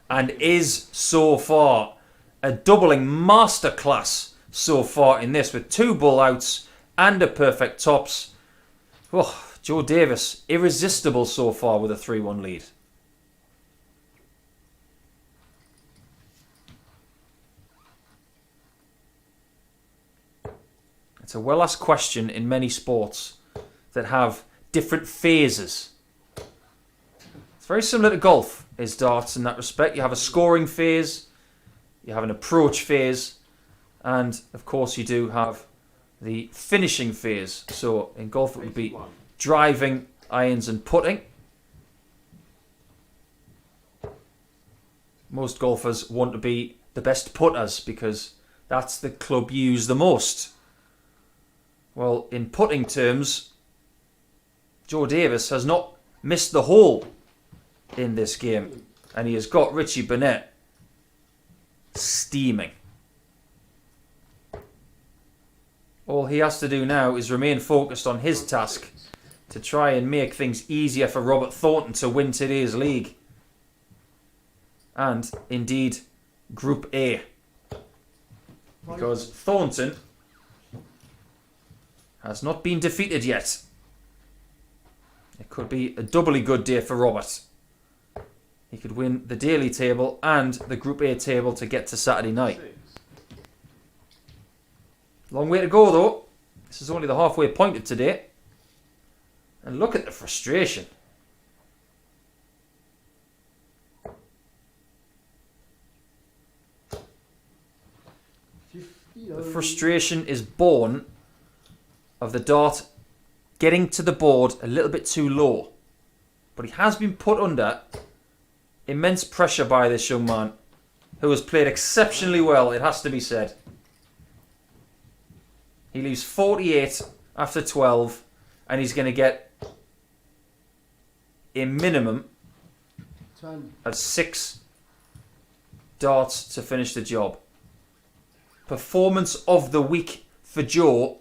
and is so far a doubling masterclass so far in this with 2 bull outs and a perfect tops. Oh, Joe Davis irresistible so far with a 3-1 lead. It's a well-asked question in many sports that have different phases. It's very similar to golf, is darts in that respect. You have a scoring phase, you have an approach phase, and of course you do have the finishing phase. So in golf it would be 81. driving, irons and putting. Most golfers want to be the best putters because that's the club you use the most. Well, in putting terms, Joe Davis has not missed the hole in this game, and he has got Richie Burnett steaming. All he has to do now is remain focused on his task to try and make things easier for Robert Thornton to win today's league. And indeed, Group A. Because Thornton has not been defeated yet. It could be a doubly good day for Robert. He could win the daily table and the Group A table to get to Saturday night. 6. Long way to go though. This is only the halfway point of today. And look at the frustration. The frustration is born of the dart getting to the board a little bit too low. But he has been put under immense pressure by this young man, who has played exceptionally well, it has to be said. He leaves 48 after 12, and he's going to get a minimum 10. of 6 darts to finish the job. Performance of the week for Joe.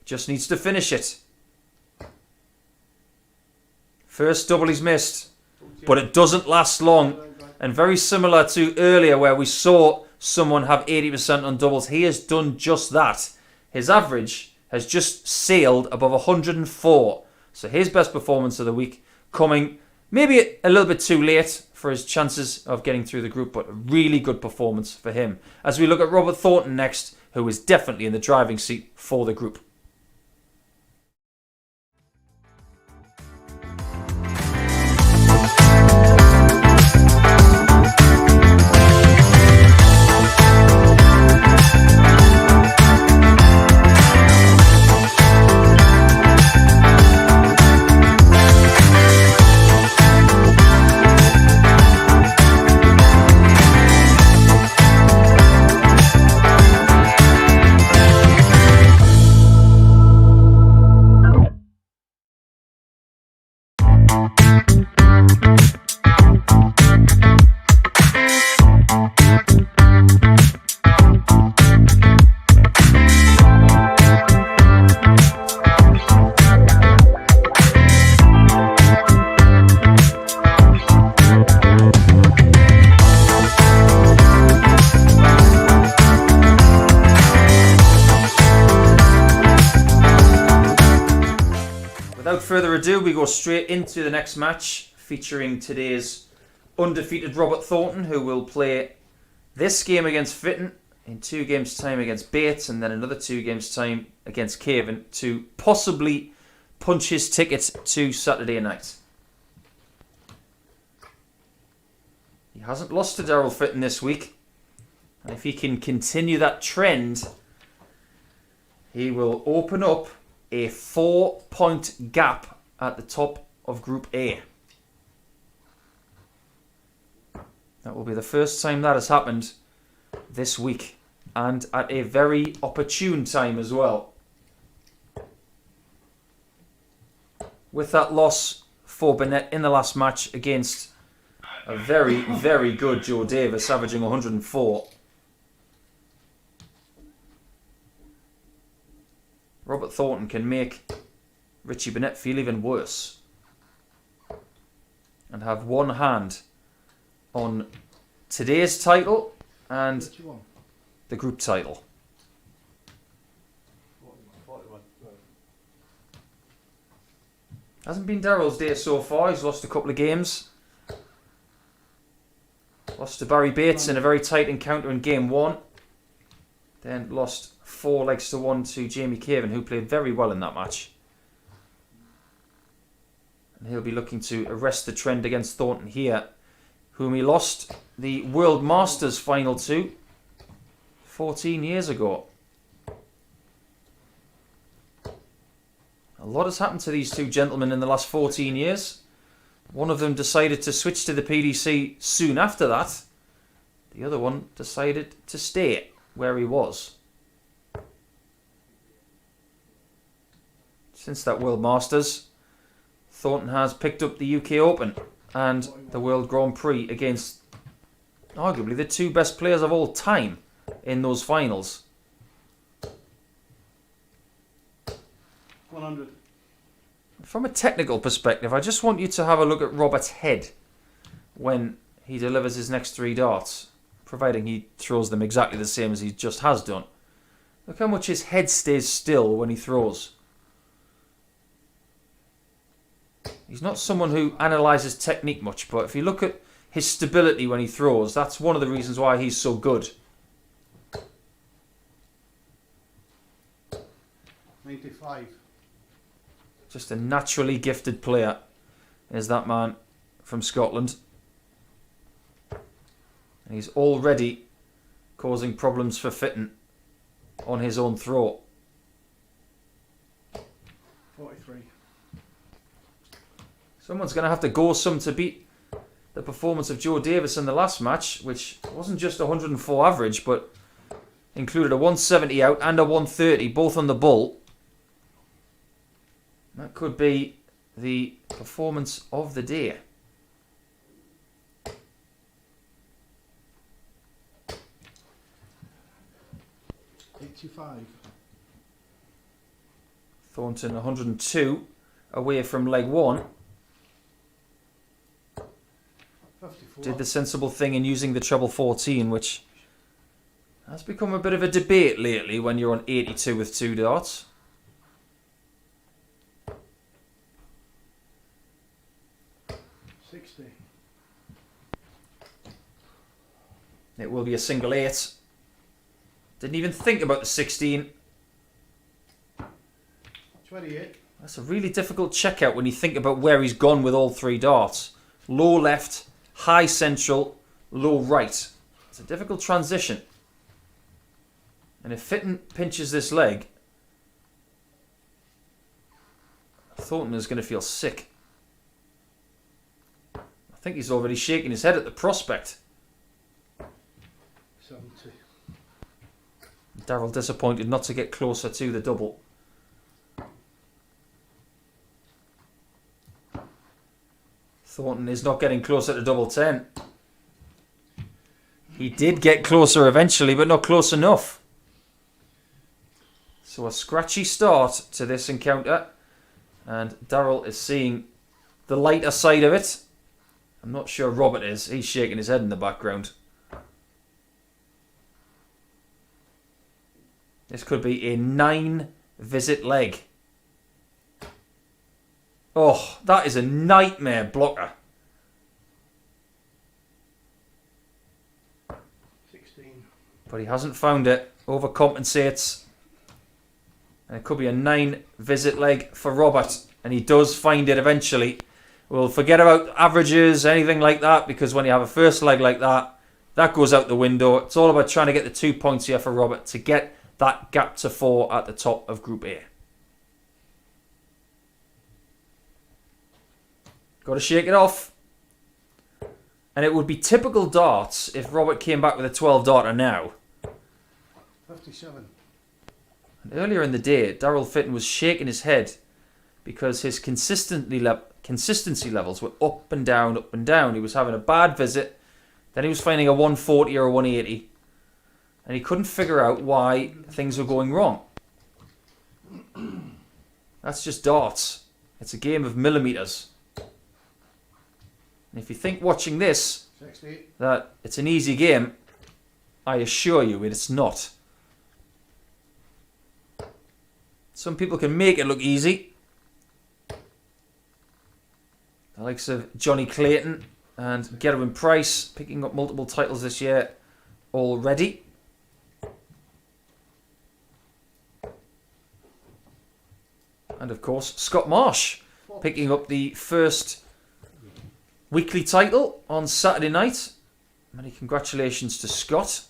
Just needs to finish it. First double he's missed, but it doesn't last long. And very similar to earlier where we saw someone have 80% on doubles, he has done just that. His average has just sailed above 104. So his best performance of the week coming maybe a little bit too late for his chances of getting through the group, but a really good performance for him. As we look at Robert Thornton next, who is definitely in the driving seat for the group. Without further ado, we go straight into the next match, featuring today's undefeated Robert Thornton, who will play this game against Fitton, in 2 games' time against Bates, and then another 2 games' time against Caven to possibly punch his ticket to Saturday night. He hasn't lost to Daryl Fitton this week, and if he can continue that trend, he will open up a 4-point gap at the top of Group A. That will be the first time that has happened this week, and at a very opportune time as well. With that loss for Burnett in the last match against a very, very good Joe Davis, averaging 104. Robert Thornton can make Richie Burnett feel even worse and have one hand on today's title and the group title. 41. Hasn't been Daryl's day so far. He's lost a couple of games. Lost to Barrie Bates in a very tight encounter in game 1. Then lost 4 legs to 1 to Jamie Caven, who played very well in that match. And he'll be looking to arrest the trend against Thornton here, whom he lost the World Masters final to 14 years ago. A lot has happened to these two gentlemen in the last 14 years. One of them decided to switch to the PDC soon after that. The other one decided to stay where he was. Since that World Masters, Thornton has picked up the UK Open and the World Grand Prix against arguably the two best players of all time in those finals. 100. From a technical perspective, I just want you to have a look at Robert's head when he delivers his next 3 darts, providing he throws them exactly the same as he just has done. Look how much his head stays still when he throws. He's not someone who analyses technique much, but if you look at his stability when he throws, that's one of the reasons why he's so good. 95. Just a naturally gifted player is that man from Scotland. And he's already causing problems for Fitton on his own throw. 43. Someone's going to have to go some to beat the performance of Joe Davis in the last match, which wasn't just 104 average, but included a 170 out and a 130, both on the bull. That could be the performance of the day. Thornton 102 away from leg 1. 54. Did the sensible thing in using the treble 14, which has become a bit of a debate lately when you're on 82 with 2 darts. It will be a single 8. Didn't even think about the 16. 28. That's a really difficult checkout when you think about where he's gone with all 3 darts. Low left, high central, low right. It's a difficult transition. And if Fitton pinches this leg, Thornton is going to feel sick. I think he's already shaking his head at the prospect. 70. Daryl disappointed not to get closer to the double. Thornton is not getting closer to double 10. He did get closer eventually, but not close enough. So a scratchy start to this encounter. And Daryl is seeing the lighter side of it. I'm not sure Robert is. He's shaking his head in the background. This could be a 9-visit leg. Oh, that is a nightmare blocker. 16. But he hasn't found it. Overcompensates. And it could be a 9-visit leg for Robert. And he does find it eventually. We'll forget about averages, anything like that, because when you have a first leg like that, that goes out the window. It's all about trying to get the 2 points here for Robert to get that gap to 4 at the top of Group A. Got to shake it off. And it would be typical darts if Robert came back with a 12 darter now. 57. And earlier in the day, Daryl Fitton was shaking his head because his consistency levels were up and down, up and down. He was having a bad visit. Then he was finding a 140 or a 180. And he couldn't figure out why things were going wrong. That's just darts. It's a game of millimetres. And if you think watching this 60. that it's an easy game, I assure you it's not. Some people can make it look easy. The likes of Johnny Clayton and Gerwin Price picking up multiple titles this year already. And of course, Scott Marsh picking up the first weekly title on Saturday night. Many congratulations to Scott.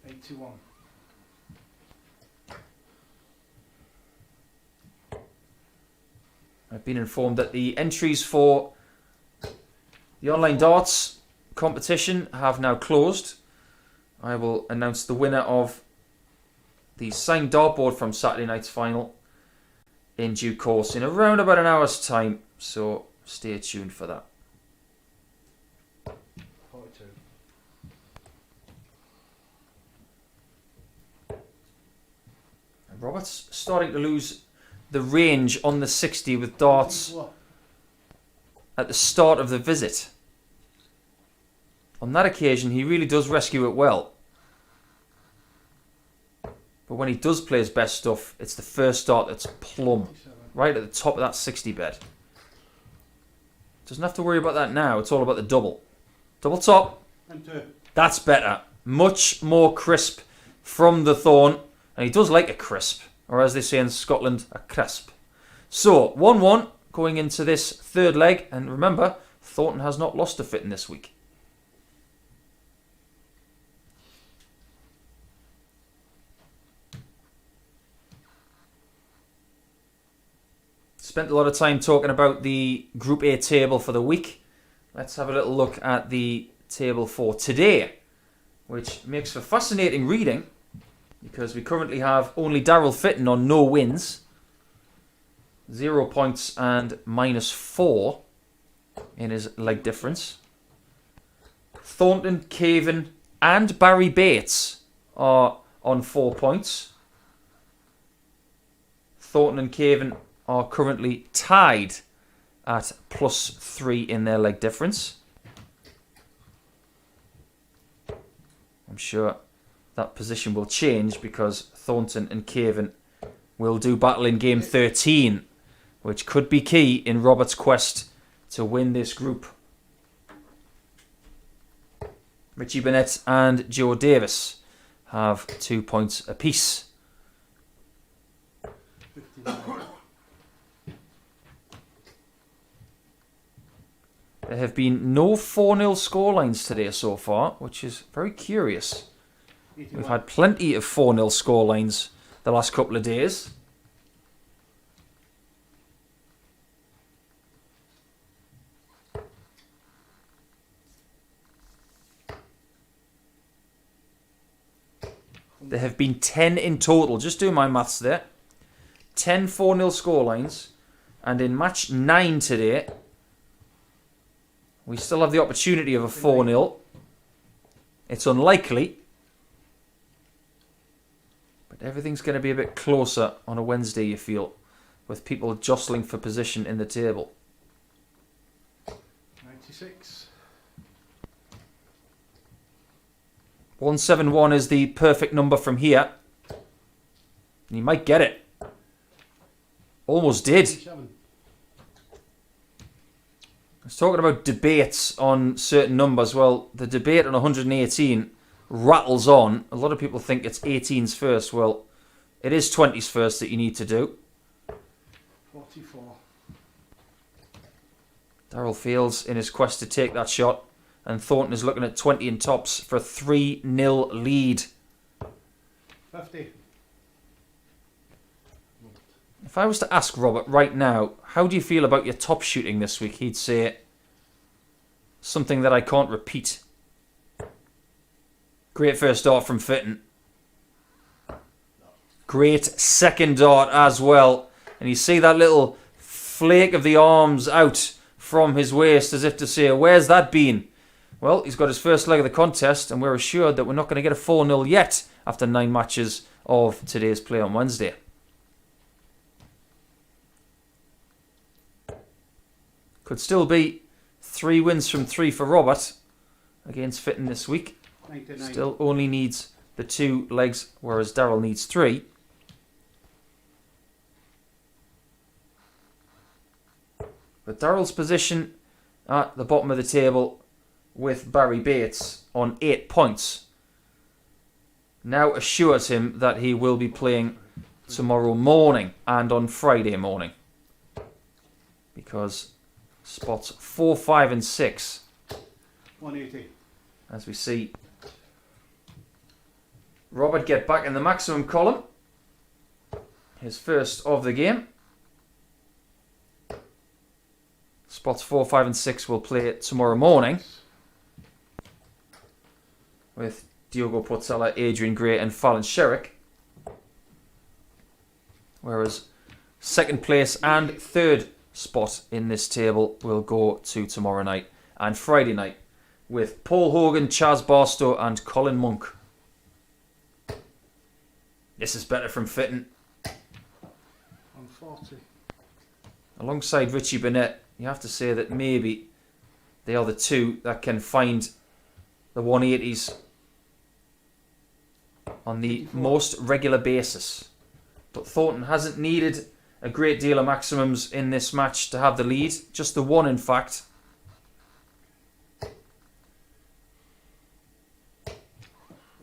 81. I've been informed that the entries for the online darts competition have now closed. I will announce the winner of the signed dartboard from Saturday night's final in due course in around about an hour's time, so stay tuned for that. 42. And Robert's starting to lose the range on the 60 with darts at the start of the visit. On that occasion, he really does rescue it well. But when he does play his best stuff, it's the first dart that's plumb, right at the top of that 60 bed. Doesn't have to worry about that now. It's all about the double. Double top. And 2. That's better. Much more crisp from the Thorn. And he does like a crisp. Or as they say in Scotland, a crisp. So, 1-1 going into this third leg. And remember, Thornton has not lost to Fitton this week. Spent a lot of time talking about the Group A table for the week. Let's have a little look at the table for today, which makes for fascinating reading because we currently have only Daryl Fitton on no wins, 0 points and -4 in his leg difference. Thornton, Caven and Barrie Bates are on 4 points. Thornton and Caven are currently tied at +3 in their leg difference. I'm sure that position will change because Thornton and Caven will do battle in game 13, which could be key in Robert's quest to win this group. Richie Burnett and Joe Davis have 2 points apiece. 59. There have been no 4-0 scorelines today so far, which is very curious. 81. We've had plenty of 4-0 scorelines the last couple of days. There have been 10 in total. Just doing my maths there. 10 4-0 scorelines. And in match 9 today, we still have the opportunity of a 4-0. It's unlikely. But everything's going to be a bit closer on a Wednesday, you feel, with people jostling for position in the table. 96. 171 is the perfect number from here. And you might get it. Almost did. 87. I was talking about debates on certain numbers. Well, the debate on 118 rattles on. A lot of people think it's 18s first. Well, it is 20s first that you need to do. 44. Daryl fails in his quest to take that shot. And Thornton is looking at 20 in tops for a 3-0 lead. 50. If I was to ask Robert right now, how do you feel about your top shooting this week? He'd say something that I can't repeat. Great first dart from Fitton. Great second dart as well. And you see that little flake of the arms out from his waist as if to say, where's that been? Well, he's got his first leg of the contest and we're assured that we're not going to get a 4-0 yet after 9 matches of today's play on Wednesday. Could still be 3 wins from 3 for Robert against Fitton this week. 99. Still only needs the 2 legs, whereas Daryl needs 3. But Daryl's position at the bottom of the table with Barrie Bates on 8 points now assures him that he will be playing tomorrow morning and on Friday morning. Because spots 4, 5 and 6, 180. as we see Robert get back in the maximum column. His first of the game. Spots 4, 5 and 6 will play tomorrow morning with Diogo Portela, Adrian Gray and Fallon Sherrick. Whereas second place and third spot in this table will go to tomorrow night and Friday night with Paul Hogan, Chaz Barstow and Colin Monk. This is better from Fitton. 140. Alongside Richie Burnett, you have to say that maybe they are the two that can find the 180s on the 54. most regular basis. But Thornton hasn't needed a great deal of maximums in this match to have the lead. Just the one, in fact.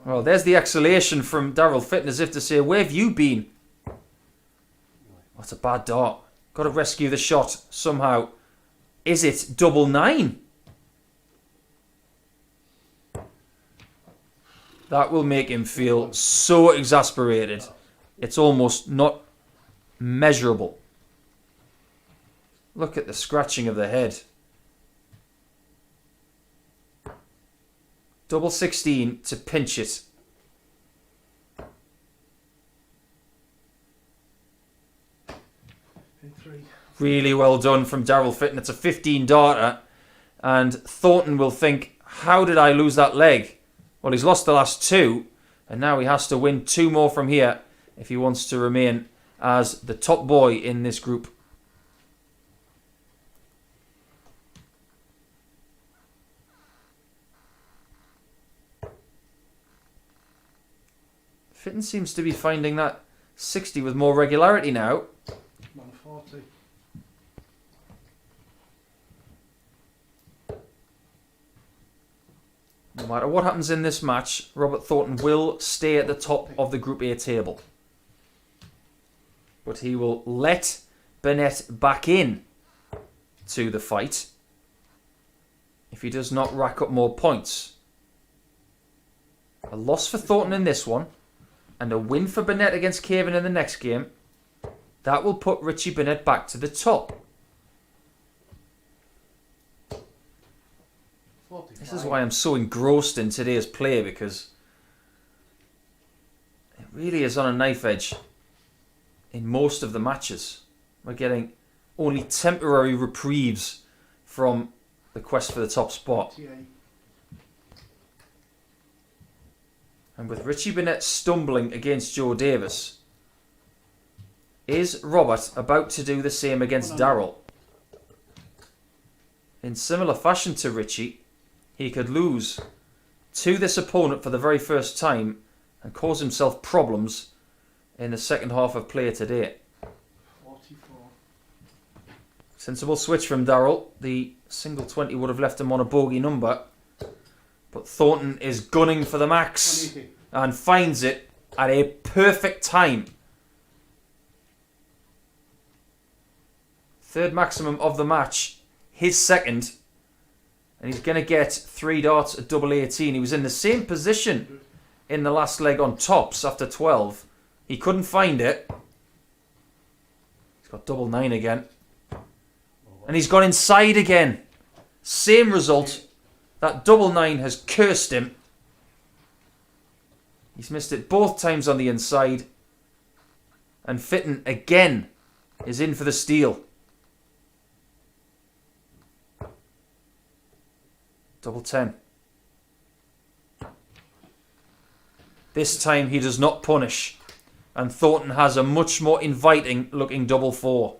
Well, there's the exhalation from Daryl Fitton as if to say, where have you been? That's a bad dart. Got to rescue the shot somehow. Is it double 9? That will make him feel so exasperated. It's almost not measurable. Look at the scratching of the head. Double 16 to pinch it. In 3. Really well done from Daryl Fitton. It's a 15 darter. And Thornton will think, how did I lose that leg? Well, he's lost the last 2. And now he has to win 2 more from here if he wants to remain as the top boy in this group. Fitton seems to be finding that 60 with more regularity now. 140. No matter what happens in this match, Robert Thornton will stay at the top of the Group A table. But he will let Burnett back in to the fight if he does not rack up more points. A loss for Thornton in this one and a win for Burnett against Caven in the next game. That will put Richie Burnett back to the top. 45. This is why I'm so engrossed in today's play, because it really is on a knife edge in most of the matches. We're getting only temporary reprieves from the quest for the top spot. 88. And with Richie Burnett stumbling against Joe Davis, is Robert about to do the same against Daryl? In similar fashion to Richie, he could lose to this opponent for the very first time and cause himself problems in the second half of play today. 44. Sensible switch from Daryl. The single 20 would have left him on a bogey number. But Thornton is gunning for the max 180. and finds it at a perfect time. Third maximum of the match. His second. And he's going to get 3 darts at double 18. He was in the same position in the last leg on tops after 12. He couldn't find it. He's got double 9 again. And he's gone inside again. Same result. That double 9 has cursed him. He's missed it both times on the inside. And Fitton again is in for the steal. Double 10. This time he does not punish. And Thornton has a much more inviting looking double 4.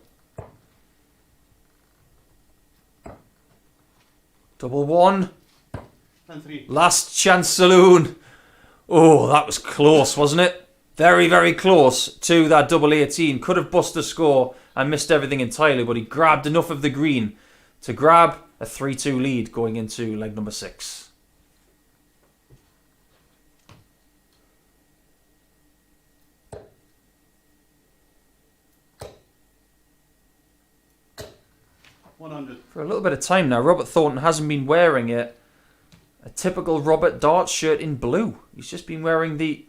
Double 1. And 3. Last chance saloon. Oh, that was close, wasn't it? Very, very close to that double 18. Could have bust the score and missed everything entirely, but he grabbed enough of the green to grab a 3-2 lead going into leg number 6. For a little bit of time now, Robert Thornton hasn't been wearing a typical Robert Darts shirt in blue. He's just been wearing the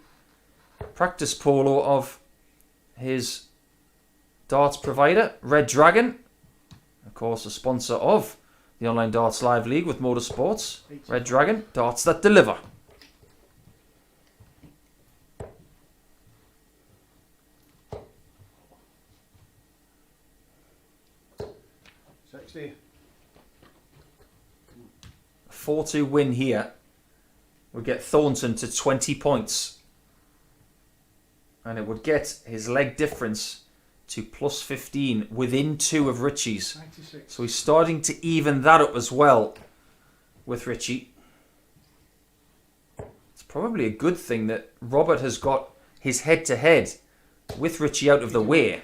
practice polo of his darts provider, Red Dragon. Of course, a sponsor of the Online Darts Live League with Motorsports. Red Dragon, darts that deliver. 60. 4-2 win here would get Thornton to 20 points. And it would get his leg difference to plus 15 within 2 of Richie's. 96. So he's starting to even that up as well with Richie. It's probably a good thing that Robert has got his head-to-head with Richie out of the way.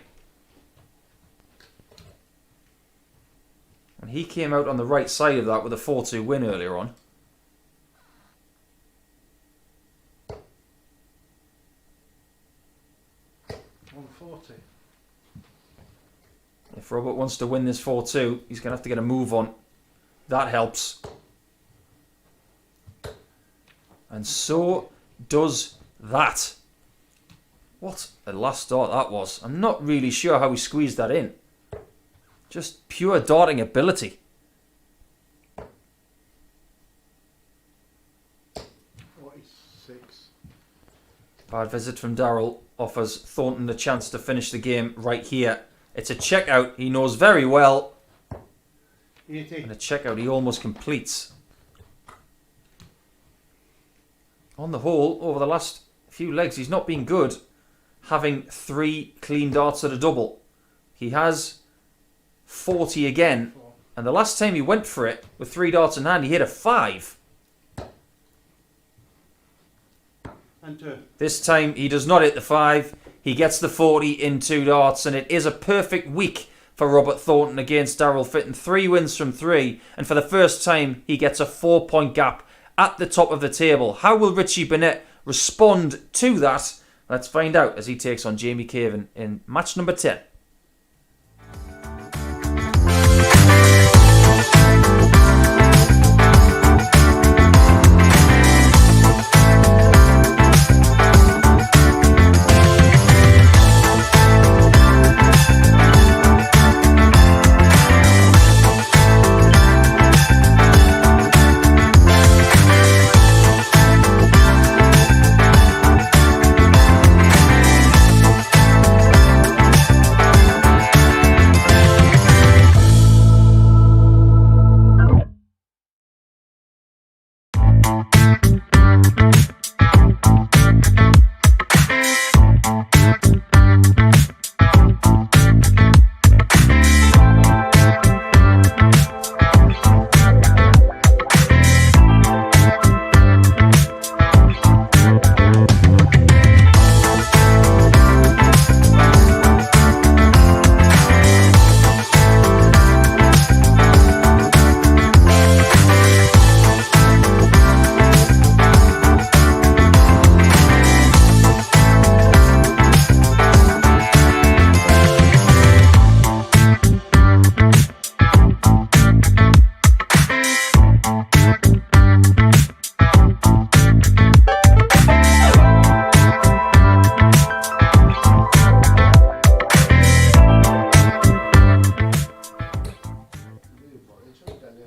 And he came out on the right side of that with a 4-2 win earlier on. If Robert wants to win this 4-2, he's going to have to get a move on. That helps. And so does that. What a last start that was. I'm not really sure how he squeezed that in. Just pure darting ability. 46. Bad visit from Daryl offers Thornton the chance to finish the game right here. It's a checkout he knows very well. 80. And a checkout he almost completes. On the whole, over the last few legs, he's not been good having 3 clean darts at a double. He has 40 again. And the last time he went for it with 3 darts in hand, he hit a 5. And 2. This time he does not hit the 5. He gets the 40 in 2 darts, and it is a perfect week for Robert Thornton against Darryl Fitton. 3 wins from 3, and for the first time he gets a 4-point gap at the top of the table. How will Richie Burnett respond to that? Let's find out as he takes on Jamie Caven in match number 10.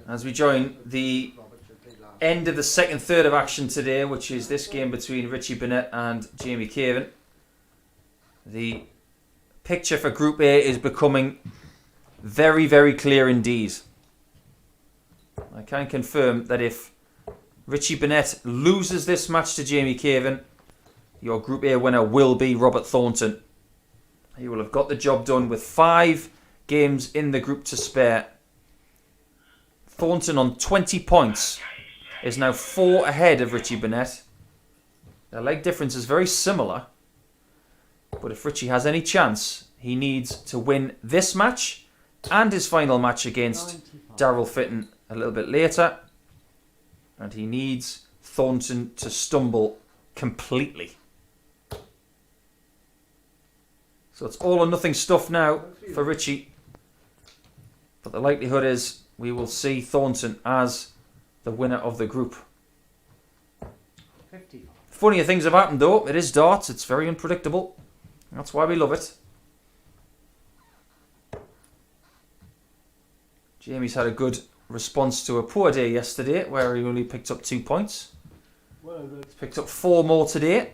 As we join the end of the second third of action today, which is this game between Richie Burnett and Jamie Caven. The picture for Group A is becoming very, very clear indeed. I can confirm that if Richie Burnett loses this match to Jamie Caven, your Group A winner will be Robert Thornton. He will have got the job done with 5 games in the group to spare. Thornton on 20 points is now 4 ahead of Richie Burnett. Their leg difference is very similar. But if Richie has any chance, he needs to win this match and his final match against Darryl Fitton a little bit later. And he needs Thornton to stumble completely. So it's all or nothing stuff now for Richie. But the likelihood is we will see Thornton as the winner of the group. 55. Funnier things have happened though. It is darts. It's very unpredictable. That's why we love it. Jamie's had a good response to a poor day yesterday where he only picked up 2 points. He's picked up 4 more today.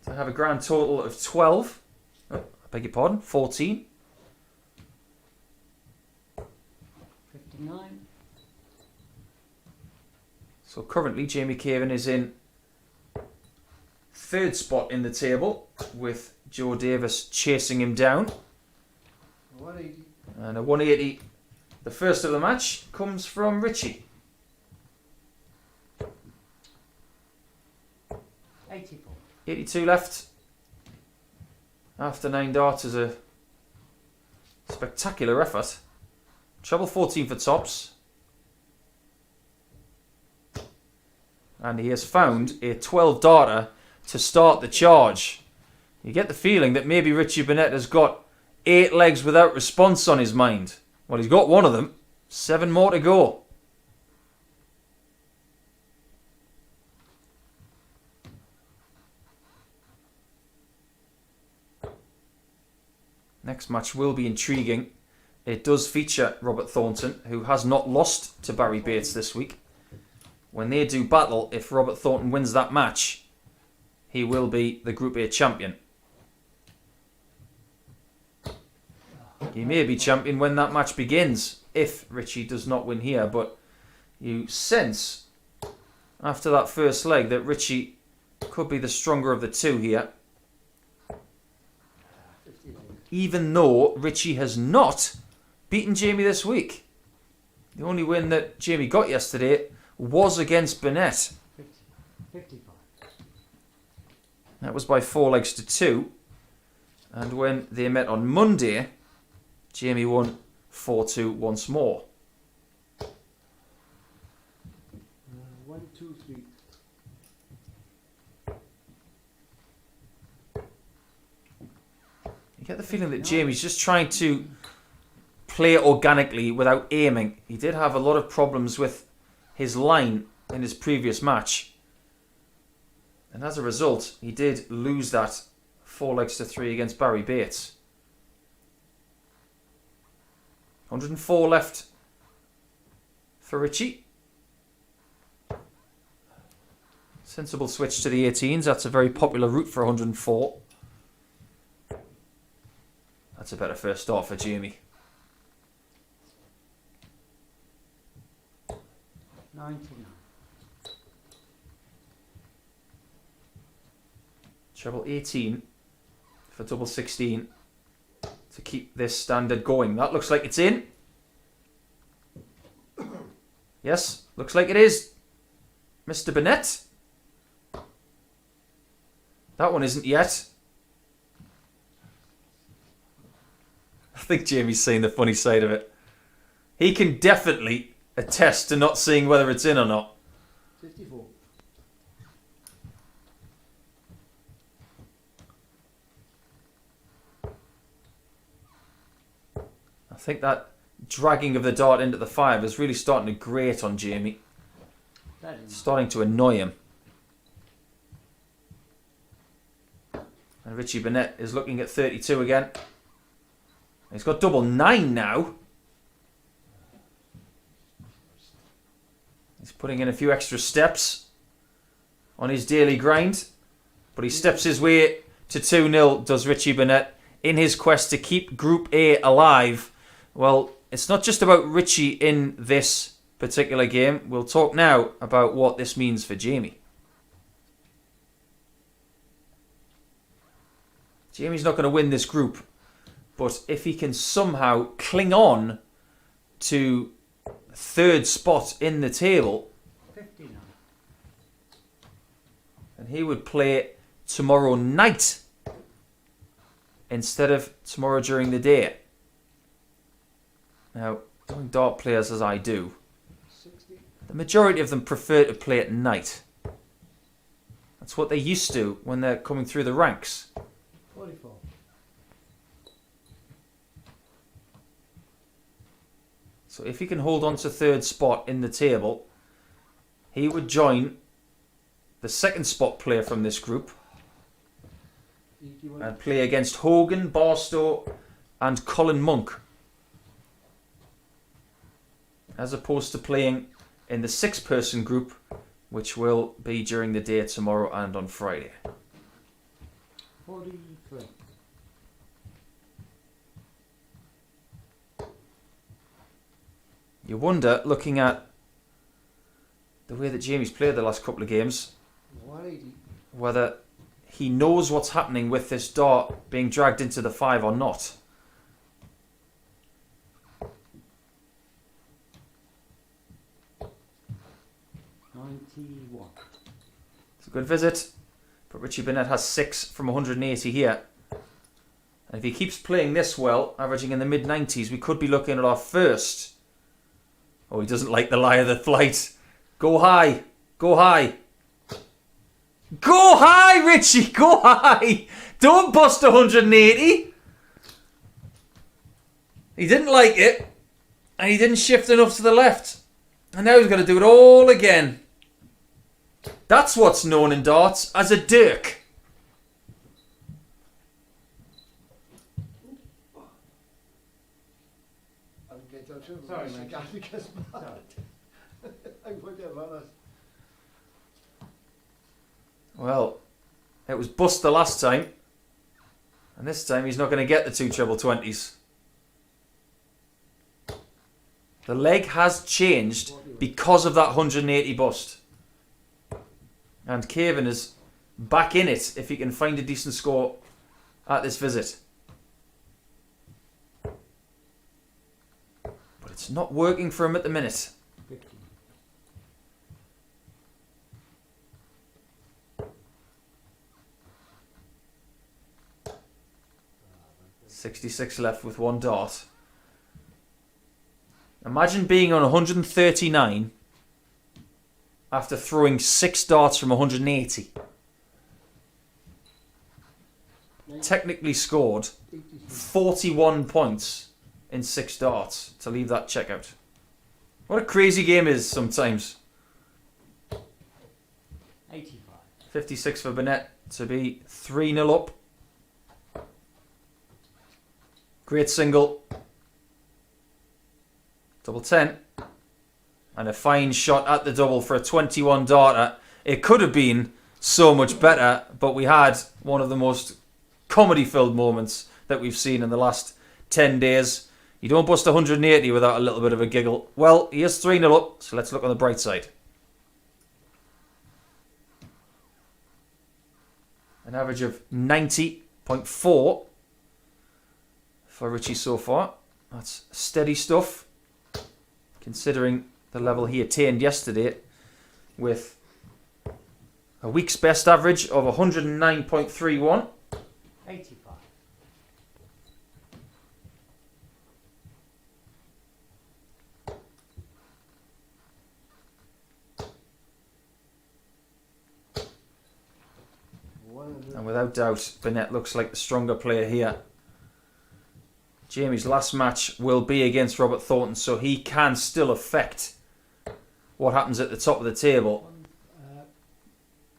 To have a grand total of 12. Oh, I beg your pardon, 14. 59. So currently Jamie Caven is in 3rd spot in the table with Joe Davis chasing him down. 180. And a 180. The first of the match comes from Richie. 84. 82 left. After 9 darts is a spectacular effort. Treble 14 for tops. And he has found a 12 darter to start the charge. You get the feeling that maybe Richie Burnett has got 8 legs without response on his mind. Well, he's got one of them. 7 more to go. Next match will be intriguing. It does feature Robert Thornton, who has not lost to Barrie Bates this week. When they do battle, if Robert Thornton wins that match, he will be the Group A champion. He may be champion when that match begins, if Richie does not win here, but you sense after that first leg that Richie could be the stronger of the two here. Even though Richie has not beaten Jamie this week. The only win that Jamie got yesterday was against Burnett. 55. That was by 4 legs to 2. And when they met on Monday, Jamie won 4-2 once more. 1, 2, 3. You get the feeling that Jamie's just trying to play organically without aiming. He did have a lot of problems with his line in his previous match. And as a result, he did lose that 4 legs to 3 against Barrie Bates. 104 left for Richie. Sensible switch to the 18s. That's a very popular route for 104. That's a better first start for Jamie. 99. Treble 18 for double 16 to keep this standard going. That looks like it's in. Yes, looks like it is. Mr. Burnett. That one isn't yet. I think Jamie's seen the funny side of it. He can definitely attest to not seeing whether it's in or not. 54. I think that dragging of the dart into the 5 is really starting to grate on Jamie. That It's is starting to annoy him. And Richie Burnett is looking at 32 again. He's got double 9 now. He's putting in a few extra steps on his daily grind. But he steps his way to 2-0, does Richie Burnett, in his quest to keep Group A alive. Well, it's not just about Richie in this particular game. We'll talk now about what this means for Jamie. Jamie's not going to win this group. But if he can somehow cling on to 3rd spot in the table, 59. then he would play tomorrow night instead of tomorrow during the day. Now, knowing dart players as I do, The majority of them prefer to play at night. That's what they used to when they're coming through the ranks. 44. So if he can hold on to third spot in the table, he would join the second spot player from this group and play against Hogan, Barstow and Colin Monk, as opposed to playing in the 6-person group, which will be during the day tomorrow and on Friday. 43. You wonder, looking at the way that Jamie's played the last couple of games, 180. whether he knows what's happening with this dart being dragged into the 5 or not. It's a good visit, but Richie Burnett has 6 from 180 here. And if he keeps playing this well, averaging in the mid-90s, we could be looking at our first. Oh, he doesn't like the lie of the flight. Go high. Go high. Go high, Richie. Go high. Don't bust 180. He didn't like it. And he didn't shift enough to the left. And now he's got to do it all again. That's what's known in darts as a dirk. Sorry, I mate. can't because I put them on us. Well, it was bust the last time. And this time he's not going to get the 2 treble 20s. The leg has changed because of that 180 bust. And Caven is back in it if he can find a decent score at this visit. But it's not working for him at the minute. 50. .66 left with 1 dart. Imagine being on 139 after throwing 6 darts from 180. Technically scored 41 points in 6 darts to leave that checkout. What a crazy game is sometimes. 85. 56 for Burnett to be 3-0 up. Great single. Double 10. And a fine shot at the double for a 21 darter. It could have been so much better, but we had one of the most comedy-filled moments that we've seen in the last 10 days. You don't bust 180 without a little bit of a giggle. Well, he is 3-0 up, so let's look on the bright side. An average of 90.4 for Richie so far. That's steady stuff, considering the level he attained yesterday with a week's best average of 109.31. 85. And without doubt, Burnett looks like the stronger player here. Jamie's last match will be against Robert Thornton, so he can still affect what happens at the top of the table.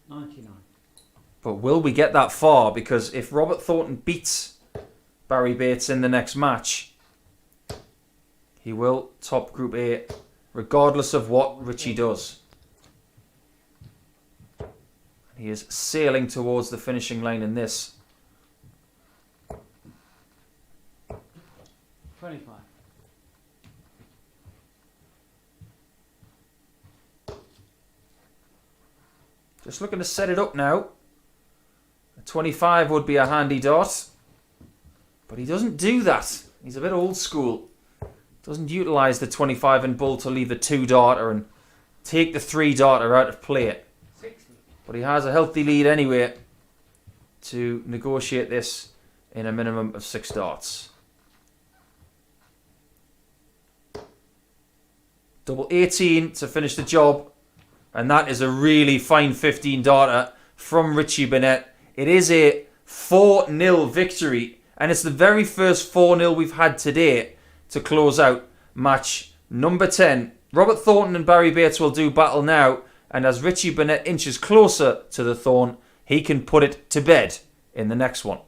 99. But will we get that far? Because if Robert Thornton beats Barrie Bates in the next match, he will top Group A, regardless of what Richie does. He is sailing towards the finishing line in this. 25. Just looking to set it up now. A 25 would be a handy dart. But he doesn't do that. He's a bit old school. Doesn't utilise the 25 in bull to leave the 2 darter and take the 3 darter out of play. 60. But he has a healthy lead anyway to negotiate this in a minimum of 6 darts. Double 18 to finish the job. And that is a really fine 15 darter from Richie Burnett. It is a 4-0 victory. And it's the very first 4-0 we've had today to close out match number 10. Robert Thornton and Barrie Bates will do battle now. And as Richie Burnett inches closer to the thorn, he can put it to bed in the next one.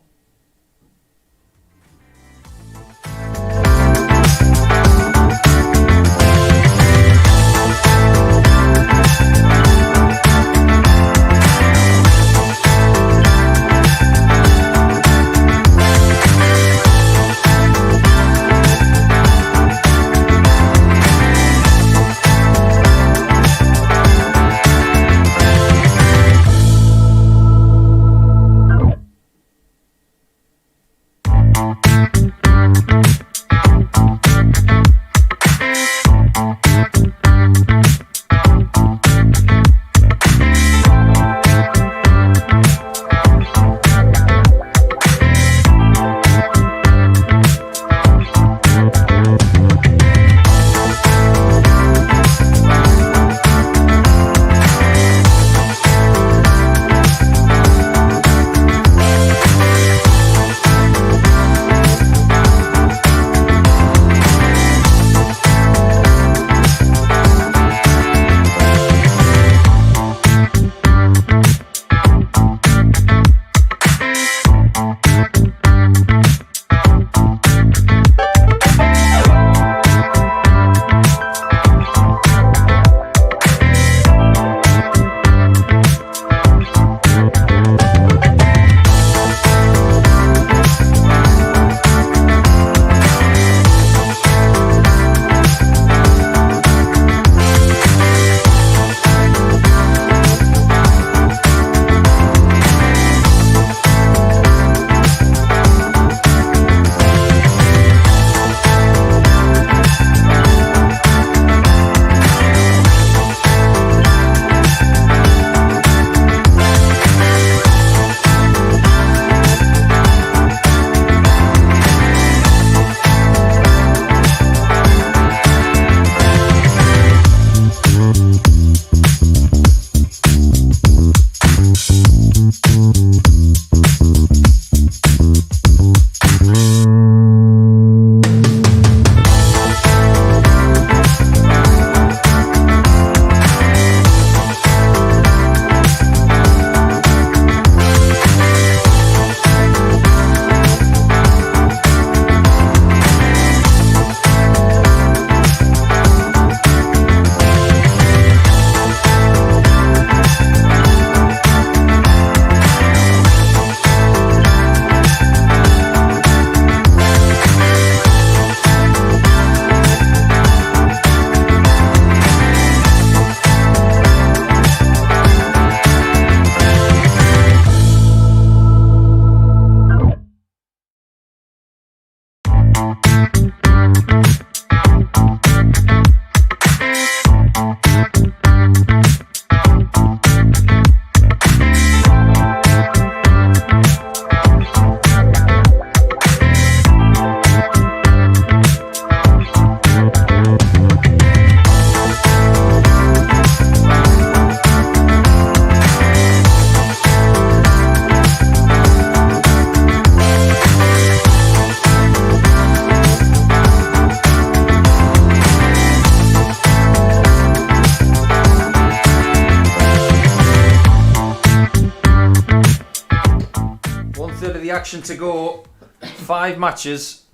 The action to go, 5 matches,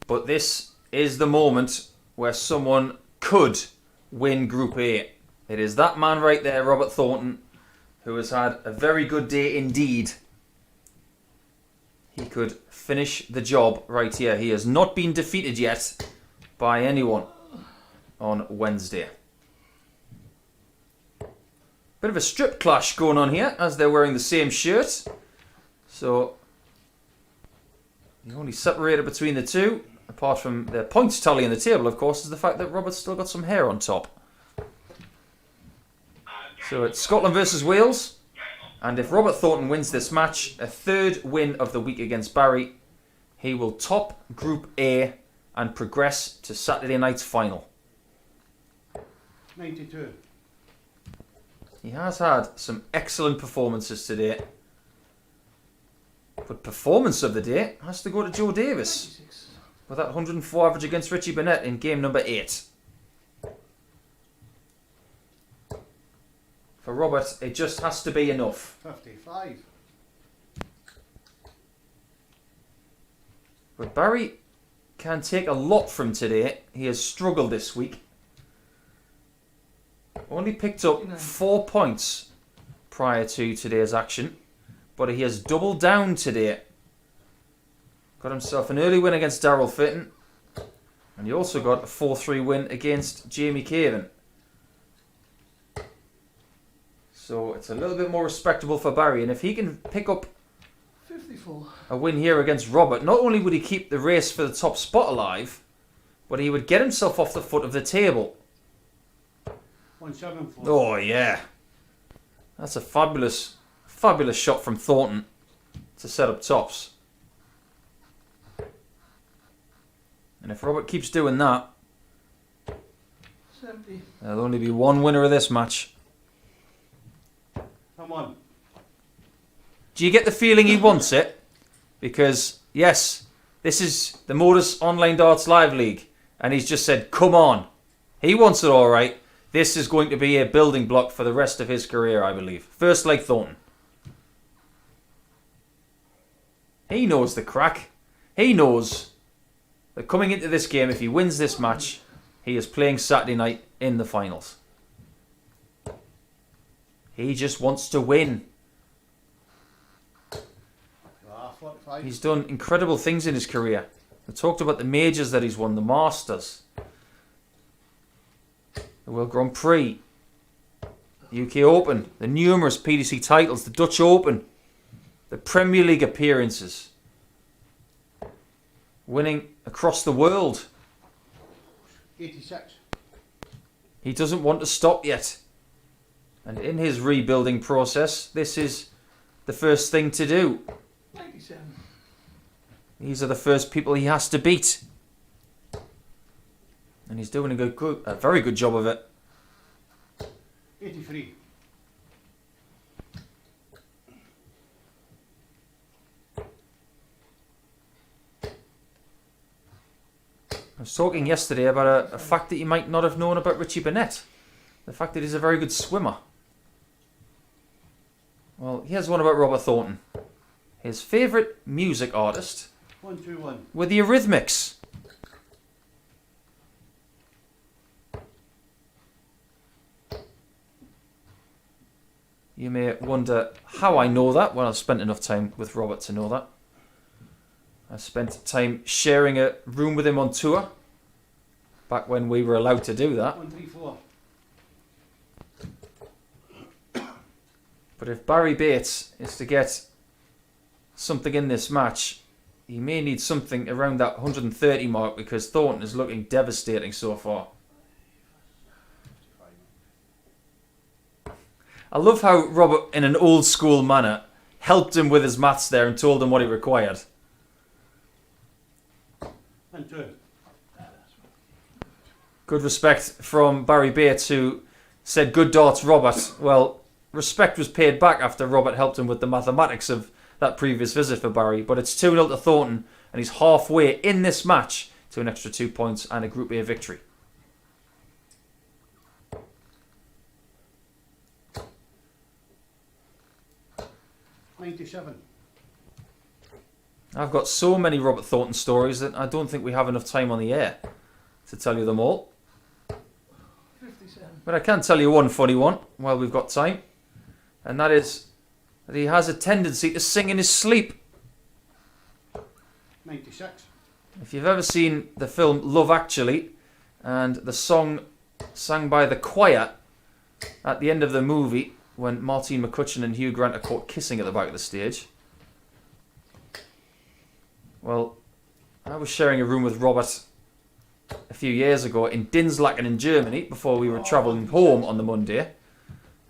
but this is the moment where someone could win Group A. It is that man right there, Robert Thornton, who has had a very good day indeed. He could finish the job right here. He has not been defeated yet by anyone on Wednesday. Bit of a strip clash going on here as they're wearing the same shirt. So the only separator between the two, apart from their points tally on the table, of course, is the fact that Robert's still got some hair on top. So it's Scotland versus Wales. And if Robert Thornton wins this match, a 3rd win of the week against Barrie, he will top Group A and progress to Saturday night's final. 92. He has had some excellent performances today. But performance of the day has to go to Joe Davis. With that 104 average against Richie Burnett in game number 8. For Robert, it just has to be enough. 55. But Barrie can take a lot from today. He has struggled this week. Only picked up 4 points prior to today's action. But he has doubled down today. Got himself an early win against Darryl Fitton. And he also got a 4-3 win against Jamie Caven. So it's a little bit more respectable for Barrie. And if he can pick up 54. a win here against Robert, not only would he keep the race for the top spot alive, but he would get himself off the foot of the table. 174. Oh, yeah. That's a fabulous shot from Thornton to set up tops. And if Robert keeps doing that, 70. there'll only be one winner of this match. Come on. Do you get the feeling he wants it? Because, yes, this is the MODUS Online Darts Live League. And he's just said, come on. He wants it all right. This is going to be a building block for the rest of his career, I believe. First like Thornton. He knows the crack. He knows that coming into this game, if he wins this match, he is playing Saturday night in the finals. He just wants to win. 45. He's done incredible things in his career. We talked about the majors that he's won, the Masters, the World Grand Prix, the UK Open, the numerous PDC titles, the Dutch Open, the Premier League appearances, winning across the world. 86. He doesn't want to stop yet. And in his rebuilding process, this is the first thing to do. 97. These are the first people he has to beat. And he's doing a very good job of it. 83. I was talking yesterday about a fact that you might not have known about Richie Burnett. The fact that he's a very good swimmer. Well, here's one about Robert Thornton. His favourite music artist 121. were the Eurythmics. You may wonder how I know that. Well, I've spent enough time with Robert to know that. I spent time sharing a room with him on tour. Back when we were allowed to do that. 134. But if Barrie Bates is to get something in this match, he may need something around that 130 mark because Thornton is looking devastating so far. I love how Robert, in an old school manner, helped him with his maths there and told him what he required. And 2. Good respect from Barrie Bates, who said, good darts, Robert. Well, respect was paid back after Robert helped him with the mathematics of that previous visit for Barrie. But it's 2-0 to Thornton, and he's halfway in this match to an extra 2 points and a Group A victory. $97. I've got so many Robert Thornton stories that I don't think we have enough time on the air to tell you them all. 57. But I can tell you one funny one while we've got time. And that is that he has a tendency to sing in his sleep. 96. If you've ever seen the film Love Actually and the song sang by the choir at the end of the movie when Martine McCutcheon and Hugh Grant are caught kissing at the back of the stage. Well, I was sharing a room with Robert a few years ago in Dinslaken in Germany before we were travelling home on the Monday.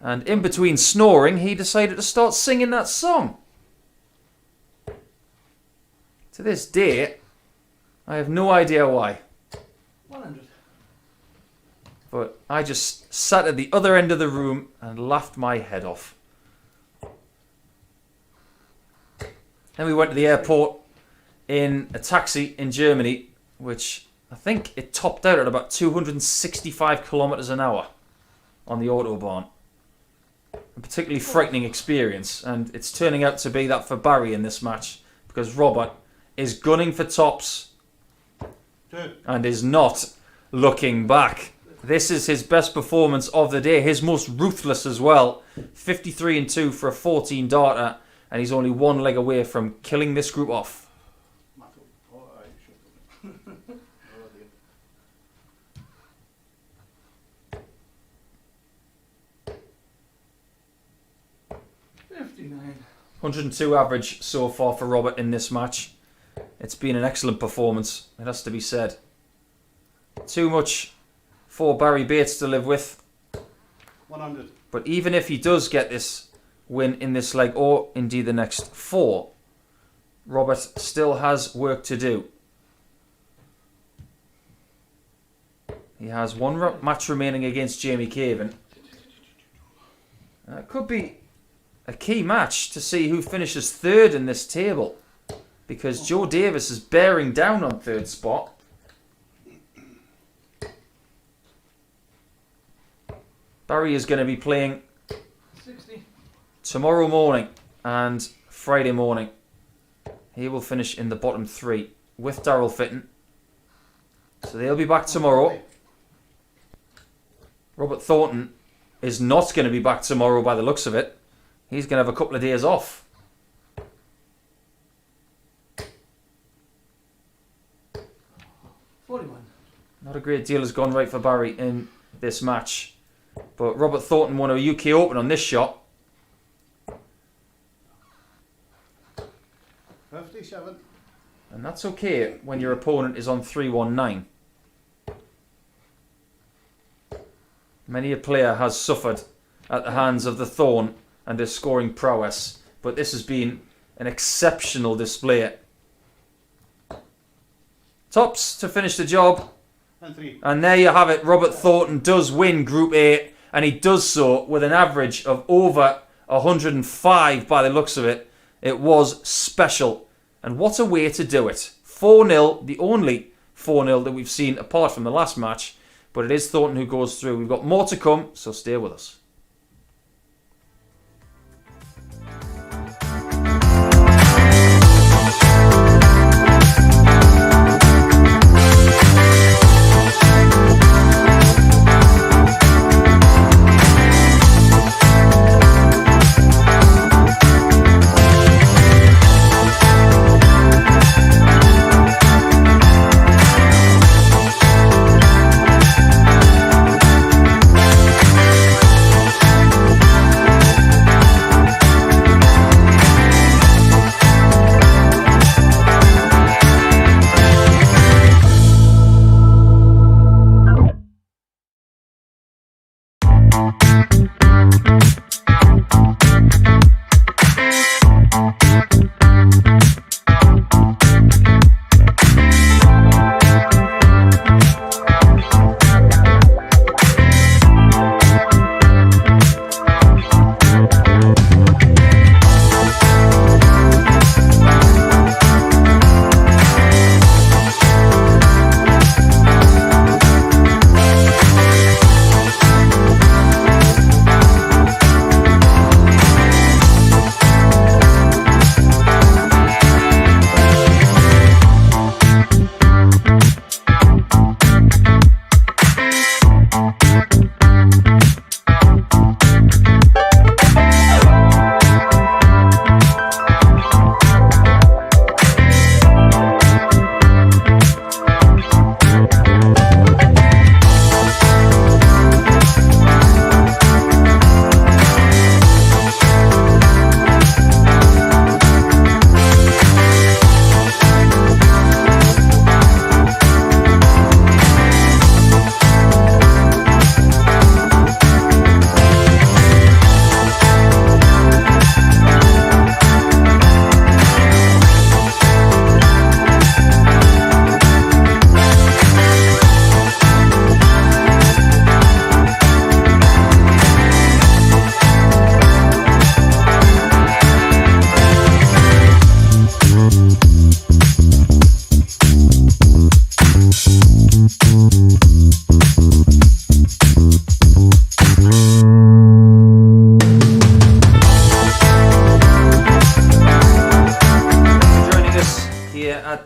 And in between snoring, he decided to start singing that song. To this day, I have no idea why. 100. But I just sat at the other end of the room and laughed my head off. Then we went to the airport in a taxi in Germany, which I think it topped out at about 265 kilometers an hour on the Autobahn. A particularly frightening experience, and it's turning out to be that for Barrie in this match, because Robert is gunning for tops and is not looking back. This is his best performance of the day, his most ruthless as well. 53 and 2 for a 14 darter, and he's only one leg away from killing this group off. 102 average so far for Robert in this match. It's been an excellent performance, it has to be said. Too much for Barrie Bates to live with. 100. But even if he does get this win in this leg, or indeed the next 4, Robert still has work to do. He has one match remaining against Jamie Caven. It could be a key match to see who finishes 3rd in this table, because Joe Davis is bearing down on 3rd spot. Barrie is going to be playing 60. Tomorrow morning and Friday morning. He will finish in the bottom 3 with Daryl Fitton. So they'll be back tomorrow. Robert Thornton is not going to be back tomorrow by the looks of it. He's going to have a couple of days off. Not a great deal has gone right for Barrie in this match. But Robert Thornton won a UK Open on this shot. 57. And that's okay when your opponent is on 319. Many a player has suffered at the hands of the Thorn and his scoring prowess, but this has been an exceptional display. Tops to finish the job. And 3. And there you have it. Robert Thornton does win Group A, and he does so with an average of over 105 by the looks of it. It was special. And what a way to do it. 4-0, the only 4-0 that we've seen apart from the last match. But it is Thornton who goes through. We've got more to come, so stay with us.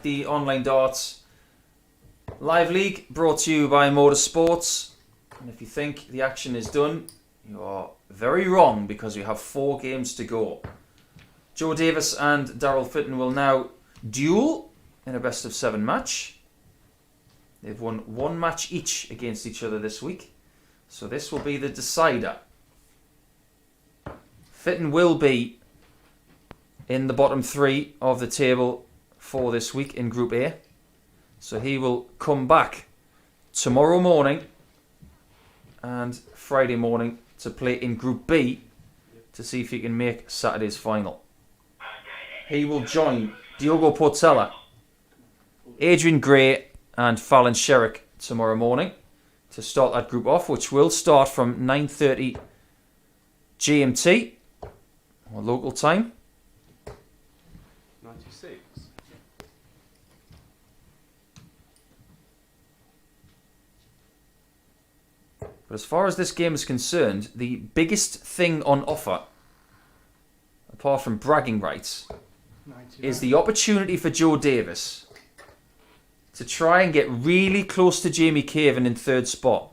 at the Online Darts Live League, brought to you by MODUS Sports. And if you think the action is done, you are very wrong, because we have 4 games to go. Joe Davis and Daryl Fitton will now duel in a best of 7 match. They've won 1 match each against each other this week, so this will be the decider. Fitton will be in the bottom 3 of the table for this week in Group A, so he will come back tomorrow morning and Friday morning to play in Group B to see if he can make Saturday's final. He will join Diogo Portela, Adrian Gray and Fallon Sherrick tomorrow morning to start that group off, which will start from 9:30 GMT, or local time. 96. But as far as this game is concerned, the biggest thing on offer, apart from bragging rights, 99. is the opportunity for Joe Davis to try and get really close to Jamie Caven in 3rd spot.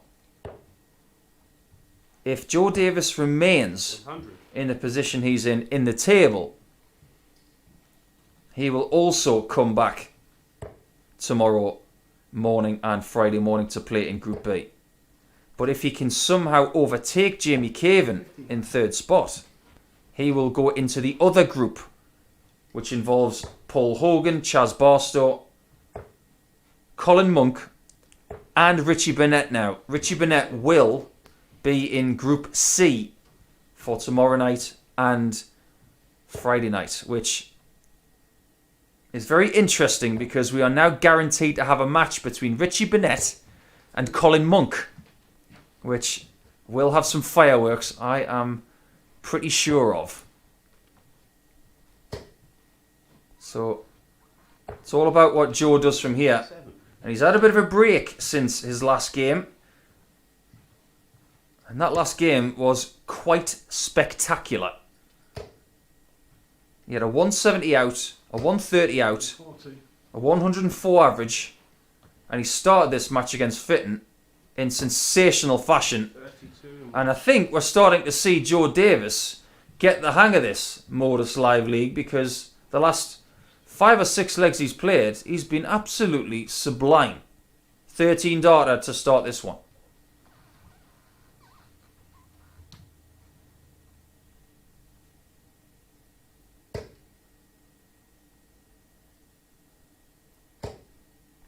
If Joe Davis remains 100. in the position he's in the table, he will also come back tomorrow morning and Friday morning to play in Group B. But if he can somehow overtake Jamie Caven in 3rd spot, he will go into the other group, which involves Paul Hogan, Chaz Barstow, Colin Monk and Richie Burnett now. Richie Burnett will be in Group C for tomorrow night and Friday night, which is very interesting because we are now guaranteed to have a match between Richie Burnett and Colin Monk, which will have some fireworks, I am pretty sure of. So it's all about what Joe does from here. 7. And he's had a bit of a break since his last game. And that last game was quite spectacular. He had a 170 out, a 130 out, 40. a 104 average. And he started this match against Fitton in sensational fashion. 32. And I think we're starting to see Joe Davis get the hang of this MODUS Live League, because the last 5 or 6 legs he's played, he's been absolutely sublime. 13 darter to start this one.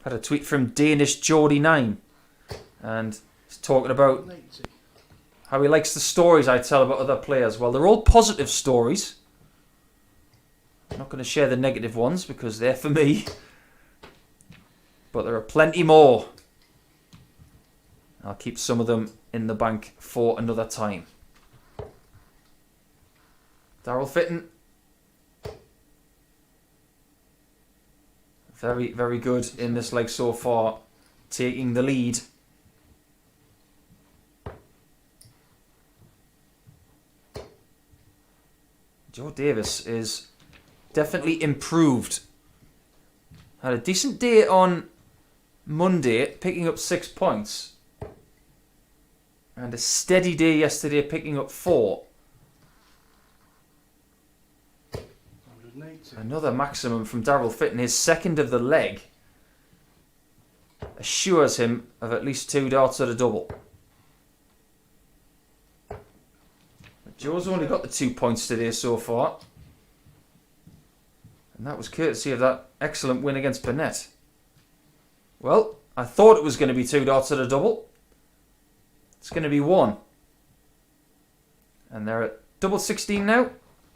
Had a tweet from Danish Geordie9, and he's talking about 90. how he likes the stories I tell about other players. Well, they're all positive stories. I'm not going to share the negative ones because they're for me. But there are plenty more. I'll keep some of them in the bank for another time. Daryl Fitton. Very, very good in this leg so far. Taking the lead. Joe Davis is definitely improved. Had a decent day on Monday, picking up 6 points. And a steady day yesterday, picking up 4. 180. Another maximum from Daryl Fitton. His second of the leg assures him of at least 2 darts at a double. But Joe's only got the 2 points today so far. And that was courtesy of that excellent win against Burnett. Well, I thought it was going to be 2 darts at a double. It's going to be 1. And they're at double 16 now.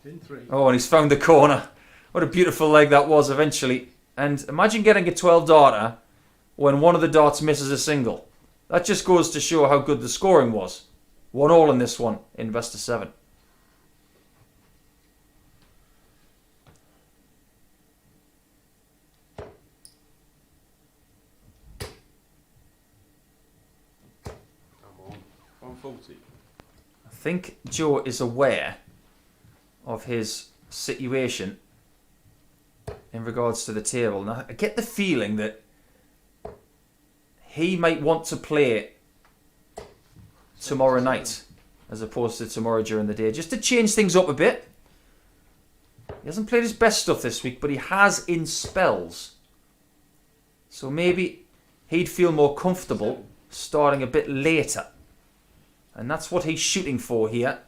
In 3. Oh, and he's found the corner. What a beautiful leg that was eventually. And imagine getting a 12 darter when one of the darts misses a single. That just goes to show how good the scoring was. 1-1 in this one in best of 7. Come on. 140. I think Joe is aware of his situation in regards to the table. Now, I get the feeling that he might want to play tomorrow night as opposed to tomorrow during the day, just to change things up a bit. He hasn't played his best stuff this week, but he has in spells. So maybe he'd feel more comfortable starting a bit later. And that's what he's shooting for here.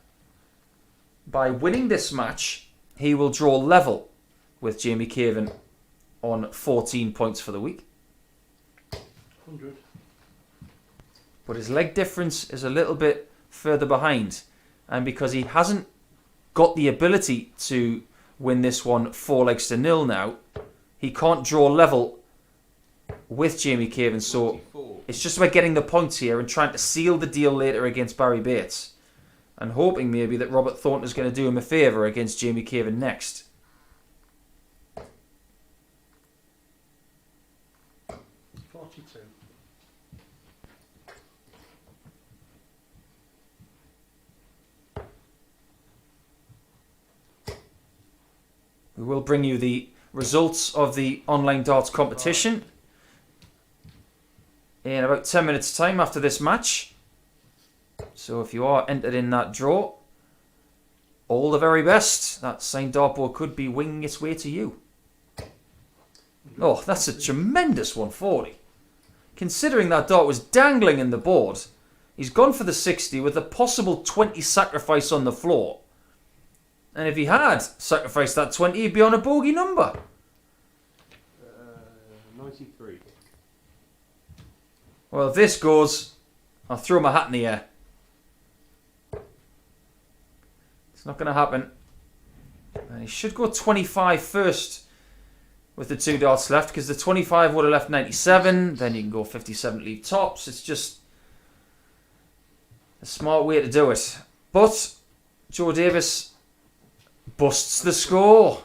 By winning this match, he will draw level with Jamie Caven on 14 points for the week. 100. But his leg difference is a little bit further behind. And because he hasn't got the ability to win this one 4-0 now, he can't draw level with Jamie Caven. So 44. it's just about getting the points here and trying to seal the deal later against Barrie Bates. And hoping maybe that Robert Thornton is going to do him a favour against Jamie Caven next. 42. We will bring you the results of the online darts competition in about 10 minutes time after this match. So if you are entered in that draw, all the very best. That signed dartboard could be winging its way to you. Oh, that's a tremendous 140. Considering that dart was dangling in the board, he's gone for the 60 with a possible 20 sacrifice on the floor. And if he had sacrificed that 20, he'd be on a bogey number. 93. Well, if this goes, I'll throw my hat in the air. It's not going to happen. And he should go 25 first with the 2 darts left, because the 25 would have left 97. Then you can go 57 to leave tops. It's just a smart way to do it. But Joe Davis busts the score.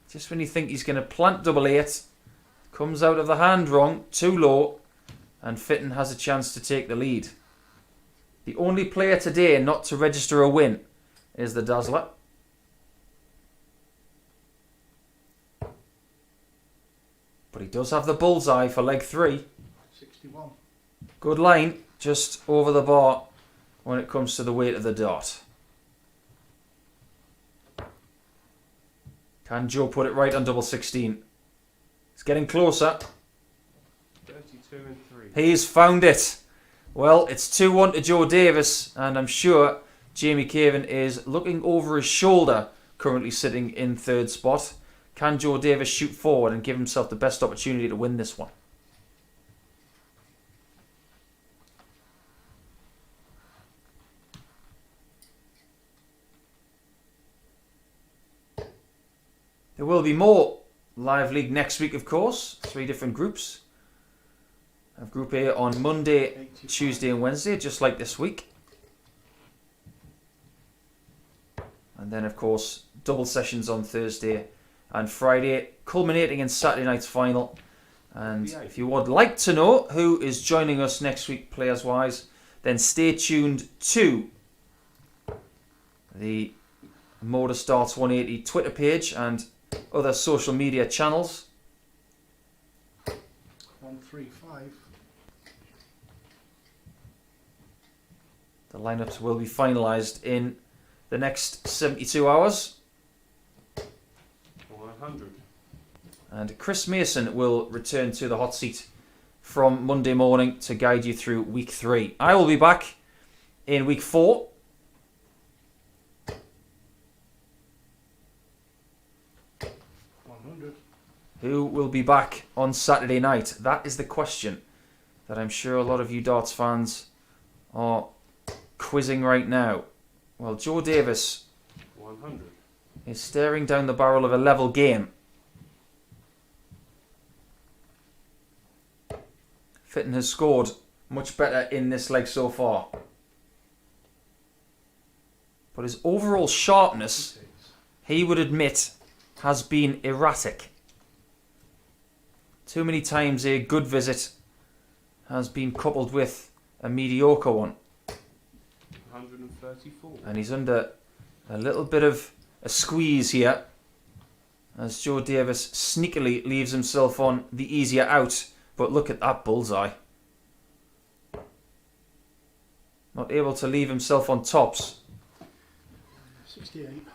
Just when you think he's going to plant double 8, comes out of the hand wrong, too low, and Fitton has a chance to take the lead. The only player today not to register a win is the Dazzler. But he does have the bullseye for leg 3. 61. Good line, just over the bar when it comes to the weight of the dart. Can Joe put it right on double 16? It's getting closer. 32 and 3. He's found it. Well, it's 2-1 to Joe Davis, and I'm sure Jamie Caven is looking over his shoulder, currently sitting in 3rd spot. Can Joe Davis shoot forward and give himself the best opportunity to win this one? There will be more Live League next week, of course. 3 different groups. I have Group A on Monday, 85. Tuesday and Wednesday, just like this week. And then, of course, double sessions on Thursday and Friday, culminating in Saturday night's final. And if you would like to know who is joining us next week, players-wise, then stay tuned to the MODUS Darts 180 Twitter page and other social media channels. 135. The lineups will be finalised in the next 72 hours. 100. And Chris Mason will return to the hot seat from Monday morning to guide you through week 3. I will be back in week 4. Who will be back on Saturday night? That is the question that I'm sure a lot of you darts fans are quizzing right now. Well, Joe Davis 100. is staring down the barrel of a level game. Fitton has scored much better in this leg so far. But his overall sharpness, he would admit, has been erratic. Too many times a good visit has been coupled with a mediocre one. 134. And he's under a little bit of a squeeze here. as Joe Davis sneakily leaves himself on the easier out. But look at that bullseye. Not able to leave himself on tops. 68.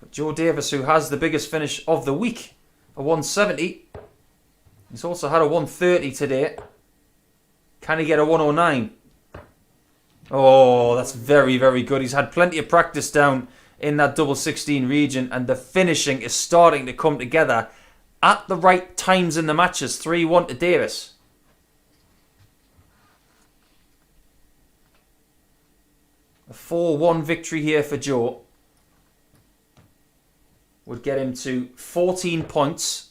But Joe Davis, who has the biggest finish of the week, a 170. He's also had a 130 today. Can he get a 109? Oh, that's very, very good. He's had plenty of practice down in that double 16 region, and the finishing is starting to come together at the right times in the matches. 3-1 to Davis. A 4-1 victory here for Joe would get him to 14 points.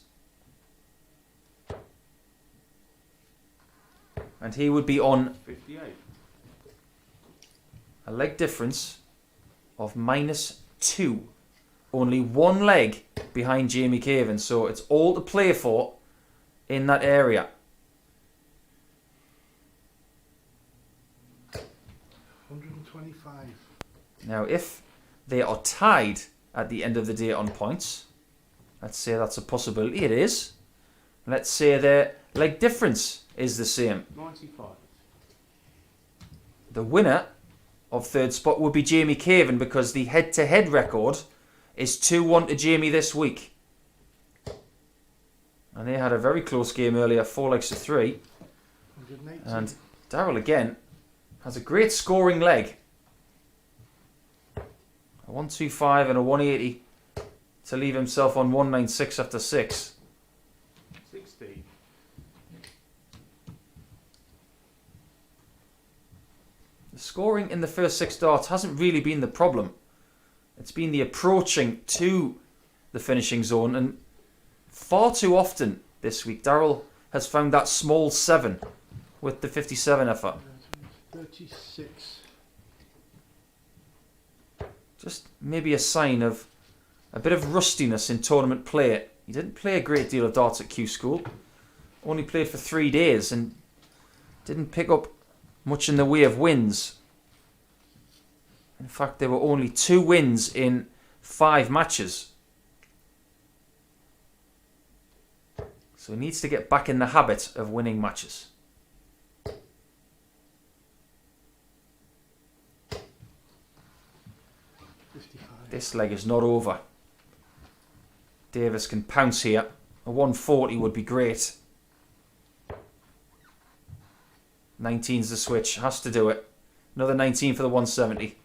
And he would be on 58. a leg difference of -2. Only one leg behind Jamie Caven. So it's all to play for in that area. 125. Now, if they are tied at the end of the day on points, let's say that's a possibility. It is. Let's say their leg difference is the same. 95. The winner of third spot would be Jamie Caven, because the head-to-head record is 2-1 to Jamie this week. And they had a very close game earlier, 4 legs to 3. 180. And Daryl again has a great scoring leg. A 125 and a 180 to leave himself on 196 after 6. 60. The scoring in the first 6 darts hasn't really been the problem. It's been the approaching to the finishing zone, and far too often this week Daryl has found that small 7 with the 57 effort. 36. Just maybe a sign of a bit of rustiness in tournament play. He didn't play a great deal of darts at Q School. Only played for 3 days and didn't pick up much in the way of wins. In fact, there were only 2 wins in 5 matches. So he needs to get back in the habit of winning matches. This leg is not over. Davis can pounce here. A 140 would be great. 19's the switch. Has to do it. Another 19 for the 170.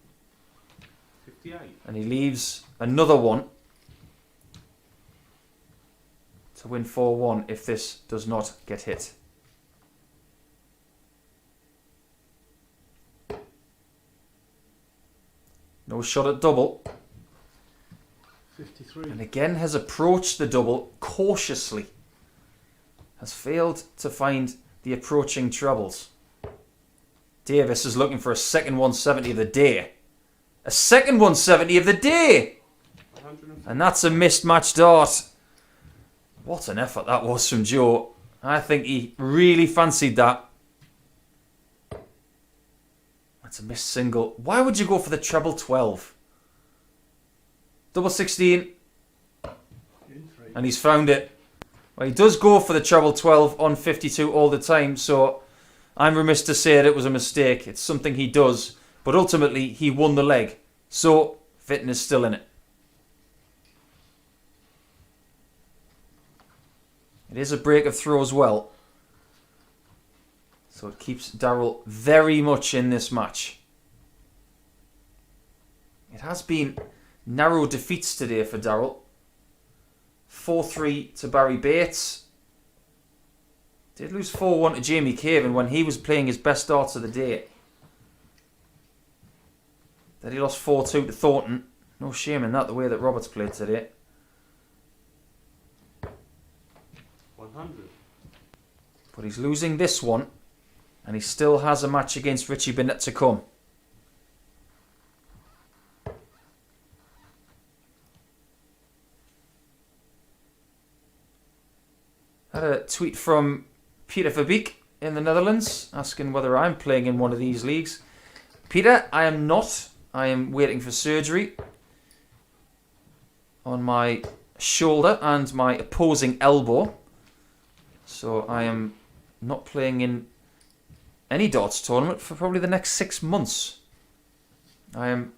58. And he leaves another one to win 4-1 if this does not get hit. No shot at double. 53. And again has approached the double cautiously. Has failed to find the approaching trebles. Davis is looking for a second 170 of the day. A second 170 of the day! 150. And that's a missed match dart. What an effort that was from Joe. I think he really fancied that. That's a missed single. Why would you go for the treble 12? Double 16. In 3. And he's found it. Well, he does go for the treble 12 on 52 all the time, so I'm remiss to say that it was a mistake. It's something he does. But ultimately, he won the leg. So, Fitton is still in it. It is a break of throw as well. So it keeps Daryl very much in this match. It has been narrow defeats today for Daryl. 4-3 to Barrie Bates. Did lose 4-1 to Jamie Caven when he was playing his best darts of the day. Then he lost 4-2 to Thornton. No shame in that, the way that Roberts played today. 100. But he's losing this one. And he still has a match against Richie Burnett to come. Had a tweet from Peter Verbeek in the Netherlands asking whether I'm playing in one of these leagues. Peter, I am not. I am waiting for surgery. on my shoulder and my opposing elbow. So I am not playing in any darts tournament for probably the next 6 months. I am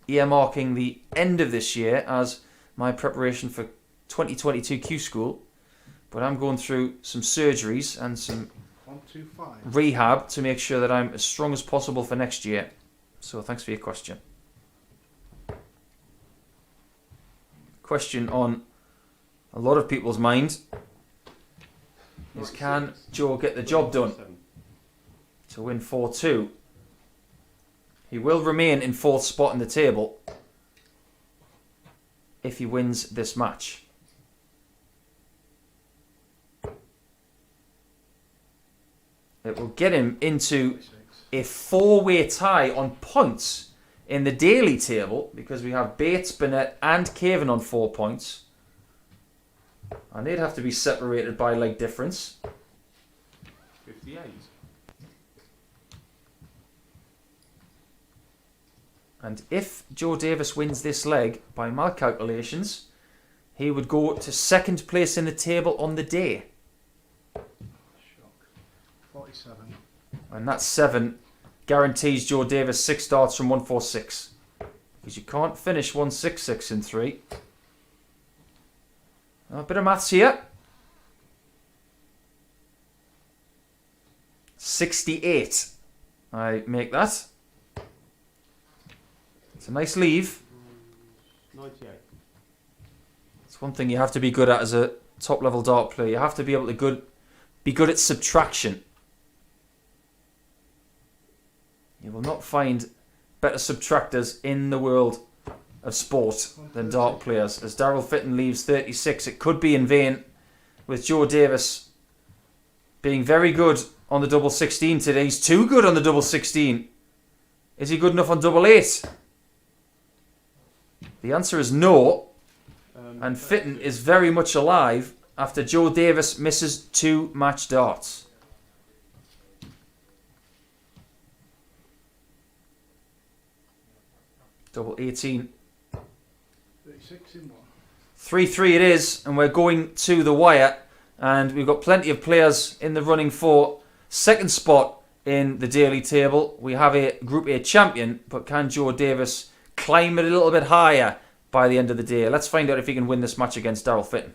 earmarking the end of this year as my preparation for 2022 Q School. But I'm going through some surgeries and some 125. rehab to make sure that I'm as strong as possible for next year. So thanks for your question. Question on a lot of people's mind is, can Joe get the job done to win 4-2? He will remain in 4th spot in the table if he wins this match. It will get him into a 4-way tie on points in the daily table because we have Bates, Burnett and Caven on 4 points. And they'd have to be separated by leg difference. 58. And if Joe Davis wins this leg, by my calculations, he would go to 2nd place in the table on the day. Shock. 47. And that 7 guarantees Joe Davis 6 darts from 146. Because you can't finish 166 in 3. A bit of maths here. 68. I make that. It's a nice leave. 98. It's one thing you have to be good at as a top level dart player. You have to be able to be good at subtraction. You will not find better subtractors in the world of sport than dart players. As Daryl Fitton leaves 36, it could be in vain with Joe Davis being very good on the double 16 today. He's too good on the double 16. Is he good enough on double 8? The answer is no. And Fitton is very much alive after Joe Davis misses 2 match darts. Double 18. 36 in 1. 3-3 it is, and we're going to the wire. And we've got plenty of players in the running for 2nd spot in the daily table. We have a Group A champion, but can Joe Davis climb it a little bit higher by the end of the day? Let's find out if he can win this match against Daryl Fitton.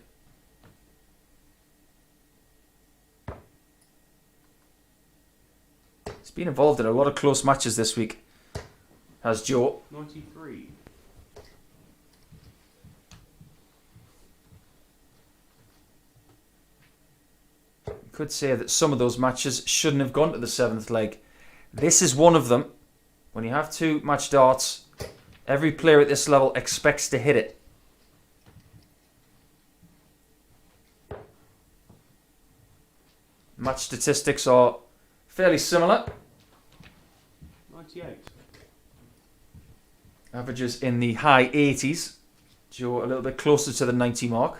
He's been involved in a lot of close matches this week, has Joe. 93. You could say that some of those matches shouldn't have gone to the 7th leg. This is one of them. When you have 2 match darts, every player at this level expects to hit it. Match statistics are fairly similar. 98. Averages in the high 80s. Joe a little bit closer to the 90 mark.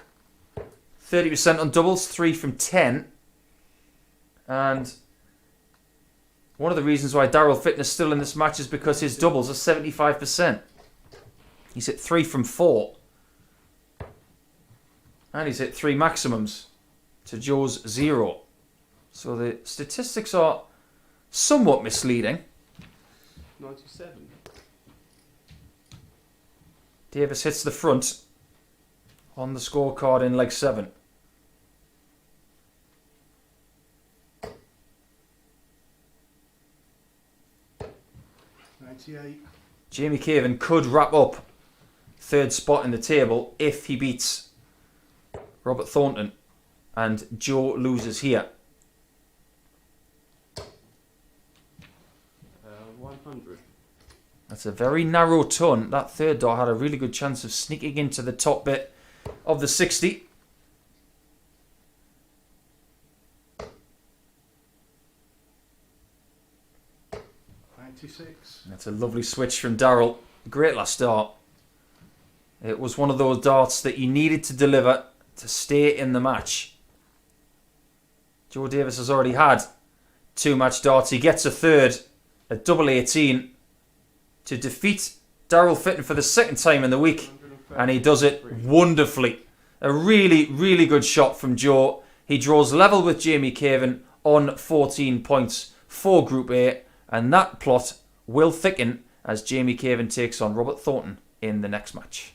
30% on doubles, 3 from 10. And one of the reasons why Daryl Fitton is still in this match is because his doubles are 75%. He's hit 3 from 4. And he's hit 3 maximums to Joe's 0. So the statistics are somewhat misleading. 97. Davis hits the front on the scorecard in leg 7. Jamie Caven could wrap up 3rd spot in the table if he beats Robert Thornton and Joe loses here. 100. That's a very narrow ton. That 3rd dart had a really good chance of sneaking into the top bit of the 60. That's a lovely switch from Daryl. Great last dart. It was one of those darts that you needed to deliver to stay in the match. Joe Davis has already had 2 match darts. He gets a 3rd at double 18 to defeat Daryl Fitton for the 2nd time in the week. 104. and he does it wonderfully. A really, really good shot from Joe. He draws level with Jamie Caven on 14 points for Group A, and that plot will thicken as Jamie Caven takes on Robert Thornton in the next match.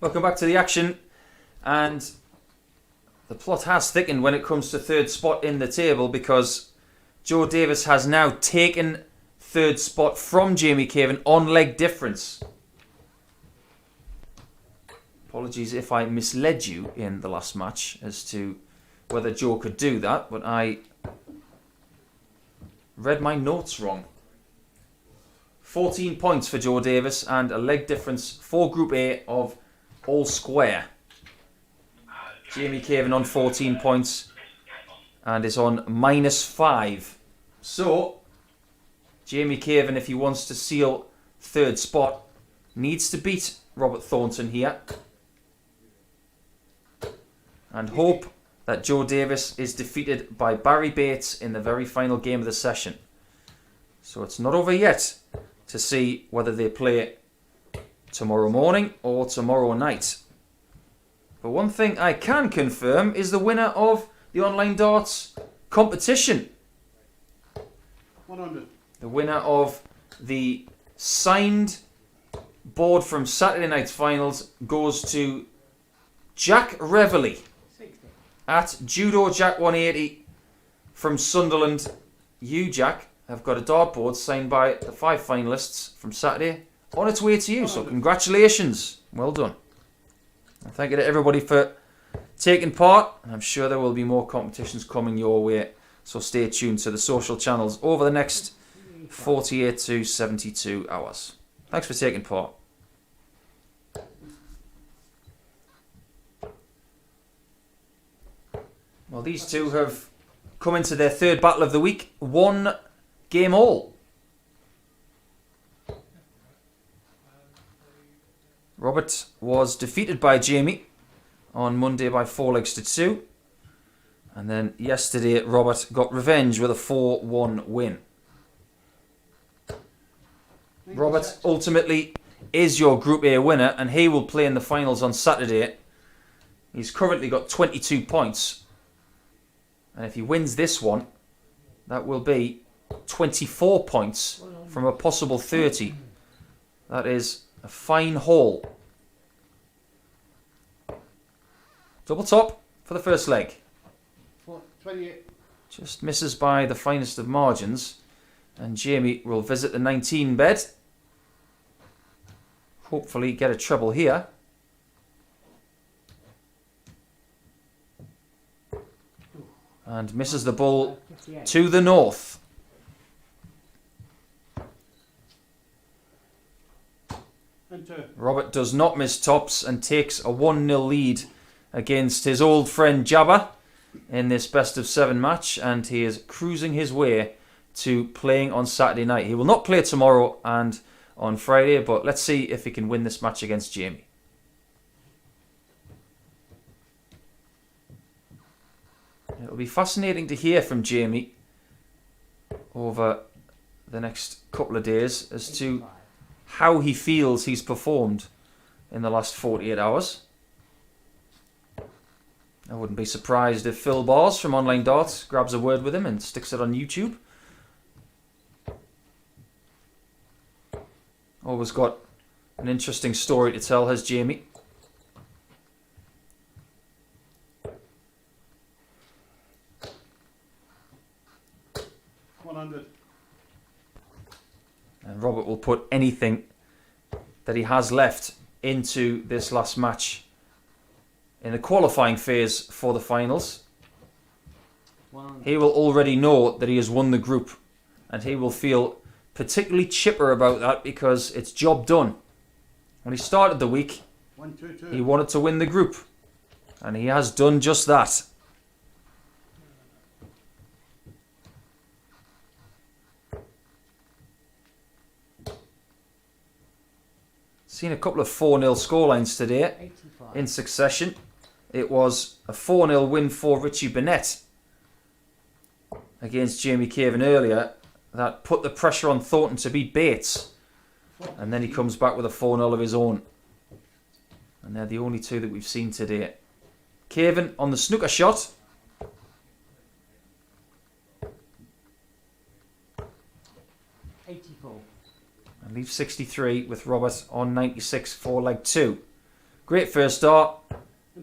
Welcome back to the action, and the plot has thickened when it comes to third spot in the table, because Joe Davis has now taken third spot from Jamie Caven on leg difference. Apologies if I misled you in the last match as to whether Joe could do that, but I read my notes wrong. 14 points for Joe Davis and a leg difference for Group A of all square. Jamie Caven on 14 points and is on -5. So, Jamie Caven, if he wants to seal third spot, needs to beat Robert Thornton here and hope that Joe Davis is defeated by Barrie Bates in the very final game of the session. So it's not over yet to see whether they play tomorrow morning or tomorrow night. But one thing I can confirm is the winner of the online darts competition. 100. The winner of the signed board from Saturday night's finals goes to Jack Reveley 60. at Judo Jack 180 from Sunderland. You, Jack, have got a dartboard signed by the 5 finalists from Saturday on its way to you. So congratulations. Well done. And thank you to everybody for taking part. And I'm sure there will be more competitions coming your way. So stay tuned to the social channels over the next 48 to 72 hours. Thanks for taking part. Well, these two have come into their third battle of the week. 1 game all. Robert was defeated by Jamie on Monday by 4 legs to 2. And then yesterday, Robert got revenge with a 4-1 win. Robert ultimately is your Group A winner, and he will play in the finals on Saturday. He's currently got 22 points. And if he wins this one, that will be 24 points from a possible 30. That is a fine haul. Double top for the first leg. 28. Just misses by the finest of margins. And Jamie will visit the 19 bed. Hopefully get a treble here. And misses the ball 58. to the north. Enter. Robert does not miss tops and takes a 1-0 lead against his old friend Jabba. in this best of 7 match, and he is cruising his way to playing on Saturday night. He will not play tomorrow and on Friday, but let's see if he can win this match against Jamie. It'll be fascinating to hear from Jamie over the next couple of days as to 85. how he feels he's performed in the last 48 hours. I wouldn't be surprised if Phil Bars from Online Darts grabs a word with him and sticks it on YouTube. Always got an interesting story to tell, has Jamie. 100. And Robert will put anything that he has left into this last match in the qualifying phase for the finals. 100. He will already know that he has won the group, and he will feel particularly chipper about that because it's job done. When he started the week, 122. he wanted to win the group, and he has done just that. Seen a couple of 4-0 scorelines today 85. in succession. It was a 4-0 win for Richie Burnett against Jamie Caven earlier that put the pressure on Thornton to beat Bates, and then he comes back with a 4-0 of his own, and they're the only two that we've seen today. Caven on the snooker shot. 84. And leaves 63 with Robert on 96 for leg 2. Great first dart.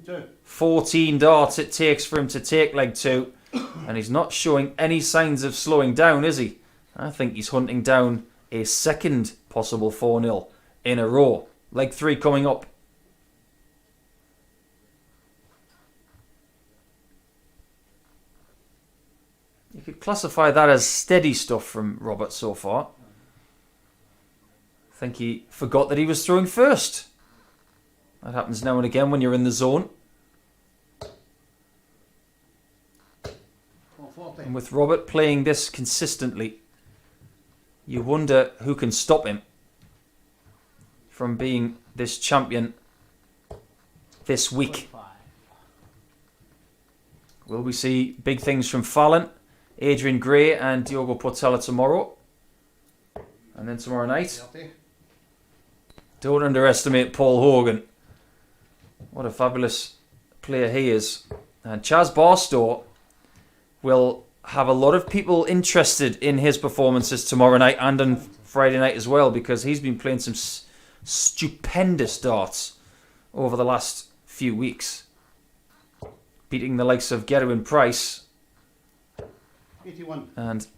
2. 14 darts it takes for him to take leg 2. And he's not showing any signs of slowing down, is he? I think he's hunting down a second possible 4-0 in a row. Leg 3 coming up. You could classify that as steady stuff from Robert so far. I think he forgot that he was throwing first. That happens now and again when you're in the zone. 440. And with Robert playing this consistently, you wonder who can stop him from being this champion this week. 45. Will we see big things from Fallon, Adrian Gray and Diogo Portela tomorrow? And then tomorrow night? 30. Don't underestimate Paul Hogan. What a fabulous player he is. And Chaz Barstow will have a lot of people interested in his performances tomorrow night and on Friday night as well, because he's been playing some stupendous darts over the last few weeks. Beating the likes of Gerwin Price 81. and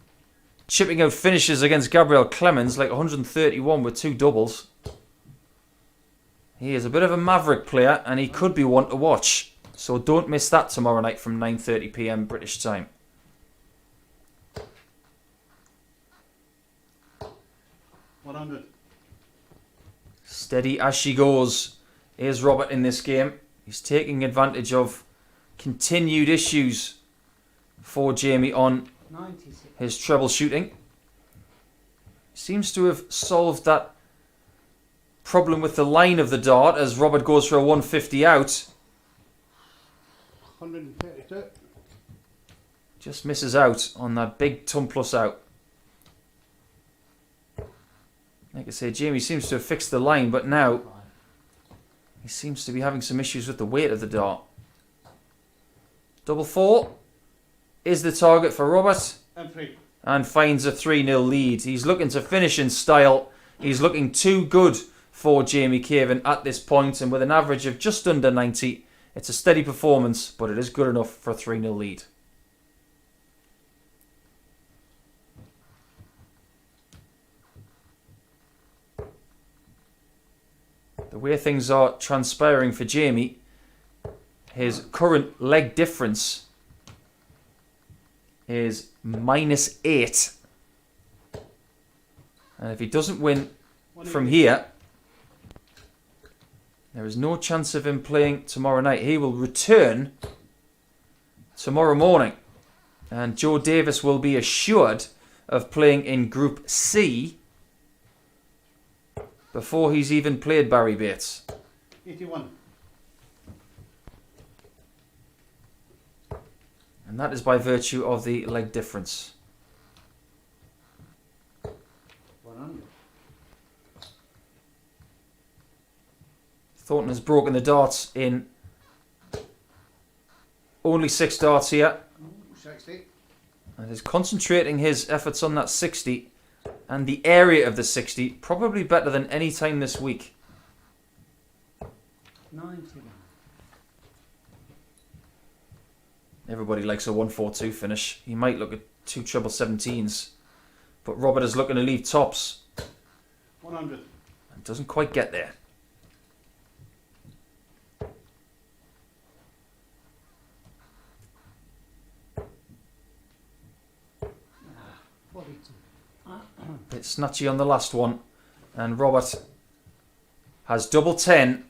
chipping out finishes against Gabriel Clemens, like 131 with 2 doubles. He is a bit of a maverick player, and he could be one to watch. So don't miss that tomorrow night from 9:30 PM British time. 100. Steady as she goes is Robert in this game. He's taking advantage of continued issues for Jamie on 96. his troubleshooting. Seems to have solved that problem with the line of the dart as Robert goes for a 150 out. 132. Just misses out on that big ton plus out. Like I say, Jamie seems to have fixed the line, but now he seems to be having some issues with the weight of the dart. 4-4 is the target for Robert, And 3. and finds a 3-0 lead. He's looking to finish in style. He's looking too good for Jamie Caven at this point, and with an average of just under 90, it's a steady performance, but it is good enough for a 3-0 lead. The way things are transpiring for Jamie, his current leg difference is -8. And if he doesn't win from here, there is no chance of him playing tomorrow night. He will return tomorrow morning. And Joe Davis will be assured of playing in Group C before he's even played Barrie Bates. 81. And that is by virtue of the leg difference. 100. Thornton has broken the darts in only 6 darts here. 60. And is concentrating his efforts on that 60 and the area of the 60 probably better than any time this week. 91. Everybody likes a 1-4-2 finish. He might look at 2 treble 17s. But Robert is looking to leave tops. 100. And doesn't quite get there. Bit snatchy on the last one. And Robert has double 10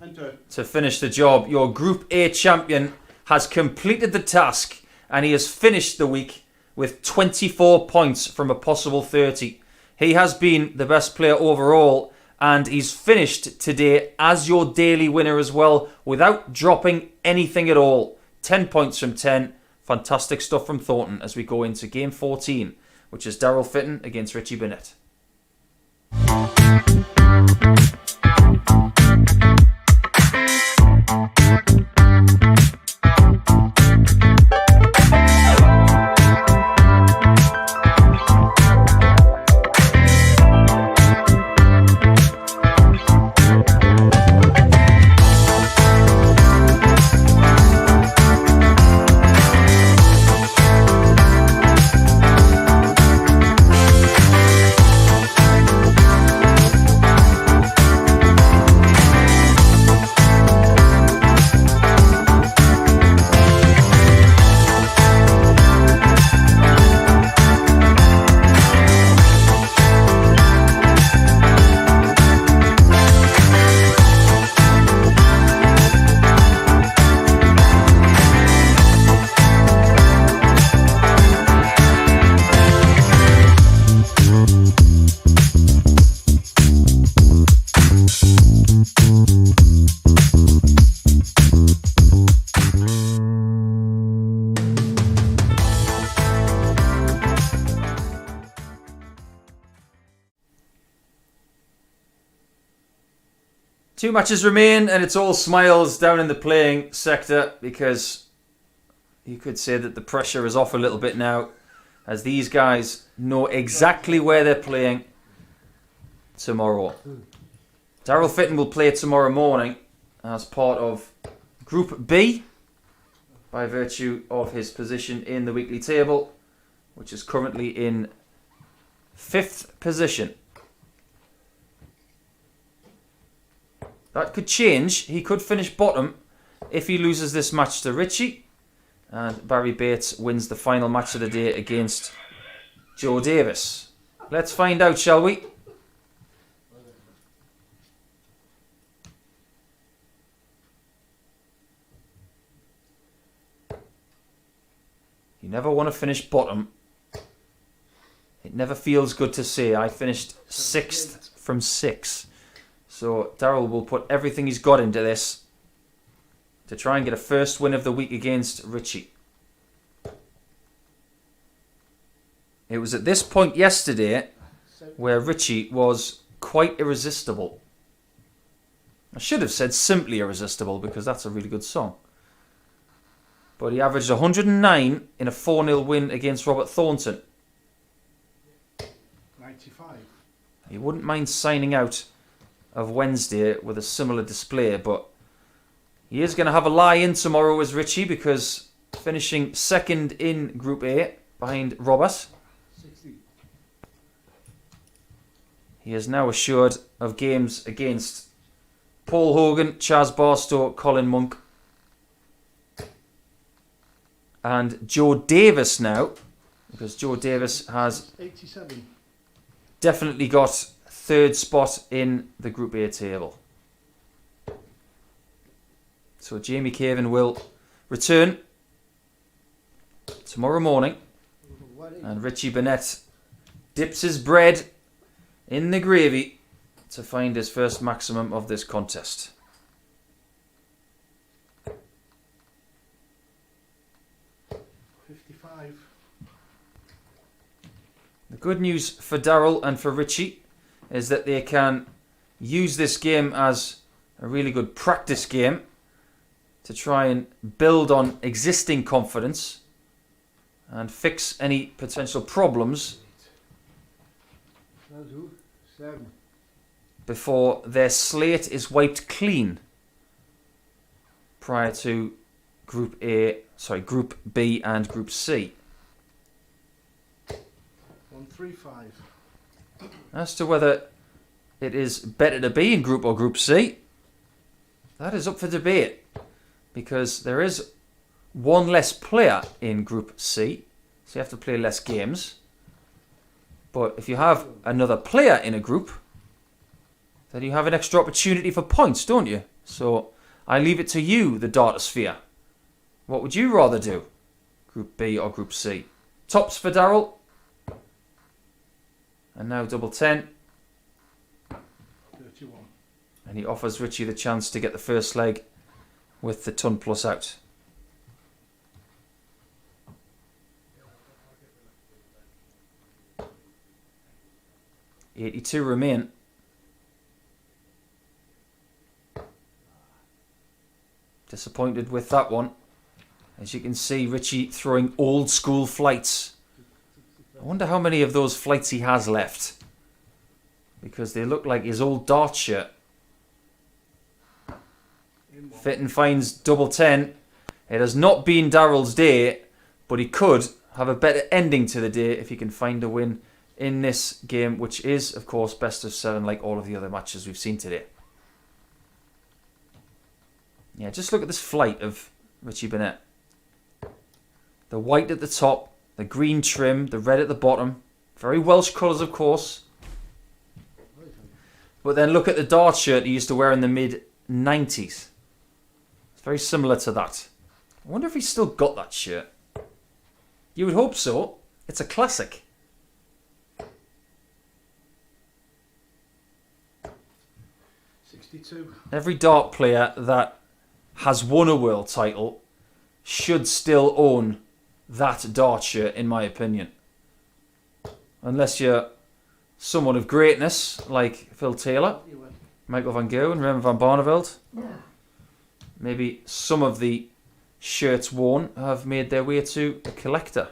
And 2. to finish the job. Your Group A champion has completed the task and he has finished the week with 24 points from a possible 30. He has been the best player overall and he's finished today as your daily winner as well without dropping anything at all. 10 points from 10. Fantastic stuff from Thornton as we go into game 14, which is Darryl Fitton against Richie Burnett. Two matches remain and it's all smiles down in the playing sector because you could say that the pressure is off a little bit now as these guys know exactly where they're playing tomorrow. Darryl Fitton will play tomorrow morning as part of Group B by virtue of his position in the weekly table, which is currently in 5th position. That could change. He could finish bottom if he loses this match to Richie. And Barrie Bates wins the final match of the day against Joe Davis. Let's find out, shall we? You never want to finish bottom. It never feels good to say. I finished 6th from 6. So Darryl will put everything he's got into this to try and get a first win of the week against Richie. It was at this point yesterday where Richie was quite irresistible. I should have said simply irresistible because that's a really good song. But he averaged 109 in a 4-0 win against Robert Thornton. 95. He wouldn't mind signing out of Wednesday with a similar display, but he is going to have a lie-in tomorrow as Richie because finishing 2nd in Group A behind Robert. 60. He is now assured of games against Paul Hogan, Chaz Barstow, Colin Monk and Joe Davis now, because Joe Davis has 87. definitely got 3rd spot in the Group A table. So Jamie Caven will return tomorrow morning. 180. And Richie Burnett dips his bread in the gravy to find his first maximum of this contest. $55. The good news for Daryl and for Richie is that they can use this game as a really good practice game to try and build on existing confidence and fix any potential problems That'll do. 7. before their slate is wiped clean prior to Group B and Group C. 135. As to whether it is better to be in Group or Group C, that is up for debate, because there is one less player in Group C, so you have to play less games. But if you have another player in a group, then you have an extra opportunity for points, don't you? So I leave it to you, the data sphere. What would you rather do? Group B or Group C? Tops for Daryl. And now double 10. 31. And he offers Richie the chance to get the first leg with the ton plus out. 82 remain. Disappointed with that one. As you can see, Richie throwing old school flights. I wonder how many of those flights he has left, because they look like his old dart shirt. Fitton finds double 10. It has not been Darryl's day, but he could have a better ending to the day if he can find a win in this game, which is, of course, best of 7 like all of the other matches we've seen today. Yeah, just look at this flight of Richie Burnett. The white at the top, the green trim, the red at the bottom. Very Welsh colours, of course. But then look at the dart shirt he used to wear in the mid-90s. It's very similar to that. I wonder if he's still got that shirt. You would hope so. It's a classic. 62. Every dart player that has won a world title should still own that dart shirt, in my opinion. Unless you're someone of greatness like Phil Taylor, Michael van Gerwen, Raymond van Barneveld. Maybe some of the shirts worn have made their way to a collector.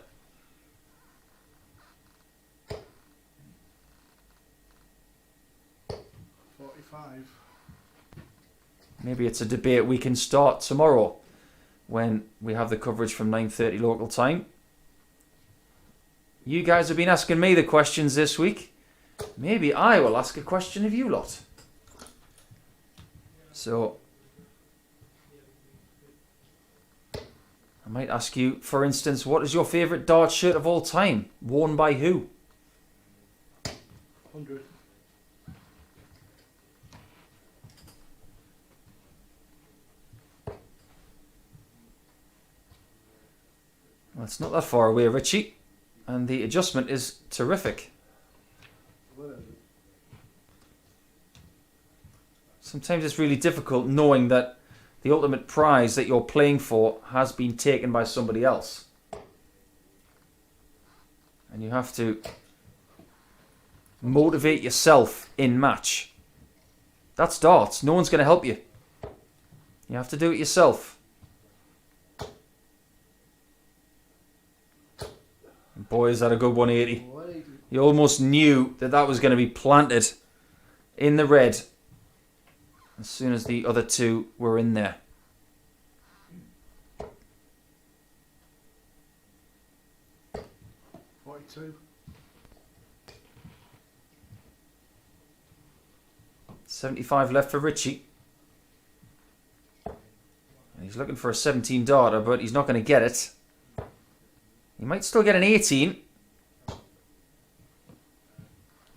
Maybe it's a debate we can start tomorrow when we have the coverage from 9:30 local time. You guys have been asking me the questions this week. Maybe I will ask a question of you lot. So I might ask you, for instance, what is your favourite dart shirt of all time? Worn by who? 100. Well, it's not that far away, Richie. And the adjustment is terrific. Sometimes it's really difficult knowing that the ultimate prize that you're playing for has been taken by somebody else. And you have to motivate yourself in match. That's darts. No one's going to help you. You have to do it yourself. Boy, is that a good 180. 180. You almost knew that that was going to be planted in the red as soon as the other two were in there. $42. 75 left for Richie. And he's looking for a 17 darter, but he's not going to get it. He might still get an 18.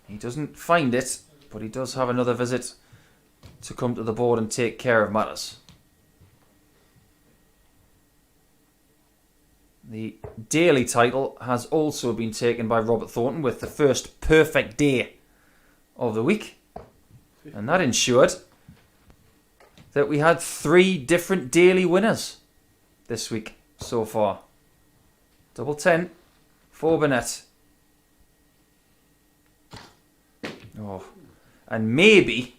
He doesn't find it, but he does have another visit to come to the board and take care of matters. The daily title has also been taken by Robert Thornton with the first perfect day of the week. And that ensured that we had 3 different daily winners this week so far. Double 10 for Burnett. Oh, and maybe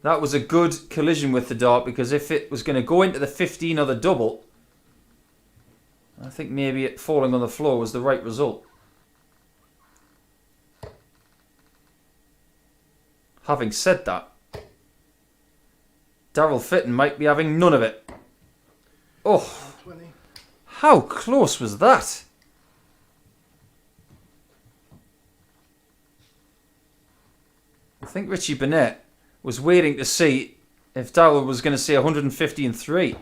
that was a good collision with the dart, because if it was going to go into the 15 or the double, I think maybe it falling on the floor was the right result. Having said that, Daryl Fitton might be having none of it. Oh, 20. how close was that? I think Richie Burnett was waiting to see if Daryl was going to say 150 and 3.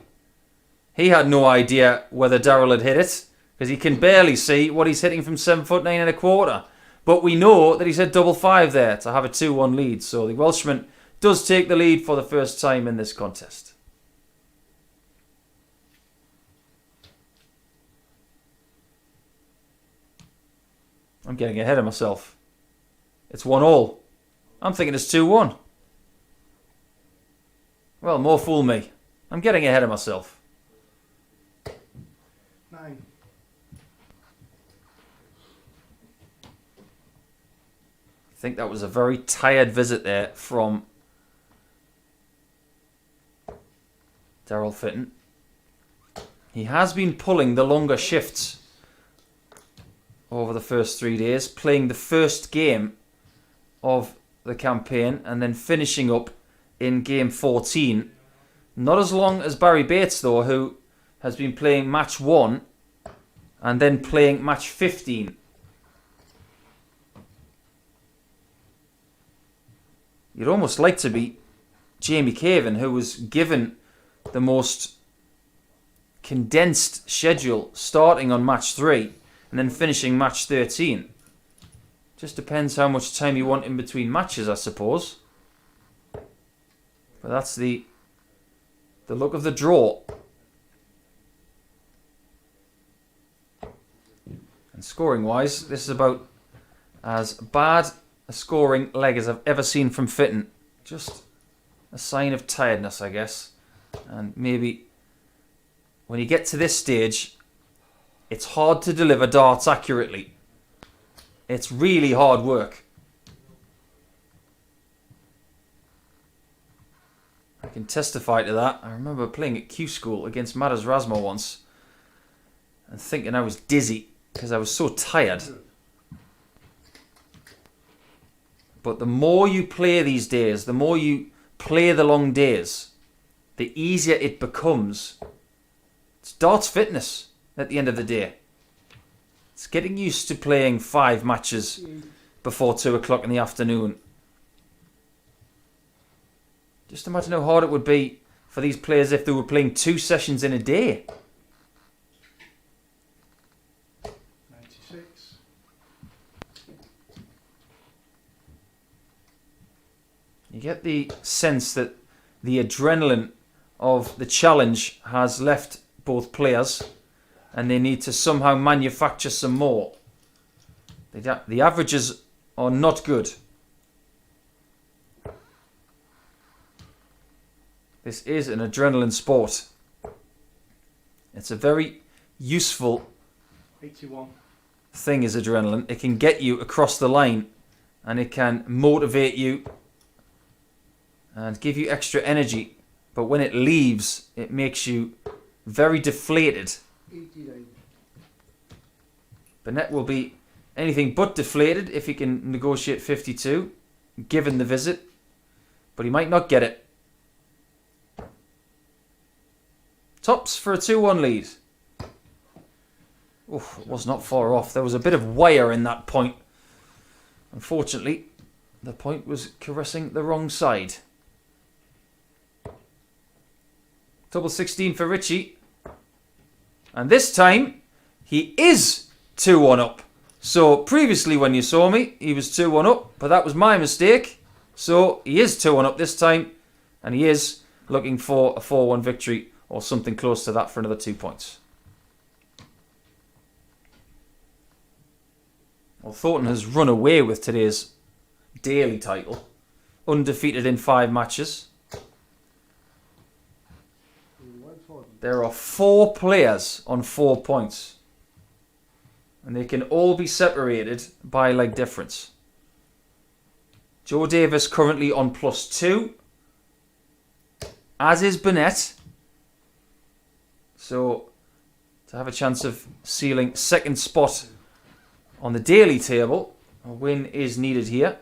He had no idea whether Daryl had hit it, because he can barely see what he's hitting from 7'9" and a quarter. But we know that he's hit double 5 there to have a 2-1 lead. So the Welshman does take the lead for the first time in this contest. I'm getting ahead of myself. It's 1-1. I'm thinking it's 2-1. Well, more fool me. I'm getting ahead of myself. 9. I think that was a very tired visit there from Daryl Fitton. He has been pulling the longer shifts over the first 3 days, playing the first game of the campaign and then finishing up in game 14. Not as long as Barrie Bates, though, who has been playing match 1 and then playing match 15. You'd almost like to be Jamie Caven, who was given the most condensed schedule, starting on match 3 and then finishing match 13. Just depends how much time you want in between matches, I suppose. But that's the look of the draw. And scoring-wise, this is about as bad a scoring leg as I've ever seen from Fitton. Just a sign of tiredness, I guess. And maybe when you get to this stage, it's hard to deliver darts accurately. It's really hard work. I can testify to that. I remember playing at Q School against MODUS Rasmo once and thinking I was dizzy because I was so tired. But the more you play these days, the more you play the long days, the easier it becomes. It's darts fitness at the end of the day. It's getting used to playing 5 matches before 2 o'clock in the afternoon. Just imagine how hard it would be for these players if they were playing 2 sessions in a day. 96. You get the sense that the adrenaline of the challenge has left both players and they need to somehow manufacture some more. The averages are not good. This is an adrenaline sport. It's a very useful 81. thing, is adrenaline. It can get you across the line and it can motivate you and give you extra energy. But when it leaves, it makes you very deflated. 89. Burnett will be anything but deflated if he can negotiate 52, given the visit. But he might not get it. Tops for a 2-1 lead. Oof, it was not far off. There was a bit of wire in that point. Unfortunately, the point was caressing the wrong side. Double 16 for Richie. And this time, he is 2-1 up. So previously when you saw me, he was 2-1 up. But that was my mistake. So he is 2-1 up this time. And he is looking for a 4-1 victory or something close to that for another 2 points. Well, Thornton has run away with today's daily title. Undefeated in 5 matches. 140. There are 4 players on 4 points. And they can all be separated by leg difference. Joe Davis currently on +2. As is Burnett. So, to have a chance of sealing second spot on the daily table, a win is needed here.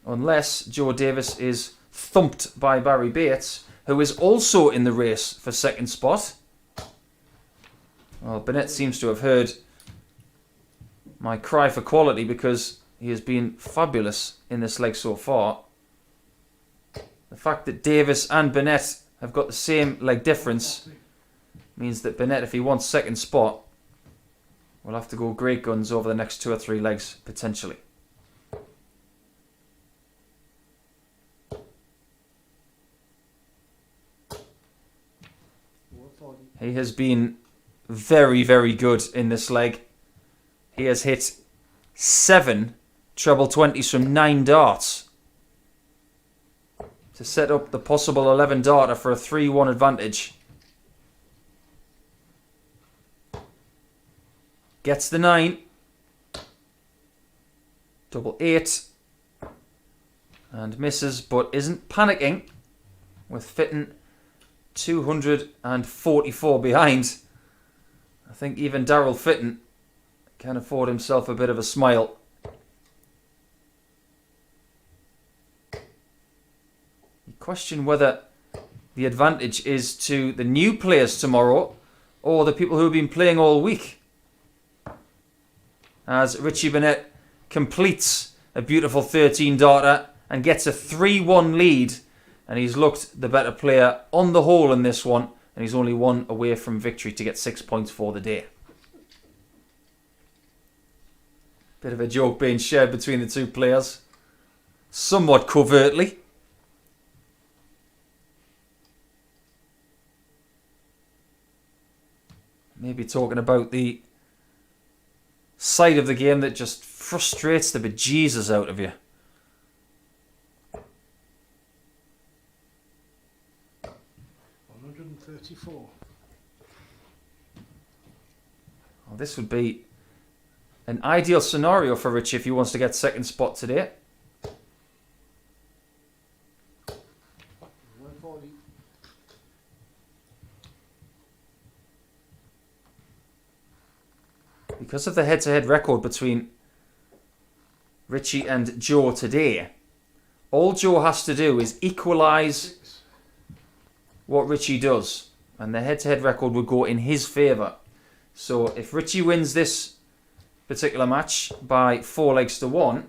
Unless Joe Davis is thumped by Barrie Bates, who is also in the race for second spot. Well, Burnett seems to have heard my cry for quality because he has been fabulous in this leg so far. The fact that Davis and Burnett have got the same leg difference means that Burnett, if he wants second spot, will have to go great guns over the next 2 or 3 legs, potentially. He has been very, very good in this leg. He has hit 7 treble 20s from 9 darts to set up the possible 11 darter for a 3-1 advantage. Gets the 9. Double 8. And misses, but isn't panicking with Fitton 244 behind. I think even Daryl Fitton can afford himself a bit of a smile. You question whether the advantage is to the new players tomorrow or the people who have been playing all week. As Richie Burnett completes a beautiful 13 darter and gets a 3-1 lead, and he's looked the better player on the whole in this one, and he's only 1 away from victory to get 6 points for the day. Bit of a joke being shared between the 2 players, somewhat covertly. Maybe talking about the side of the game that just frustrates the bejesus out of you. $134. Well, this would be an ideal scenario for Richie if he wants to get second spot today. 140. Because of the head-to-head record between Richie and Joe today, all Joe has to do is equalise what Richie does, and the head-to-head record would go in his favour. So if Richie wins this particular match by 4 legs to 1,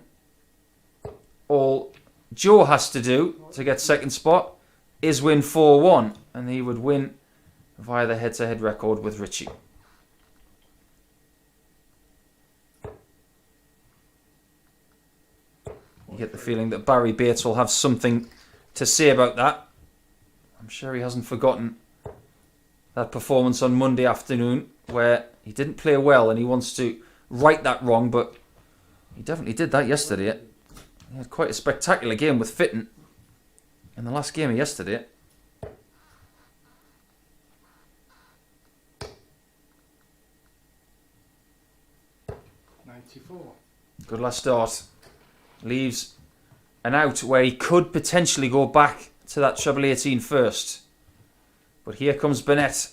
all Joe has to do to get second spot is win 4-1, and he would win via the head-to-head record with Richie. You get the feeling that Barrie Bates will have something to say about that. I'm sure he hasn't forgotten that performance on Monday afternoon where he didn't play well and he wants to right that wrong, but he definitely did that yesterday. He had quite a spectacular game with Fitton in the last game of yesterday. $94. Good last start. Leaves an out where he could potentially go back to that treble 18 first. But here comes Burnett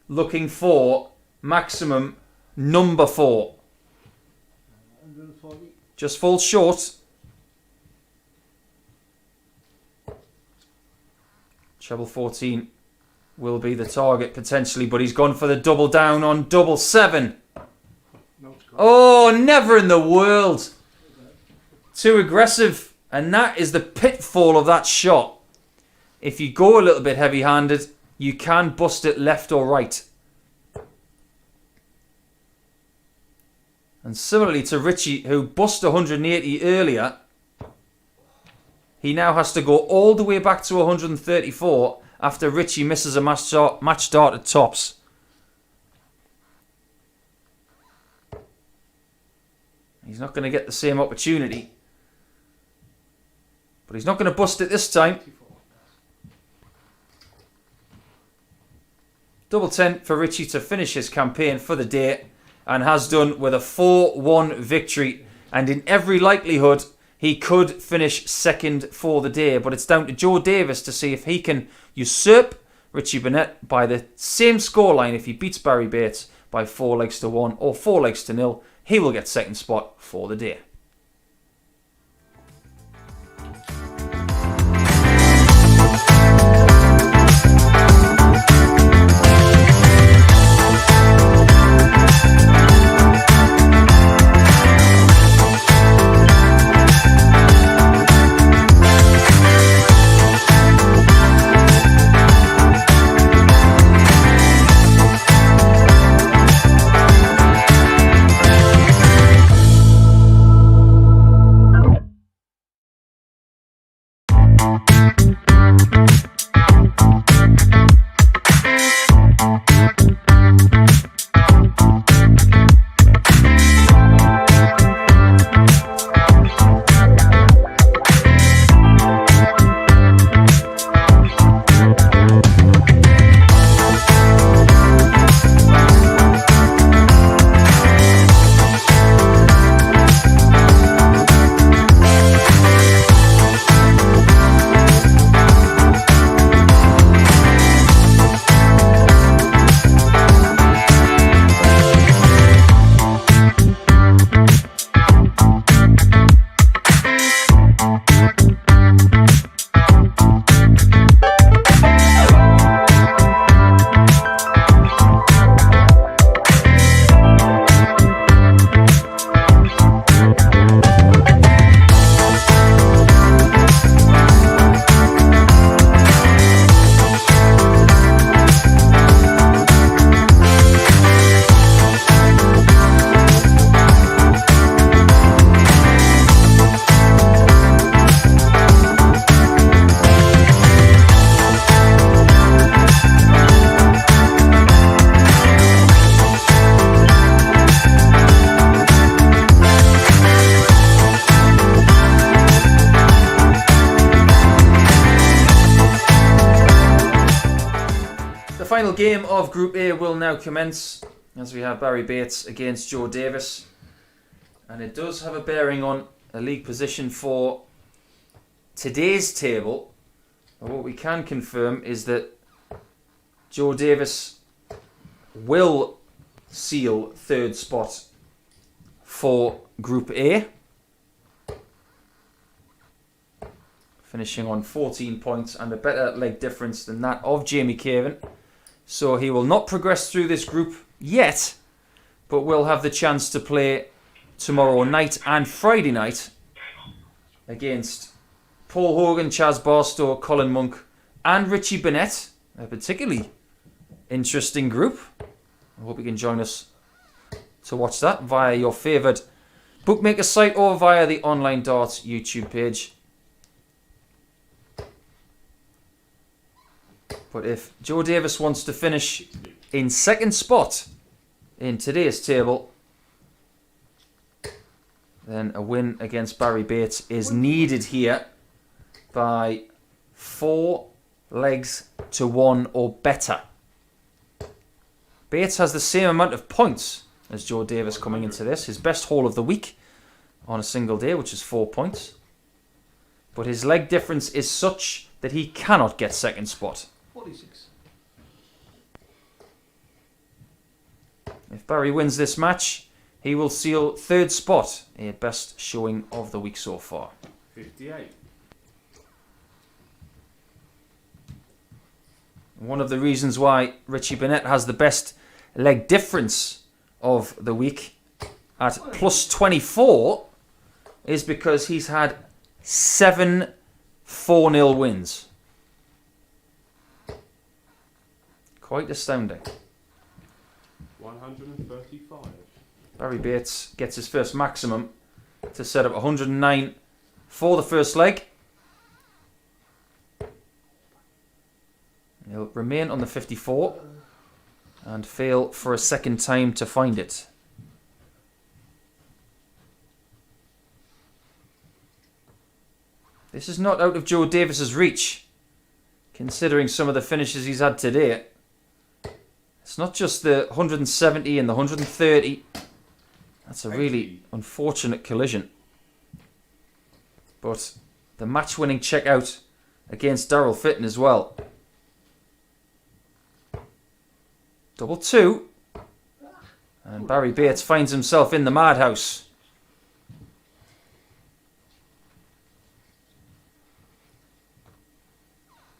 looking for maximum number 4. 140. Just falls short. Treble 14 will be the target potentially, but he's gone for the double down on double 7. No score. Oh, never in the world. Too aggressive. And that is the pitfall of that shot. If you go a little bit heavy-handed, you can bust it left or right. And similarly to Richie, who bust 180 earlier, he now has to go all the way back to 134 after Richie misses a match start at tops. He's not going to get the same opportunity. But he's not going to bust it this time. Double 10 for Richie to finish his campaign for the day, and has done with a 4-1 victory. And in every likelihood, he could finish second for the day. But it's down to Joe Davis to see if he can usurp Richie Burnett by the same scoreline. If he beats Barrie Bates by 4 legs to 1 or 4 legs to 0, he will get second spot for the day. Final game of Group A will now commence as we have Barrie Bates against Joe Davis, and it does have a bearing on a league position for today's table. And what we can confirm is that Joe Davis will seal third spot for Group A, finishing on 14 points and a better leg difference than that of Jamie Caven. So he will not progress through this group yet, but will have the chance to play tomorrow night and Friday night against Paul Hogan, Chaz Barstow, Colin Monk and Richie Burnett. A particularly interesting group. I hope you can join us to watch that via your favoured bookmaker site or via the Online Darts YouTube page. But if Joe Davis wants to finish in second spot in today's table, then a win against Barrie Bates is needed here by 4 legs to 1 or better. Bates has the same amount of points as Joe Davis coming into this. His best haul of the week on a single day, which is 4 points. But his leg difference is such that he cannot get second spot. 46. If Barrie wins this match, he will seal third spot, a best showing of the week so far. 58. One of the reasons why Richie Burnett has the best leg difference of the week at plus 24 is because he's had 7 4-0 wins. Quite astounding. 135. Barrie Bates gets his first maximum to set up 109 for the first leg. He'll remain on the 54 and fail for a second time to find it. This is not out of Joe Davis's reach, considering some of the finishes he's had today. It's not just the 170 and the 130. That's a really unfortunate collision. But the match-winning check-out against Darryl Fitton as well. Double two. And Barrie Bates finds himself in the madhouse.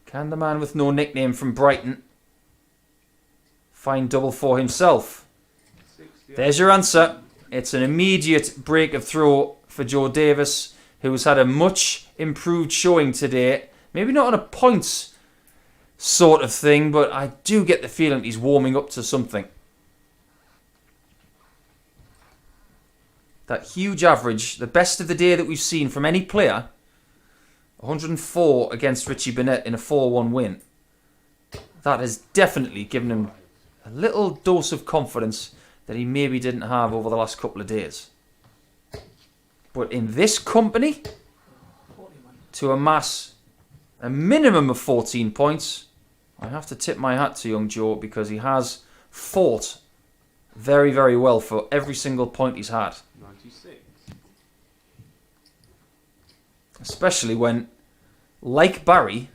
Can the man with no nickname from Brighton find double for himself? There's your answer. It's an immediate break of throw for Joe Davis, who's had a much improved showing today. Maybe not on a points sort of thing, but I do get the feeling he's warming up to something. That huge average, the best of the day that we've seen from any player, 104 against Richie Burnett in a 4-1 win. That has definitely given him a little dose of confidence that he maybe didn't have over the last couple of days. But in this company, to amass a minimum of 14 points, I have to tip my hat to young Joe, because he has fought very, very well for every single point he's had. 96. Especially when, like Barrie,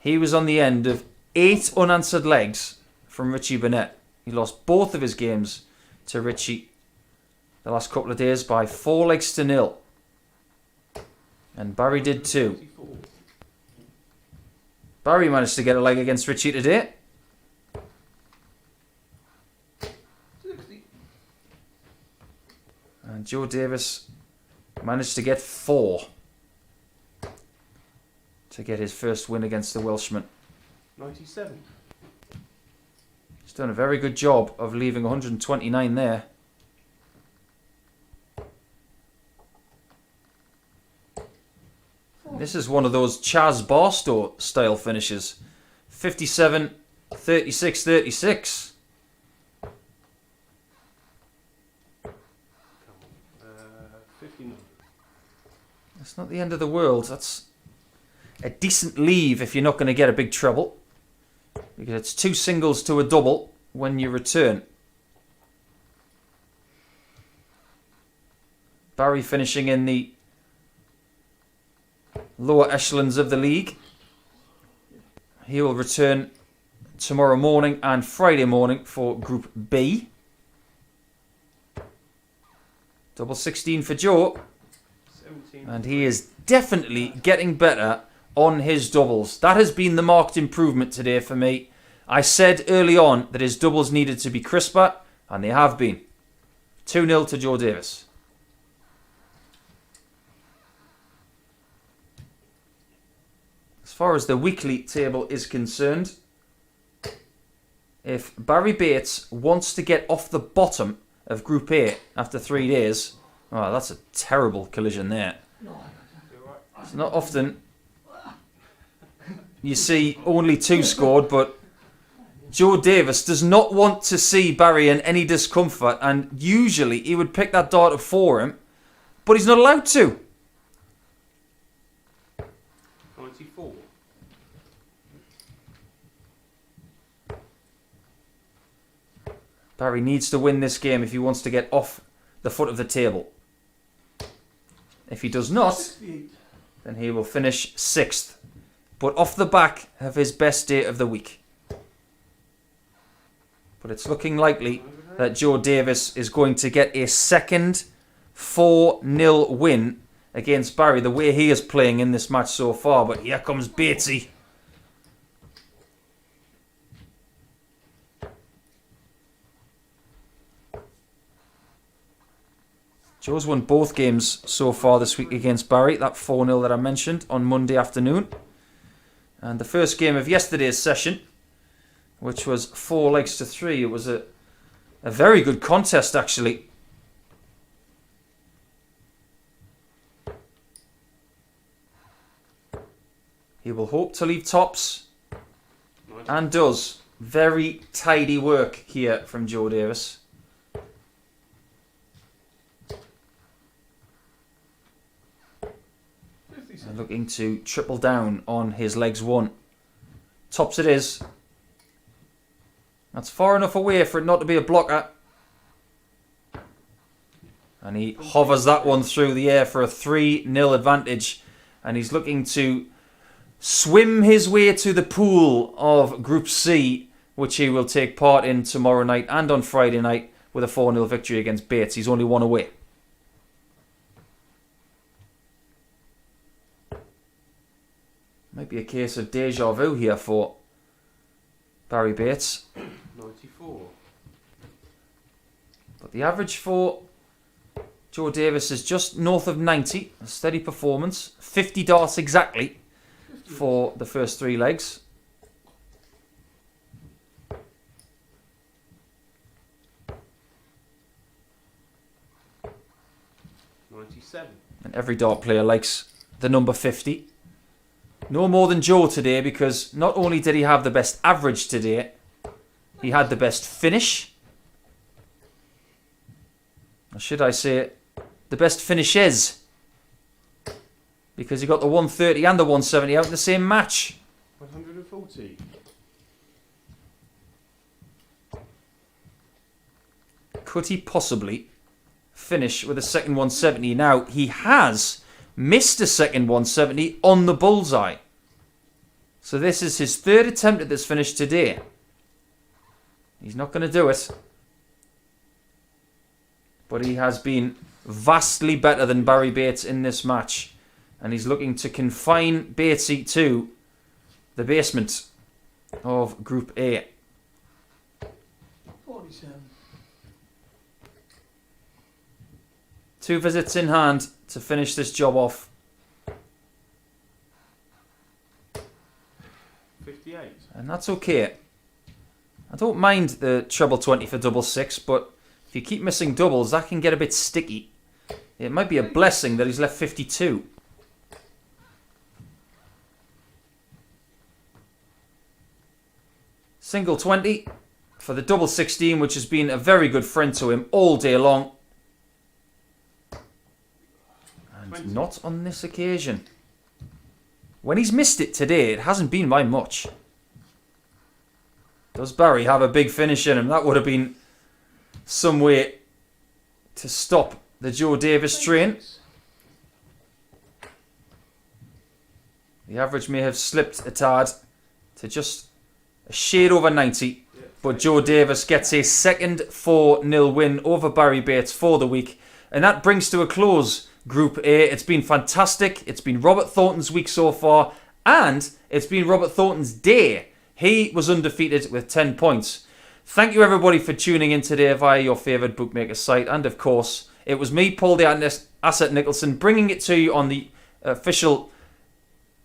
he was on the end of 8 unanswered legs from Richie Burnett. He lost both of his games to Richie the last couple of days by 4 legs to 0. And Barrie did too. 94. Barrie managed to get a leg against Richie today. 60. And Joe Davis managed to get 4 to get his first win against the Welshman. 97. He's done a very good job of leaving 129 there. And this is one of those Chaz Barstow style finishes. 57, 36, 36. Come on. 59. That's not the end of the world. That's a decent leave if you're not going to get a big treble, because it's 2 singles to a double when you return. Barrie finishing in the lower echelons of the league. He will return tomorrow morning and Friday morning for Group B. Double 16 for Joe. 17. And he is definitely getting better on his doubles. That has been the marked improvement today for me. I said early on that his doubles needed to be crisper, and they have been. 2-0 to Joe Davis. As far as the weekly table is concerned, if Barrie Bates wants to get off the bottom of Group A after 3 days, oh, that's a terrible collision there. It's not often you see only 2 scored, but Joe Davis does not want to see Barrie in any discomfort, and usually he would pick that dart up for him, but he's not allowed to. 94. Barrie needs to win this game if he wants to get off the foot of the table. If he does not, 68. then he will finish 6th, but off the back of his best day of the week. But it's looking likely that Joe Davis is going to get a second 4-0 win against Barrie, the way he is playing in this match so far. But here comes Batesy. Joe's won both games so far this week against Barrie, that 4-0 that I mentioned on Monday afternoon. And the first game of yesterday's session, which was 4 legs to 3, it was a very good contest actually. He will hope to leave tops, and does. Very tidy work here from Joe Davis. And looking to triple down on his legs one. Tops it is. That's far enough away for it not to be a blocker. And he hovers that one through the air for a 3-0 advantage. And he's looking to swim his way to the pool of Group C, which he will take part in tomorrow night and on Friday night with a 4-0 victory against Bates. He's only one away. Might be a case of deja vu here for Barrie Bates. 94. But the average for Joe Davis is just north of 90. A steady performance. 50 darts exactly for the first 3 legs. And every dart player likes the number 50. No more than Joe today, because not only did he have the best average today, he had the best finish. Or should I say, the best finishes. Because he got the 130 and the 170 out in the same match. 140. Could he possibly finish with a second 170? Now, he has missed a second 170 on the bullseye. So this is his 3rd attempt at this finish today. He's not going to do it. But he has been vastly better than Barrie Bates in this match. And he's looking to confine Batesy to the basement of Group A. 47. 2 visits in hand to finish this job off. 58. And that's okay. I don't mind the treble 20 for double 6, but if you keep missing doubles, that can get a bit sticky. It might be a blessing that he's left 52. Single 20 for the double 16, which has been a very good friend to him all day long. And 20. not on this occasion. When he's missed it today, it hasn't been by much. Does Barrie have a big finish in him? That would have been some way to stop the Joe Davis train. The average may have slipped a tad to just a shade over 90. But Joe Davis gets a second 4-0 win over Barrie Bates for the week. And that brings to a close Group A. It's been fantastic. It's been Robert Thornton's week so far. And it's been Robert Thornton's day. He was undefeated with 10 points. Thank you everybody for tuning in today via your favourite bookmaker site. And of course, it was me, Paul the Asset Nicholson, bringing it to you on the official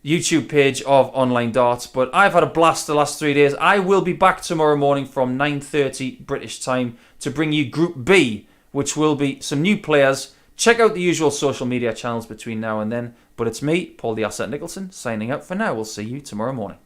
YouTube page of Online Darts. But I've had a blast the last 3 days. I will be back tomorrow morning from 9:30 British time to bring you Group B, which will be some new players. Check out the usual social media channels between now and then. But it's me, Paul the Asset Nicholson, signing out for now. We'll see you tomorrow morning.